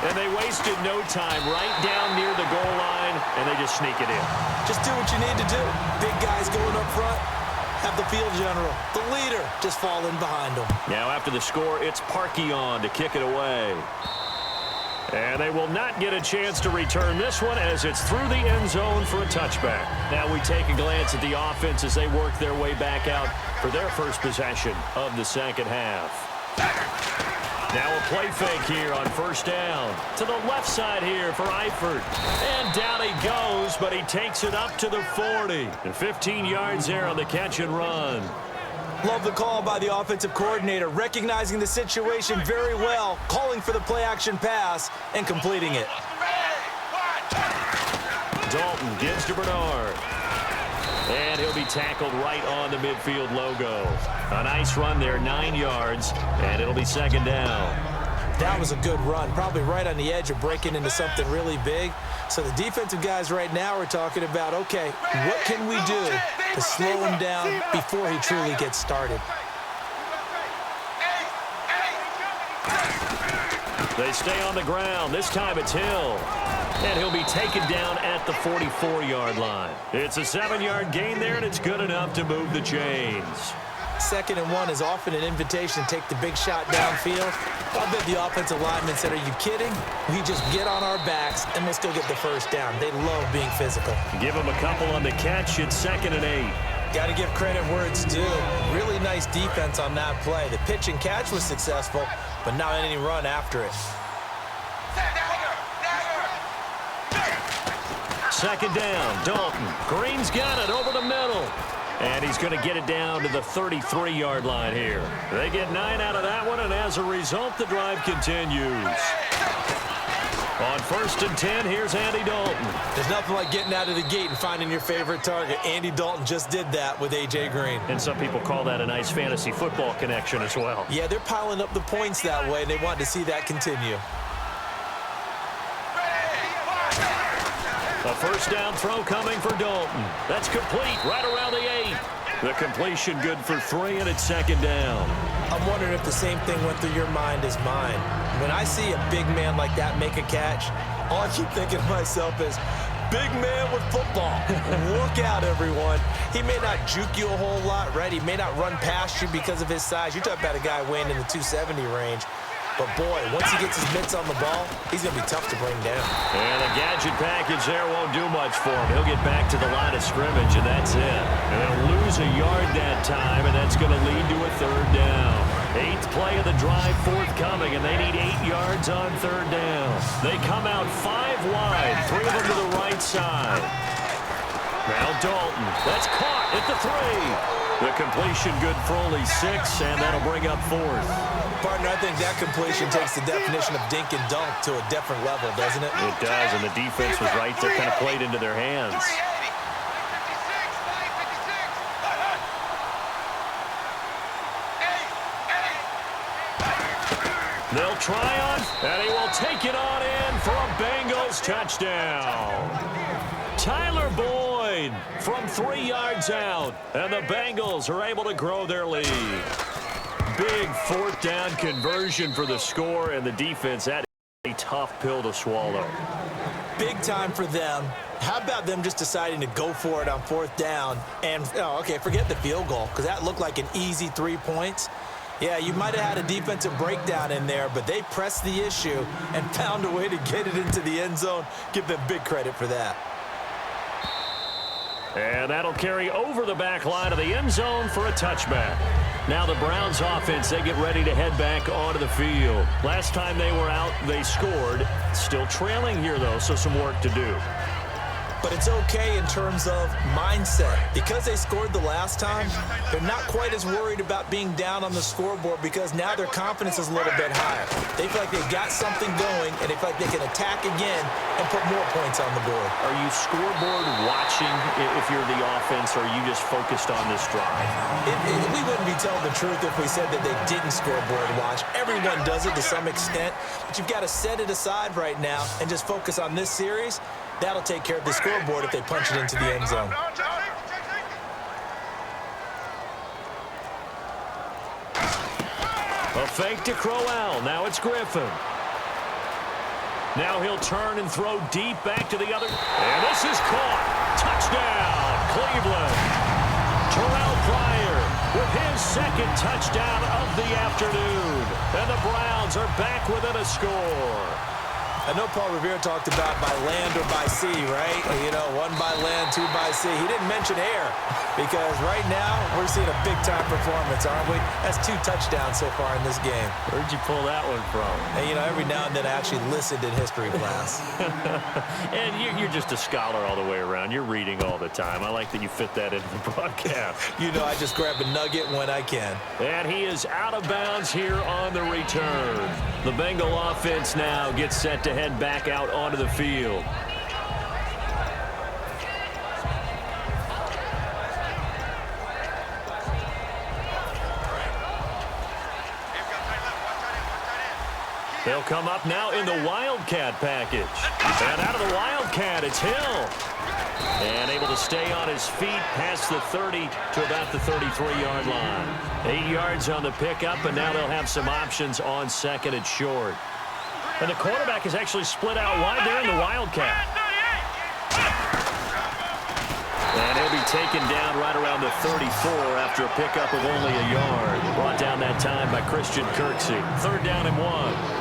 And they wasted no time right down near the goal line, and they just sneak it in. Just do what you need to do. Big guys going up front. Have the field general, the leader, just fall in behind them. Now after the score, it's Parkey on to kick it away. And they will not get a chance to return this one as it's through the end zone for a touchback. Now we take a glance at the offense as they work their way back out for their first possession of the second half. Now a play fake here on first down. To the left side here for Eifert. And down he goes, but he takes it up to the 40. And 15 yards there on the catch and run. Love the call by the offensive coordinator, recognizing the situation very well, calling for the play-action pass and completing it. Dalton gives to Bernard. And he'll be tackled right on the midfield logo. A nice run there, 9 yards, and it'll be second down. That was a good run, probably right on the edge of breaking into something really big. So the defensive guys right now are talking about, okay, what can we do to slow him down before he truly gets started? They stay on the ground. This time it's Hill. And he'll be taken down at the 44-yard line. It's a 7-yard gain there, and it's good enough to move the chains. 2nd and 1 is often an invitation to take the big shot downfield. I'll bet the offensive lineman said, are you kidding? We just get on our backs, and we'll still get the first down. They love being physical. Give him a couple on the catch. It's 2nd and 8. Got to give credit where it's due. Really nice defense on that play. The pitch and catch was successful, but not any run after it. 2nd down, Dalton. Green's got it over the middle. And he's going to get it down to the 33-yard line here. They get 9 out of that one, and as a result, the drive continues. On 1st and 10, here's Andy Dalton. There's nothing like getting out of the gate and finding your favorite target. Andy Dalton just did that with A.J. Green. And some people call that a nice fantasy football connection as well. Yeah, they're piling up the points that way, and they want to see that continue. A 1st down throw coming for Dalton. That's complete right around the 8. The completion good for 3, and it's 2nd down. I'm wondering if the same thing went through your mind as mine. When I see a big man like that make a catch, all I keep thinking to myself is, big man with football. Look out, everyone. He may not juke you a whole lot, right? He may not run past you because of his size. You're talking about a guy weighing in the 270 range. But, boy, once he gets his mitts on the ball, he's going to be tough to bring down. And the gadget package there won't do much for him. He'll get back to the line of scrimmage, and that's it. And they'll lose a yard that time, and that's going to lead to a 3rd down. 8th play of the drive forthcoming, and they need 8 yards on 3rd down. They come out 5 wide, 3 of them to the right side. Now Dalton. That's caught at the 3. The completion good for only 6, and that'll bring up 4th. Partner, I think that completion takes the definition of dink and dunk to a different level, doesn't it? It does, and the defense was right there, kind of played into their hands. They'll try on, and he will take it on in for a Bengals touchdown. Tyler Boyd from 3 yards out, and the Bengals are able to grow their lead. Big 4th down conversion for the score, and the defense, that is a tough pill to swallow. Big time for them. How about them just deciding to go for it on 4th down? And, okay, forget the field goal, because that looked like an easy 3 points. Yeah, you might have had a defensive breakdown in there, but they pressed the issue and found a way to get it into the end zone. Give them big credit for that. And that'll carry over the back line of the end zone for a touchback. Now the Browns offense, they get ready to head back onto the field. Last time they were out, they scored. Still trailing here, though, so some work to do. But it's okay in terms of mindset. Because they scored the last time, they're not quite as worried about being down on the scoreboard because now their confidence is a little bit higher. They feel like they've got something going, and they feel like they can attack again and put more points on the board. Are you scoreboard watching if you're the offense, or are you just focused on this drive? We wouldn't be telling the truth if we said that they didn't scoreboard watch. Everyone does it to some extent, but you've got to set it aside right now and just focus on this series. That'll take care of the scoreboard if they punch it into the end zone. A fake to Crowell. Now it's Griffin. Now he'll turn and throw deep back to the other. And this is caught. Touchdown, Cleveland. Terrell Pryor with his 2nd touchdown of the afternoon. And the Browns are back within a score. I know Paul Revere talked about by land or by sea, right? You know, 1 by land, 2 by sea. He didn't mention air because right now we're seeing a big-time performance, aren't we? That's 2 touchdowns so far in this game. Where'd you pull that one from? And, you know, every now and then I actually listened in history class. And you're just a scholar all the way around. You're reading all the time. I like that you fit that into the broadcast. You know, I just grab a nugget when I can. And he is out of bounds here on the return. The Bengal offense now gets set to head back out onto the field. They'll come up now in the Wildcat package. And out of the Wildcat, it's Hill. And able to stay on his feet past the 30 to about the 33-yard line. 8 yards on the pickup, and now they'll have some options on second and short. And the quarterback is actually split out wide there in the Wildcat. And he'll be taken down right around the 34 after a pickup of only a yard. Brought down that time by Christian Kirksey. 3rd down and 1.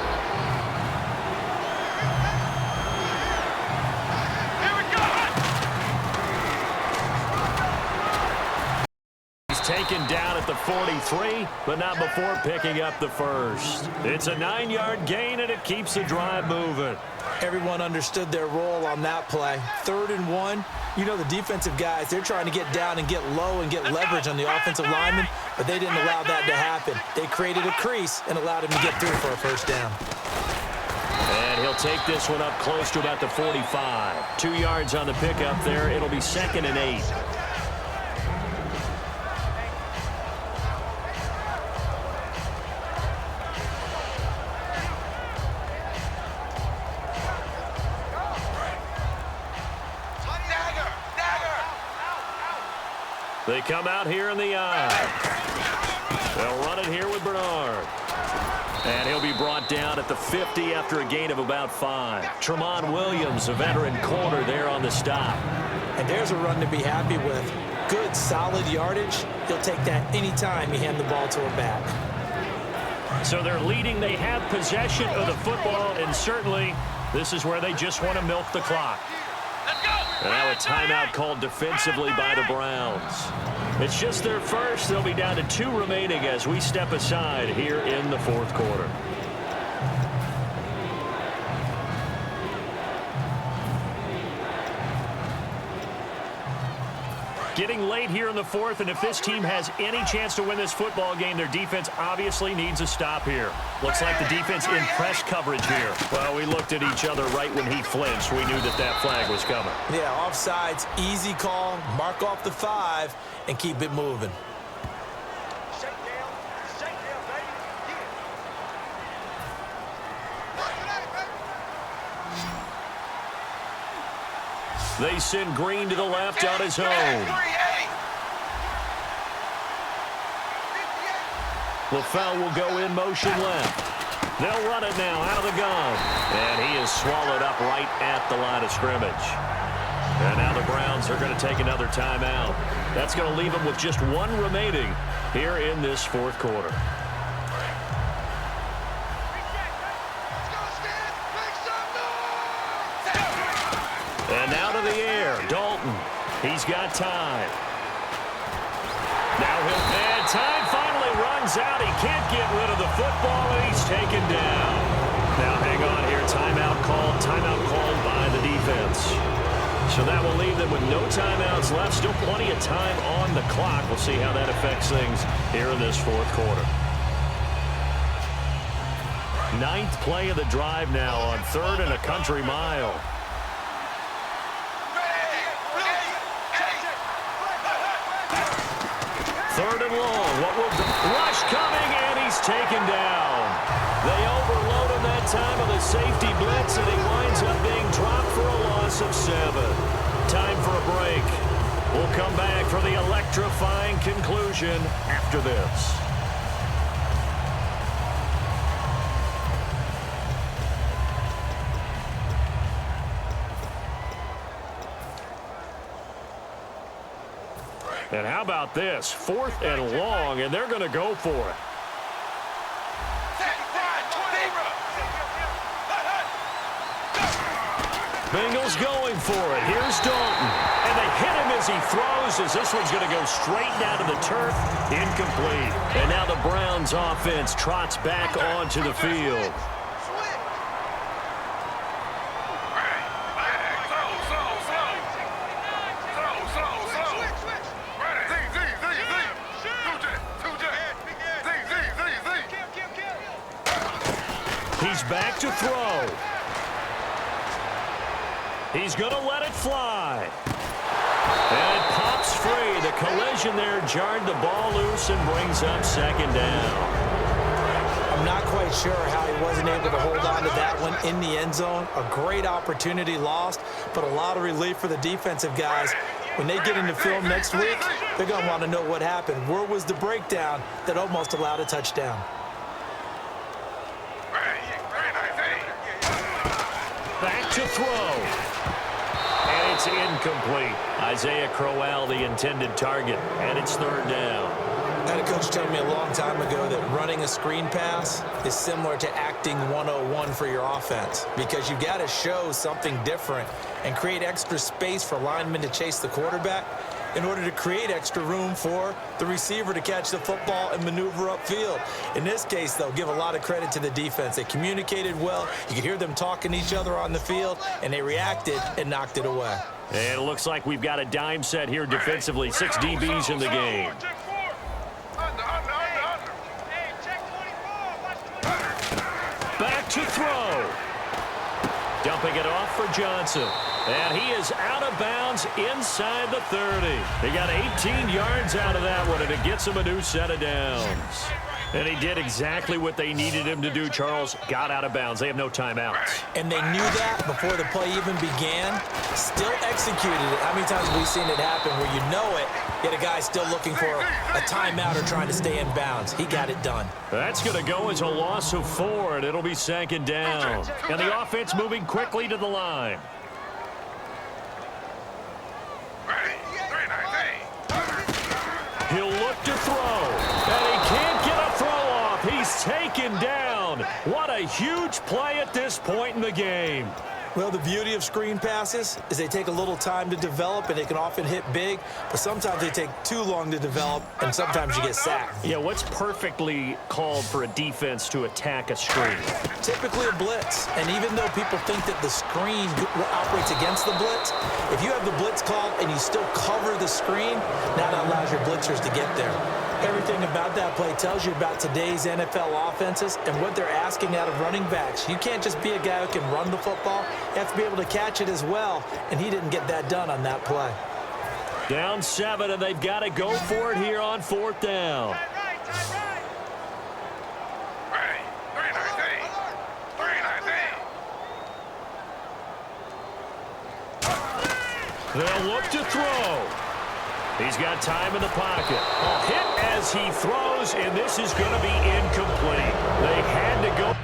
Taken down at the 43, but not before picking up the first. It's a 9-yard gain, and it keeps the drive moving. Everyone understood their role on that play. 3rd and 1. You know the defensive guys, they're trying to get down and get low and get leverage on the offensive lineman, but they didn't allow that to happen. They created a crease and allowed him to get through for a first down. And he'll take this one up close to about the 45. 2 yards on the pickup there. It'll be 2nd and 8. They come out here in the eye. They'll run it here with Bernard. And he'll be brought down at the 50 after a gain of about 5. Tramon Williams, a veteran corner, there on the stop. And there's a run to be happy with. Good, solid yardage. He'll take that anytime you hand the ball to a back. So they're leading. They have possession of the football, and certainly this is where they just want to milk the clock. And now a timeout called defensively by the Browns. It's just their first. They'll be down to 2 remaining as we step aside here in the 4th quarter. Getting late here in the 4th, and if this team has any chance to win this football game, their defense obviously needs a stop here. Looks like the defense in press coverage here. Well, we looked at each other right when he flinched. We knew that that flag was coming. Yeah, offsides, easy call, mark off the 5, and keep it moving. They send Green to the left on his own. LaFell will go in motion left. They'll run it now out of the gun. And he is swallowed up right at the line of scrimmage. And now the Browns are going to take another timeout. That's going to leave them with just 1 remaining here in this 4th quarter. And now to the air, Dalton. He's got time. Now and time finally runs out. He can't get rid of the football, and he's taken down. Now hang on here. Timeout called by the defense. So that will leave them with no timeouts left. Still plenty of time on the clock. We'll see how that affects things here in this 4th quarter. 9th play of the drive now on 3rd and a country mile. 3rd and long. What will rush coming, and he's taken down. They overload him that time with a safety blitz, and he winds up being dropped for a loss of 7. Time for a break. We'll come back for the electrifying conclusion after this. And how about this? 4th and long, and they're going to go for it. Bengals going for it. Here's Dalton. And they hit him as he throws, as this one's going to go straight down to the turf. Incomplete. And now the Browns offense trots back onto the field. He's back to throw. He's going to let it fly. And it pops free. The collision there jarred the ball loose and brings up 2nd down. I'm not quite quite sure how he wasn't able to hold on to that one in the end zone. A great opportunity lost, but a lot of relief for the defensive guys. When they get into film next week, they're going to want to know what happened. Where was the breakdown that almost allowed a touchdown? Back to throw. And it's incomplete. Isaiah Crowell, the intended target, and it's third down. I had a coach tell me a long time ago that running a screen pass is similar to acting 101 for your offense, because you got to show something different and create extra space for linemen to chase the quarterback in order to create extra room for the receiver to catch the football and maneuver upfield. In this case, though, give a lot of credit to the defense. They communicated well. You could hear them talking to each other on the field, and they reacted and knocked it away. And it looks like we've got a dime set here defensively. 6 DBs in the game. Back to throw. Dumping it off for Johnson. And he is out of bounds inside the 30. He got 18 yards out of that one, and it gets him a new set of downs. And he did exactly what they needed him to do, Charles. Got out of bounds. They have no timeouts. And they knew that before the play even began. Still executed it. How many times have we seen it happen where you know it, yet a guy still looking for a timeout or trying to stay in bounds? He got it done. That's going to go as a loss of 4, and it'll be second down. And the offense moving quickly to the line. He'll look to throw, and he can't get a throw off. He's taken down. What a huge play at this point in the game. Well, the beauty of screen passes is they take a little time to develop, and they can often hit big, but sometimes they take too long to develop, and sometimes you get sacked. Yeah, what's perfectly called for a defense to attack a screen? Typically a blitz, and even though people think that the screen operates against the blitz, if you have the blitz called and you still cover the screen, that allows your blitzers to get there. Everything about that play tells you about today's NFL offenses and what they're asking out of running backs. You can't just be a guy who can run the football. You have to be able to catch it as well, and he didn't get that done on that play. Down 7, and they've got to go for it here on 4th down. They'll look to throw. He's got time in the pocket. A hit as he throws, and this is going to be incomplete. They had to go.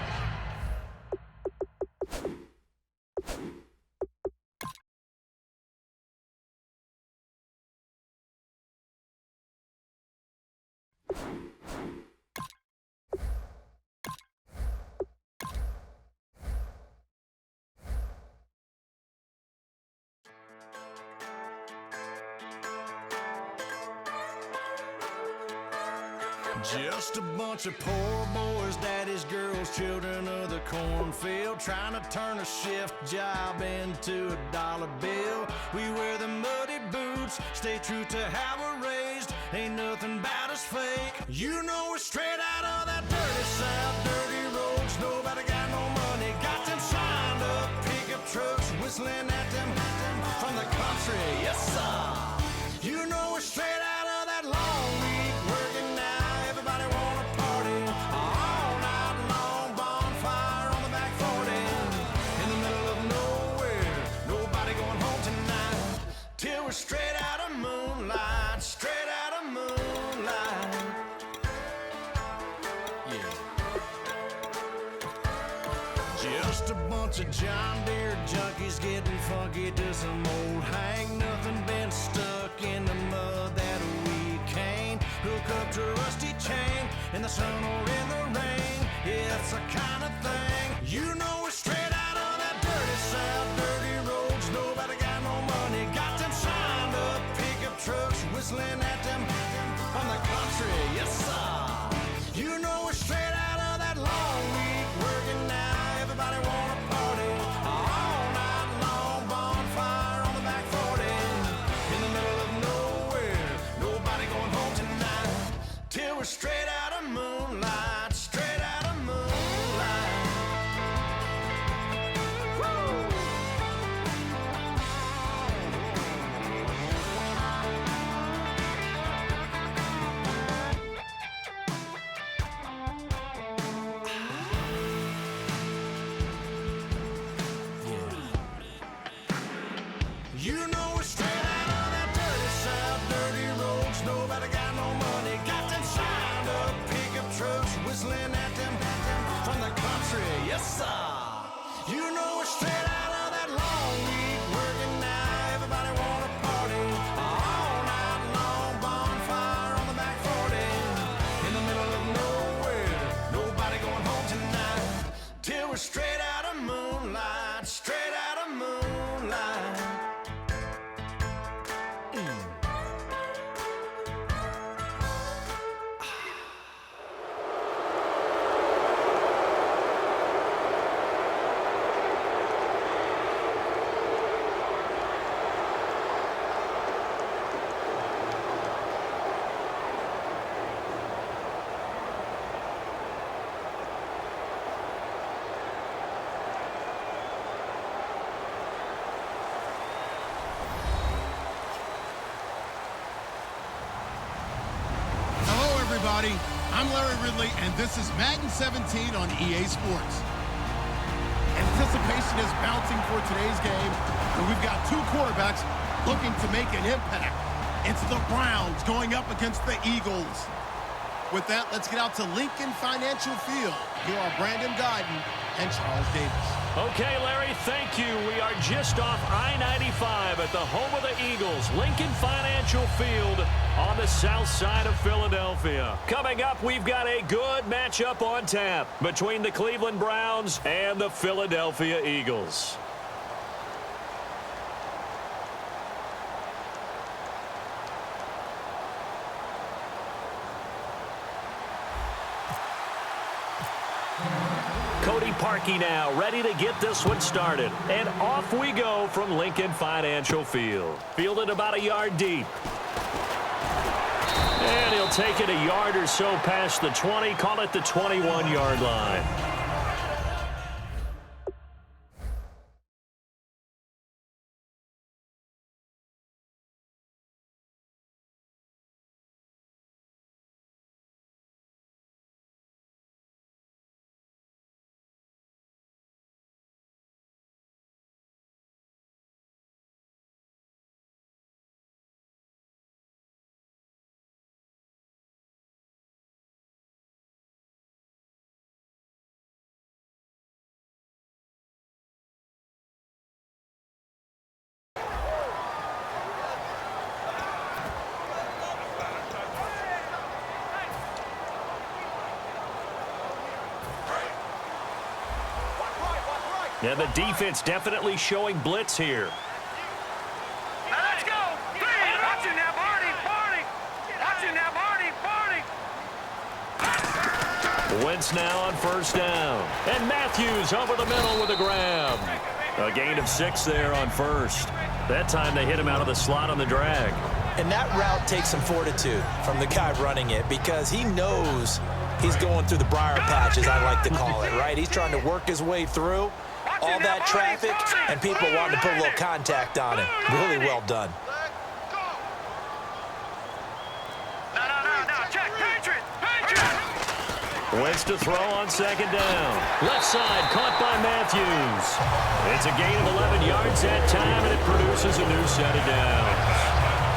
Just a bunch of poor boys, daddies, girls, children of the cornfield, trying to turn a shift job into a dollar bill. We wear the muddy boots, stay true to how we're raised. Ain't nothing about us fake. You know we're straight out of that dirty South, dirty roads. Nobody got no money, got them signed up pickup trucks, whistling at them from the country. Yes, sir. You know we're straight out of that long week working now. Everybody wanna party all night long, bonfire on the back 40 in the middle of nowhere. Nobody going home tonight till we're straight out of moonlight, straight out of moonlight. Yeah. Just a bunch of John Deere junkies getting funky to some old hang. Nothing been stuck in the mud that we can't hook up to a rusty chain in the sun or in the rain. It's the kind of thing, you know we're straight out of that dirty South, dirty roads. Nobody got no money, got them signed up pickup trucks, whistling at them from the country. Yes, sir. You know we're straight out of that long week working now. Everybody wanna party all night long, bonfire on the back 40 in the middle of nowhere. Nobody going home tonight till we're straight out of moonlight, straight out of moonlight. Woo! everybody. I'm Larry Ridley, and this is Madden 17 on EA Sports. Anticipation is mounting for today's game, and we've got two quarterbacks looking to make an impact. It's the Browns going up against the Eagles. With that, let's get out to Lincoln Financial Field. Here are Brandon Gaudin and Charles Davis. Okay, Larry, thank you. We are just off I-95 at the home of the Eagles, Lincoln Financial Field on the south side of Philadelphia. Coming up, we've got a good matchup on tap between the Cleveland Browns and the Philadelphia Eagles. Cody Parkey now ready to get this one started. And off we go from Lincoln Financial Field. Fielded about a yard deep. And he'll take it a yard or so past the 20, call it the 21-yard line. And the defense definitely showing blitz here. Now let's go. Watching that Barney. Watching that Barney. Wentz now on first down. And Matthews over the middle with a grab. A gain of 6 there on first. That time they hit him out of the slot on the drag. And that route takes some fortitude from the guy running it because he knows he's going through the briar patch, as I like to call it, right? He's trying to work his way through all that traffic, and people wanting to put a little contact on him. Really well done. Now, check. Patriot. Wentz to throw on second down. Left side caught by Matthews. It's a gain of 11 yards that time, and it produces a new set of downs.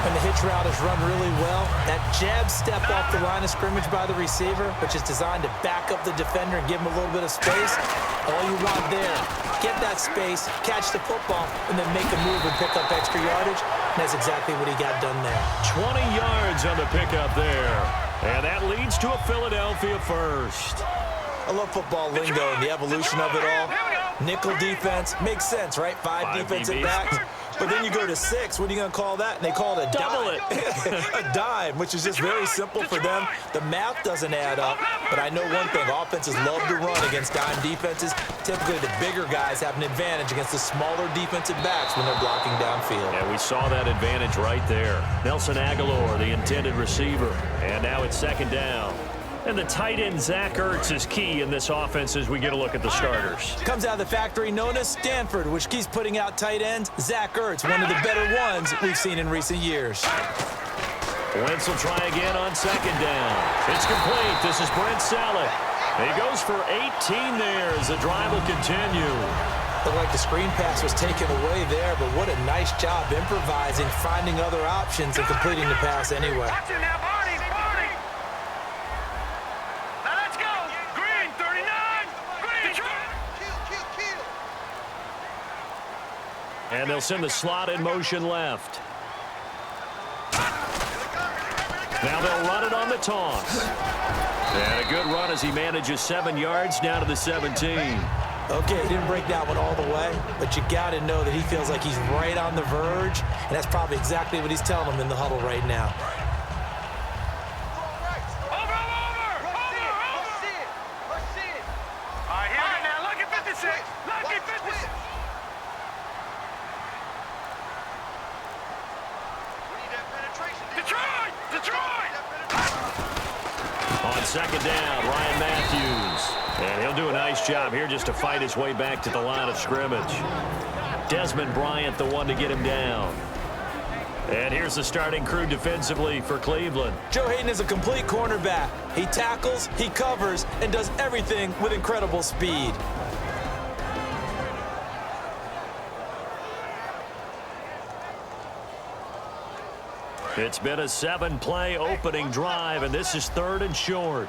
When the hitch route is run really well, that jab step off the line of scrimmage by the receiver, which is designed to back up the defender and give him a little bit of space, all you want there, get that space, catch the football, and then make a move and pick up extra yardage. And that's exactly what he got done there. 20 yards on the pickup there. And that leads to a Philadelphia first. I love football lingo and the evolution of it all. Nickel defense makes sense, right? Five defensive backs. But then you go to 6. What are you going to call that? And they call it a double dime. A dime, which is just very simple for them. The math doesn't add up. But I know one thing. Offenses love to run against dime defenses. Typically, the bigger guys have an advantage against the smaller defensive backs when they're blocking downfield. Yeah, we saw that advantage right there. Nelson Aguilar, the intended receiver. And now it's second down. And the tight end, Zach Ertz, is key in this offense as we get a look at the starters. Comes out of the factory known as Stanford, which keeps putting out tight ends. Zach Ertz, one of the better ones we've seen in recent years. Wentz will try again on second down. It's complete. This is Brent Saleh. He goes for 18 there as the drive will continue. Looked like the screen pass was taken away there, but what a nice job improvising, finding other options, and completing the pass anyway. Watching that Barney. Now let's go. Green, 39. Green. Kill. And they'll send the slot in motion left. Now they'll run it on the toss. And a good run as he manages 7 yards down to the 17. Okay, he didn't break that one all the way, but you got to know that he feels like he's right on the verge, and that's probably exactly what he's telling them in the huddle right now. Over. All right, here now. Lucky 56. Lucky 56. Detroit! On second down, Ryan Matthews. And he'll do a nice job here just to fight his way back to the line of scrimmage. Desmond Bryant, the one to get him down. And here's the starting crew defensively for Cleveland. Joe Hayden is a complete cornerback. He tackles, he covers, and does everything with incredible speed. It's been a 7-play opening drive, and this is 3rd and short.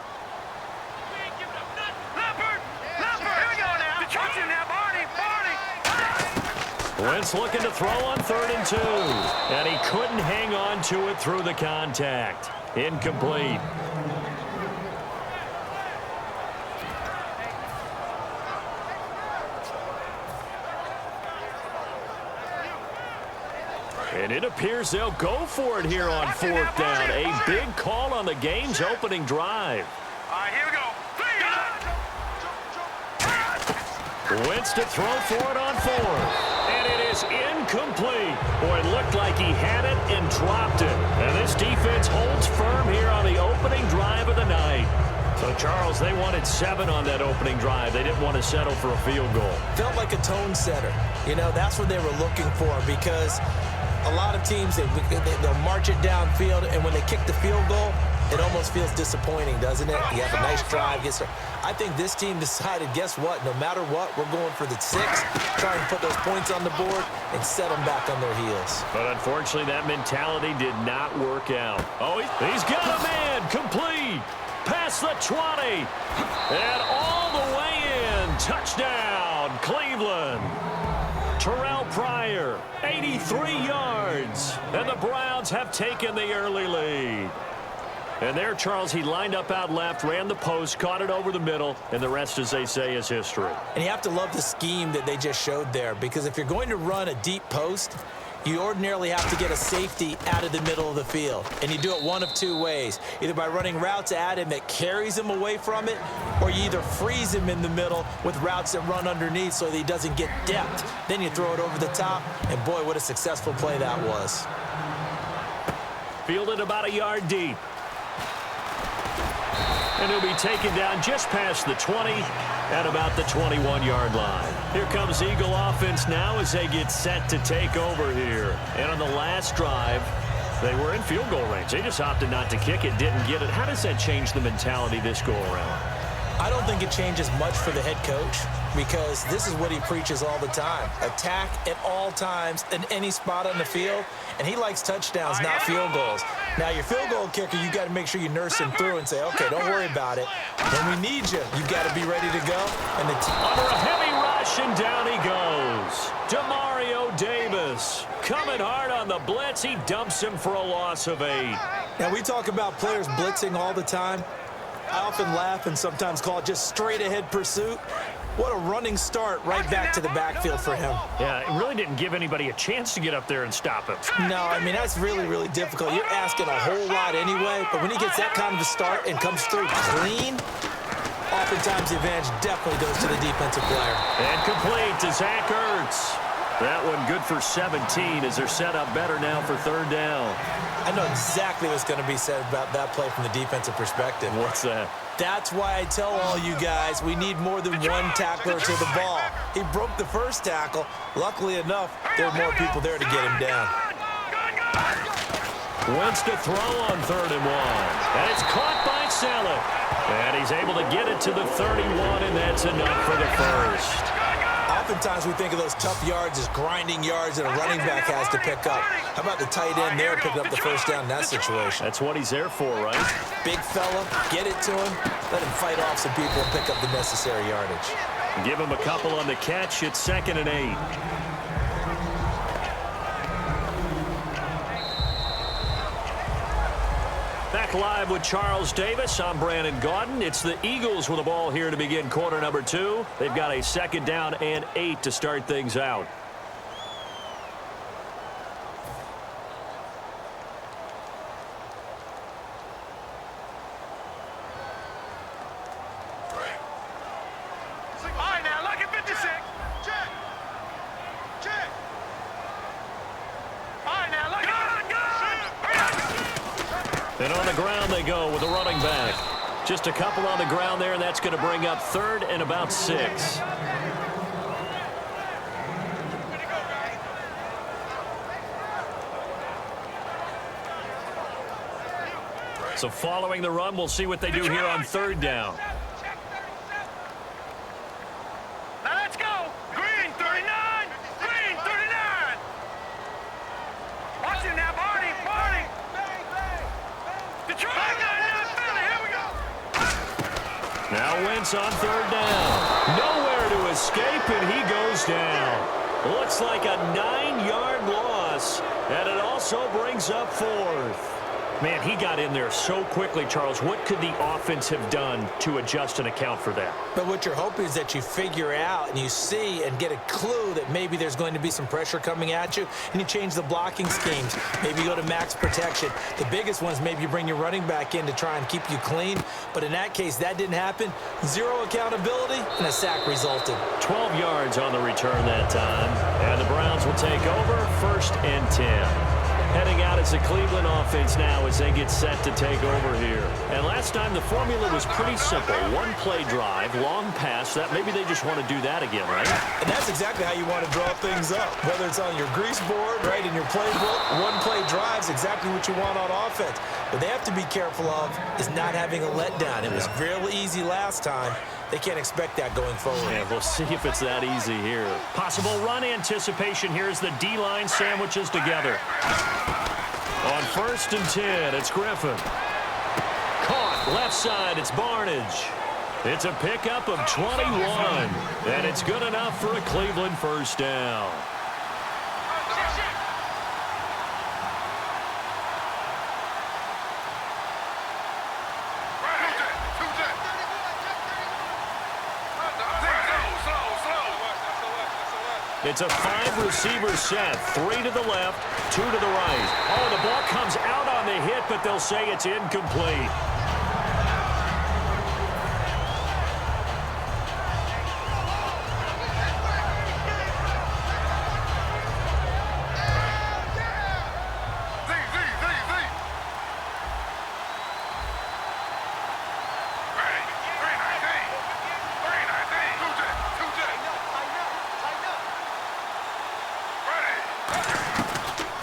Wentz looking to throw on 3rd and 2. And he couldn't hang on to it through the contact. Incomplete. And it appears they'll go for it here on 4th down. A big call on the game's opening drive. All right, here we go. Wentz to throw for it on 4th. And it is incomplete. Boy, it looked like he had it and dropped it. And this defense holds firm here on the opening drive of the night. So, Charles, they wanted 7 on that opening drive. They didn't want to settle for a field goal. Felt like a tone setter. You know, that's what they were looking for, because a lot of teams, they'll march it downfield, and when they kick the field goal, it almost feels disappointing, doesn't it? You have a nice drive. I think this team decided, guess what? No matter what, we're going for the 6, try and put those points on the board and set them back on their heels. But unfortunately, that mentality did not work out. Oh, he's got a man. Complete. Past the 20. And all the way in. Touchdown, Cleveland. Terrell Pryor, 83 yards. And the Browns have taken the early lead. And there, Charles, he lined up out left, ran the post, caught it over the middle, and the rest, as they say, is history. And you have to love the scheme that they just showed there, because if you're going to run a deep post, you ordinarily have to get a safety out of the middle of the field. And you do it one of 2 ways, either by running routes at him that carries him away from it, or you either freeze him in the middle with routes that run underneath so that he doesn't get depth. Then you throw it over the top, and boy, what a successful play that was. Fielded about a yard deep. And he'll be taken down just past the 20 at about the 21-yard line. Here comes Eagle offense now as they get set to take over here. And on the last drive, they were in field goal range. They just opted not to kick it, didn't get it. How does that change the mentality this go-around? I don't think it changes much for the head coach, because this is what he preaches all the time. Attack at all times in any spot on the field, and he likes touchdowns, not field goals. Now, your field goal kicker, you got to make sure you nurse him through and say, okay, don't worry about it. When we need you, you got to be ready to go. And under a heavy rush, and down he goes. Demario Davis coming hard on the blitz. He dumps him for a loss of 8. Now, we talk about players blitzing all the time. I often laugh and sometimes call it just straight-ahead pursuit. What a running start right back to the backfield for him. Yeah, it really didn't give anybody a chance to get up there and stop him. No, I mean, that's really, really difficult. You're asking a whole lot anyway, but when he gets that kind of a start and comes through clean, oftentimes the advantage definitely goes to the defensive player. And complete to Zach Ertz. That one good for 17 as they're set up better now for 3rd down. I know exactly what's going to be said about that play from the defensive perspective. What's that? That's why I tell all you guys we need more than one tackler to the ball. He broke the first tackle. Luckily enough, there were more people there to get him down. Wentz to throw on 3rd and 1. And it's caught by Saleh. And he's able to get it to the 31, and that's enough for the first. Oftentimes we think of those tough yards as grinding yards that a running back has to pick up. How about the tight end there picking up the first down in that situation? That's what he's there for, right? Big fella, get it to him, let him fight off some people and pick up the necessary yardage. Give him a couple on the catch. It's 2nd and 8. Back live with Charles Davis. I'm Brandon Gaudin. It's the Eagles with the ball here to begin quarter number 2. They've got a 2nd down and 8 to start things out. All right, now, look at 56. Check. Check. All right, now, look at And on the ground they go with the running back. Just a couple on the ground there, and that's going to bring up 3rd and about 6. So following the run, we'll see what they do here on third down. Now let's go. Green 39. Green 39. Watch him now, Barney. Barney. Detroit. Here we go. Now Wentz on third down. Nowhere to escape, and he goes down. Looks like a 9-yard loss, and it also brings up fourth. Man, he got in there so quickly, Charles. What could the offense have done to adjust and account for that? But what you're hoping is that you figure out and you see and get a clue that maybe there's going to be some pressure coming at you, and you change the blocking schemes. Maybe you go to max protection. The biggest one is maybe you bring your running back in to try and keep you clean. But in that case, that didn't happen. Zero accountability, and a sack resulted. 12 yards on the return that time. And the Browns will take over 1st and 10. Heading out as the Cleveland offense now as they get set to take over here. And last time the formula was pretty simple. One play drive, long pass. That maybe they just want to do that again, right? And that's exactly how you want to draw things up. Whether it's on your grease board, right, in your playbook, one play drives exactly what you want on offense. What they have to be careful of is not having a letdown. It was real easy last time. They can't expect that going forward. Yeah, we'll see if it's that easy here. Possible run anticipation here as the D-line sandwiches together. On 1st and 10, it's Griffin. Caught left side, it's Barnage. It's a pickup of 21, and it's good enough for a Cleveland first down. It's a 5-receiver set, 3 to the left, 2 to the right. Oh, the ball comes out on the hit, but they'll say it's incomplete.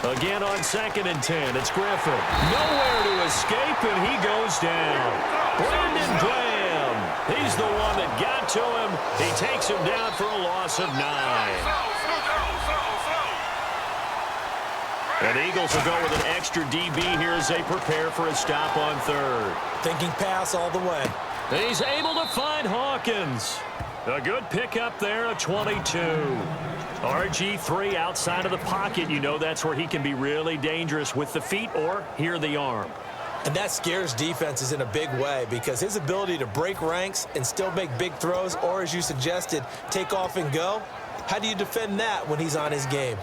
Again on 2nd and 10, it's Griffin. Nowhere to escape, and he goes down. Brandon Graham. He's the one that got to him. He takes him down for a loss of 9. And the Eagles will go with an extra DB here as they prepare for a stop on 3rd. Thinking pass all the way. And he's able to find Hawkins. A good pickup there, a 22. RG3 outside of the pocket. You know that's where he can be really dangerous with the feet or here the arm. And that scares defenses in a big way because his ability to break ranks and still make big throws or, as you suggested, take off and go, how do you defend that when he's on his game?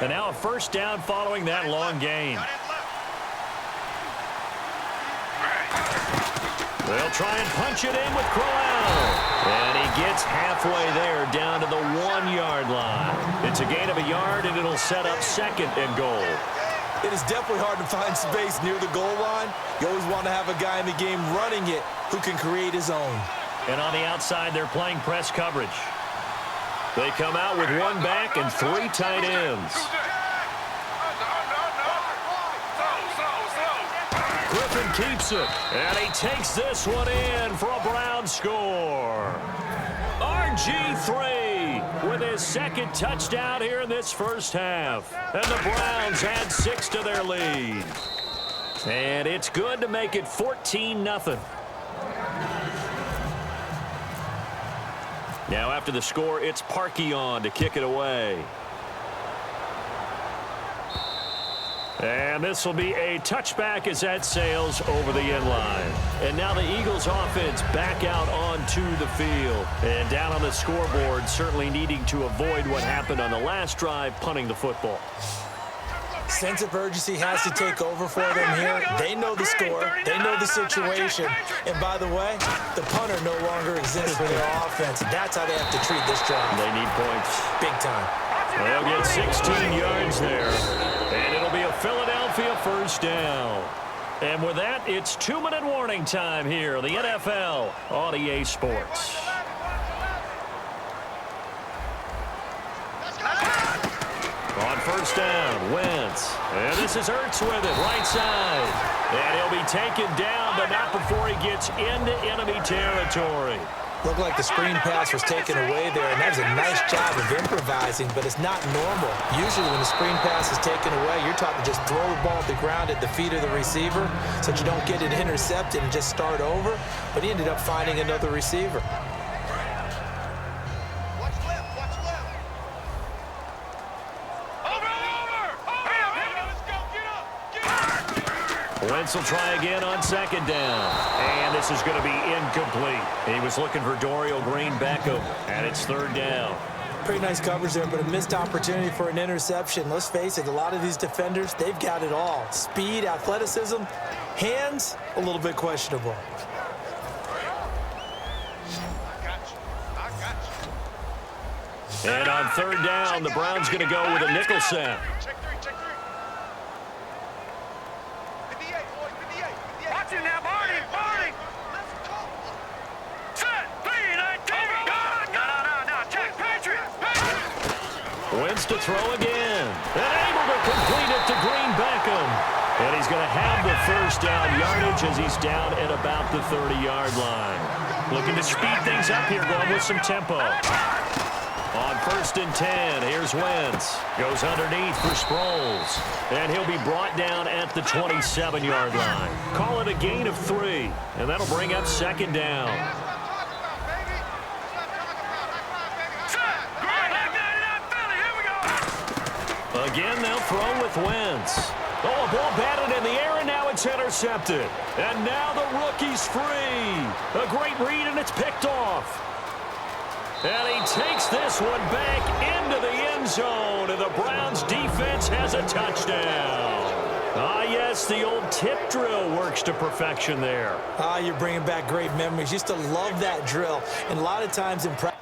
And now a first down following that long gain. They'll try and punch it in with Crowell. And he gets halfway there down to the 1-yard line. It's a gain of a yard, and it'll set up 2nd and goal. It is definitely hard to find space near the goal line. You always want to have a guy in the game running it who can create his own. And on the outside, they're playing press coverage. They come out with 1 back and 3 tight ends. Griffin keeps it, and he takes this one in for a Brown score. RG3 with his 2nd touchdown here in this first half. And the Browns add 6 to their lead. And it's good to make it 14-0. Now after the score, it's Parkey on to kick it away. And this will be a touchback as that sails over the end line. And now the Eagles offense back out onto the field. And down on the scoreboard, certainly needing to avoid what happened on the last drive, punting the football. Sense of urgency has to take over for them here. They know the score. They know the situation. And by the way, the punter no longer exists for their offense. That's how they have to treat this drive. They need points. Big time. They'll get 16 yards there. And it'll be a Philadelphia first down. And with that, it's 2-minute warning time here in the NFL on EA Sports. Let's go! first down. Wentz. And this is Ertz with it, right side. And he'll be taken down, but not before he gets into enemy territory. Looked like the screen pass was taken away there, and that was a nice job of improvising, but it's not normal. Usually when the screen pass is taken away, you're taught to just throw the ball at the ground at the feet of the receiver so that you don't get it intercepted and just start over, but he ended up finding another receiver. Watch left, watch left. Over! Let's go, get up! Wentz will try again on second down. And this is going to be incomplete. He was looking for Dorial Green-Beckham, and it's third down. Pretty nice coverage there, but a missed opportunity for an interception. Let's face it, a lot of these defenders, they've got it all. Speed, athleticism, hands, a little bit questionable. I got you. And on third down, the Browns going to go with a nickel set. Check three. 58, boys, 58. Watch it now, Barney. Let's go. Set, 3-19. No, check, Patriots. Wentz to throw again. And able to complete it to Green-Beckham. And he's going to have the first down yardage as he's down at about the 30-yard line. Looking to speed things up here, going with some tempo. On first and 10, here's Wentz. Goes underneath for Sproles. And he'll be brought down at the 27-yard line. Call it a gain of 3. And that'll bring up second down. That's what I'm talking about, baby. That's what I'm talking about. Set, Green, Philly, here we go. Again, they'll throw with Wentz. Oh, a ball batted in the air, and now it's intercepted. And now the rookie's free. A great read, and it's picked off. And he takes this one back into the end zone, and the Browns defense has a touchdown. Ah, yes, the old tip drill works to perfection there. You're bringing back great memories. Used to love that drill. And a lot of times in practice,